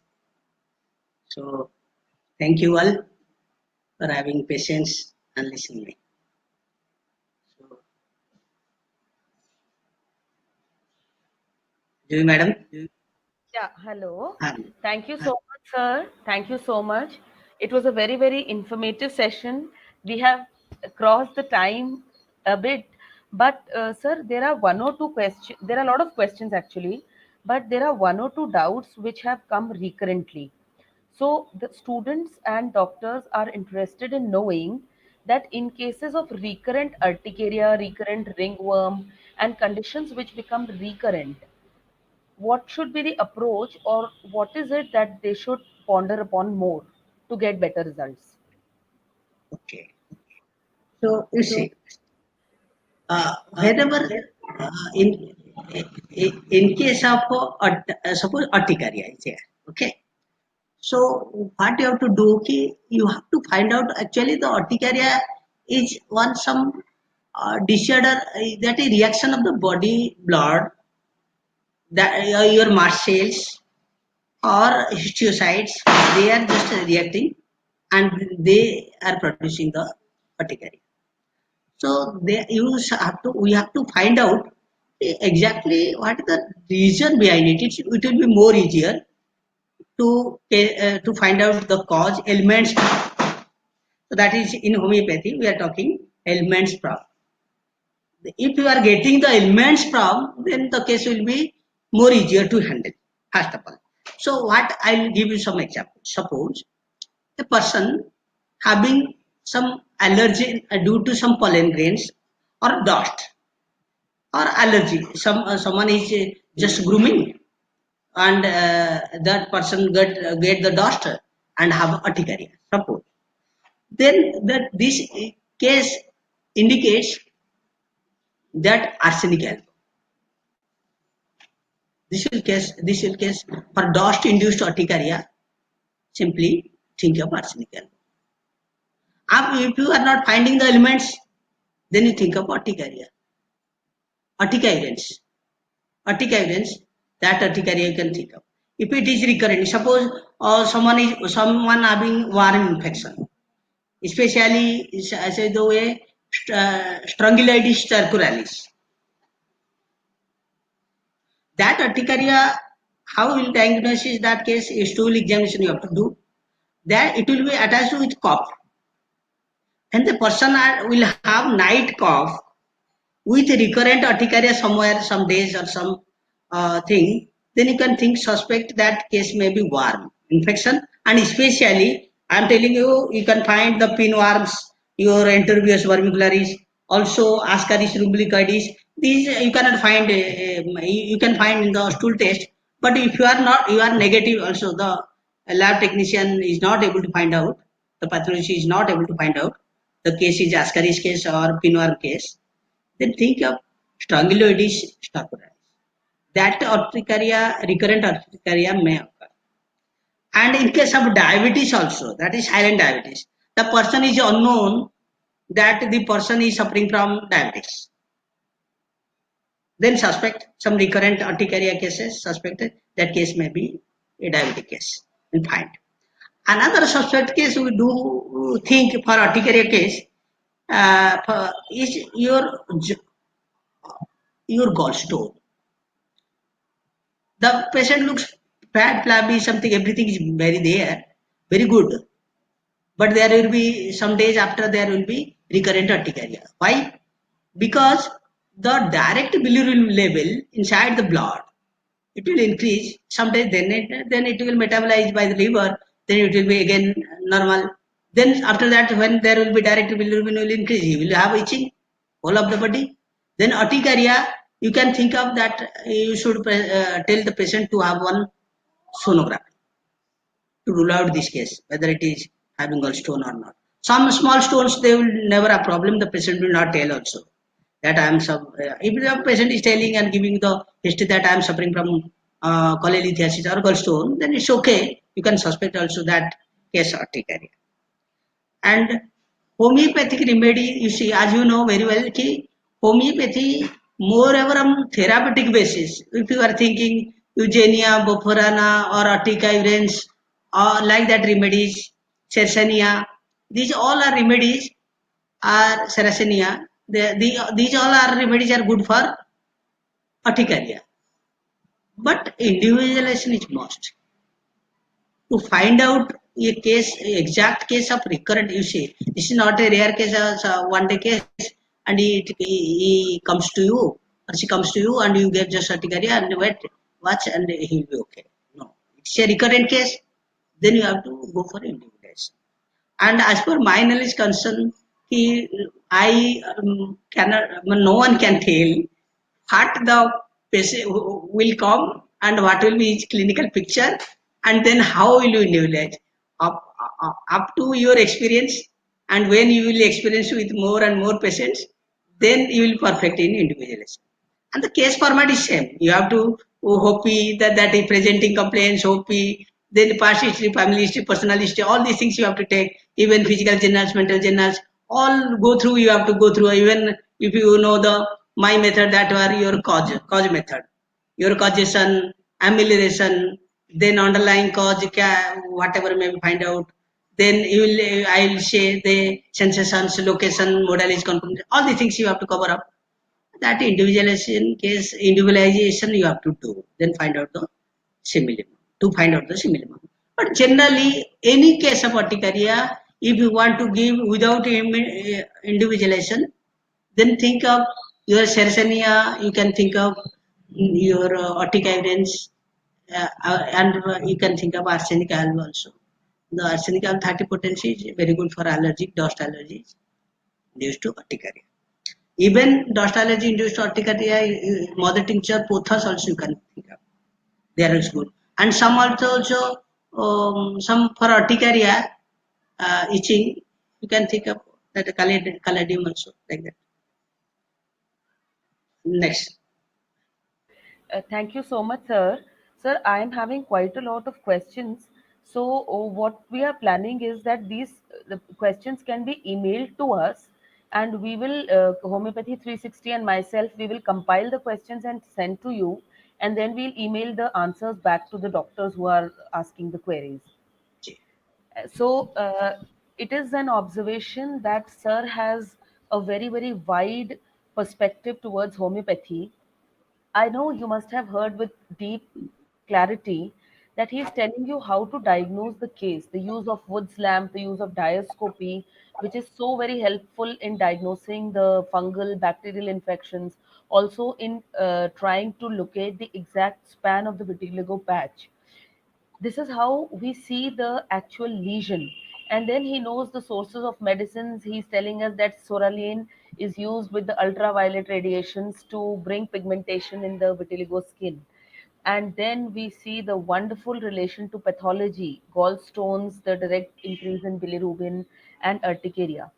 S3: So thank you all for having patience and listening me. So, Juhi madam.
S2: Yeah, hello.
S3: Um,
S2: Thank you so much, sir. Thank you so much. It was a very, very informative session. We have crossed the time a bit, but sir, there are one or two questions. There are a lot of questions actually, but there are one or two doubts which have come recurrently. So the students and doctors are interested in knowing that in cases of recurrent urticaria, recurrent ringworm, and conditions which become recurrent, what should be the approach or what is it that they should ponder upon more to get better results?
S3: okay. So you see, whenever in case of suppose urticaria is there, okay. So what you have to do? Okay, you have to find out actually the urticaria is one some disorder that is reaction of the body blood, that your mast cells or histiocytes, they are just reacting and they are producing the urticaria. So we have to find out exactly what is the reason behind it. It will be more easier to find out the cause elements. So that is in homeopathy we are talking elements problem. If you are getting the elements from, then the case will be more easier to handle, first of all. So what I'll give you some example. Suppose a person having some allergy due to some pollen grains or dust or allergy. Someone is just grooming and that person get the dust and have urticaria. Suppose then that this case indicates that arsenic alcohol. This will case for dust induced urticaria. Simply think of arsenic alcohol. If you are not finding the elements, then you think of urticaria. Urticarians. Urticarians, that urticaria you can think of. If it is recurrent, suppose someone having worm infection, especially as the way Strongyloides stercoralis. That urticaria, how will diagnosis that case? A stool examination you have to do. That it will be attached with cough, and the person will have night cough with recurrent urticaria somewhere, some days or some thing. Then you can think suspect that case may be worm infection, and especially I am telling you, you can find the pinworms, your enterobius vermicularis, also Ascaris lumbricoides. These you cannot find. You can find in the stool test, but if you are not, you are negative. Also, the lab technician is not able to find out. The pathologist is not able to find out. The case is Ascaris case or pinworm case. Then think of Strongyloides stercoralis. That urticaria, recurrent urticaria may occur. And in case of diabetes also, that is silent diabetes, the person is unknown, that the person is suffering from diabetes. Then suspect some recurrent urticaria cases, suspected that case may be a diabetic case, and find. Another suspect case we do think for urticaria case is your gallstone. The patient looks fat, flabby, something, everything is very there, very good. But there will be some days after there will be recurrent urticaria. Why? Because the direct bilirubin level inside the blood, it will increase. Sometimes then it will metabolize by the liver. Then it will be again normal. Then after that, when there will be direct bilirubin will increase, you will have itching all of the body. Then urticaria, you can think of that. You should tell the patient to have one sonography to rule out this case, whether it is having gallstone or not. Some small stones, they will never have problem. The patient will not tell also that I am if the patient is telling and giving the history that I am suffering from cholelithiasis or gallstone, then it's okay. You can suspect also that case urticaria. And homeopathic remedy, you see, as you know very well, ki homeopathy moreover on therapeutic basis. If you are thinking Eugenia, Boforana or Artica urens or like that remedies, Chersania, these all are remedies are Saracenia. These all are remedies are good for urticaria. But individualization is must. To find out a case, exact case of recurrent, you see, this is not a rare case, one day case, and he comes to you or she comes to you and you get just urticaria and wait, watch and he will be okay. No, it's a recurrent case, then you have to go for individualization. And as per my knowledge concern, I cannot, no one can tell what the patient will come and what will be his clinical picture, and then how will you individualize up to your experience. And when you will experience with more and more patients, then you will perfect in individualization. And the case format is same. You have to HOPI, that is presenting complaints, HOPI, then past history, family history, personal history, all these things you have to take, even physical journals, mental journals, all go through, you have to go through, even if you know the my method, that are your cause method, your causation, amelioration, then underlying cause, whatever may find out, then you will, I will say the sensations, location, modalities, confirmation, all the things you have to cover up. That individualization you have to do, then find out the similibus, to find out the similibus. But generally, any case of urticaria, if you want to give without individualization, then think of your Serrania, you can think of your urticarians, and you can think of arsenic alb also. The arsenic alb 30 potency is very good for allergic, dust allergies due to urticaria. Even dust allergy induced urticaria, mother tincture, pothos also you can think of. They are good. And some also some for urticaria, itching, you can think of that caladium also, like that. Next.
S2: Thank you so much, sir. Sir, I am having quite a lot of questions. So, what we are planning is that these the questions can be emailed to us, and we will, Homeopathy 360 and myself, we will compile the questions and send to you, and then we'll email the answers back to the doctors who are asking the queries. So, it is an observation that sir has a very, very wide perspective towards homeopathy. I know you must have heard with deep clarity that he is telling you how to diagnose the case, the use of Wood's lamp, the use of diascopy, which is so very helpful in diagnosing the fungal, bacterial infections, also in trying to locate the exact span of the vitiligo patch. This is how we see the actual lesion. And then he knows the sources of medicines. He's telling us that soralene is used with the ultraviolet radiations to bring pigmentation in the vitiligo skin. And then we see the wonderful relation to pathology, gallstones, the direct increase in bilirubin, and urticaria.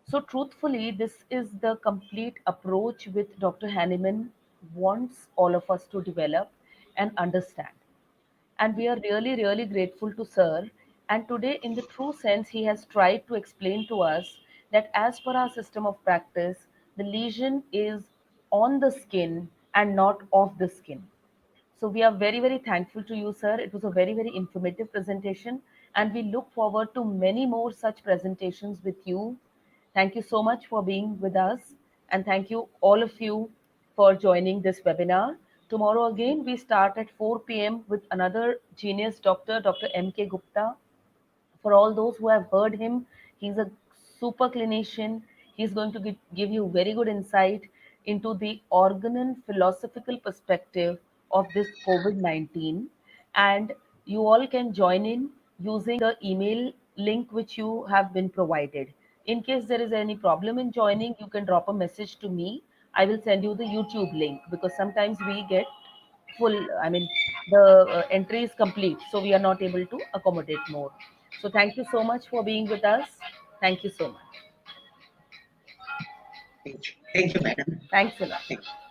S2: So truthfully, this is the complete approach which Dr. Hanneman wants all of us to develop and understand. And we are really, really grateful to Sir. And today, in the true sense, he has tried to explain to us that as per our system of practice, the lesion is on the skin and not off the skin. So we are very, very thankful to you, sir. It was a very, very informative presentation, and we look forward to many more such presentations with you. Thank you so much for being with us, and thank you all of you for joining this webinar. Tomorrow again, we start at 4 p.m. with another genius doctor, Dr. M.K. Gupta. For all those who have heard him, he's a super clinician. He's going to give you very good insight into the Organon philosophical perspective of this COVID-19. And you all can join in using the email link which you have been provided. In case there is any problem in joining, you can drop a message to me. I will send you the YouTube link, because sometimes we get full, I mean, the entry is complete, so we are not able to accommodate more. So thank you so much for being with us. Thank you so much.
S3: Thank you, madam.
S2: Thanks a lot.
S3: Thank you.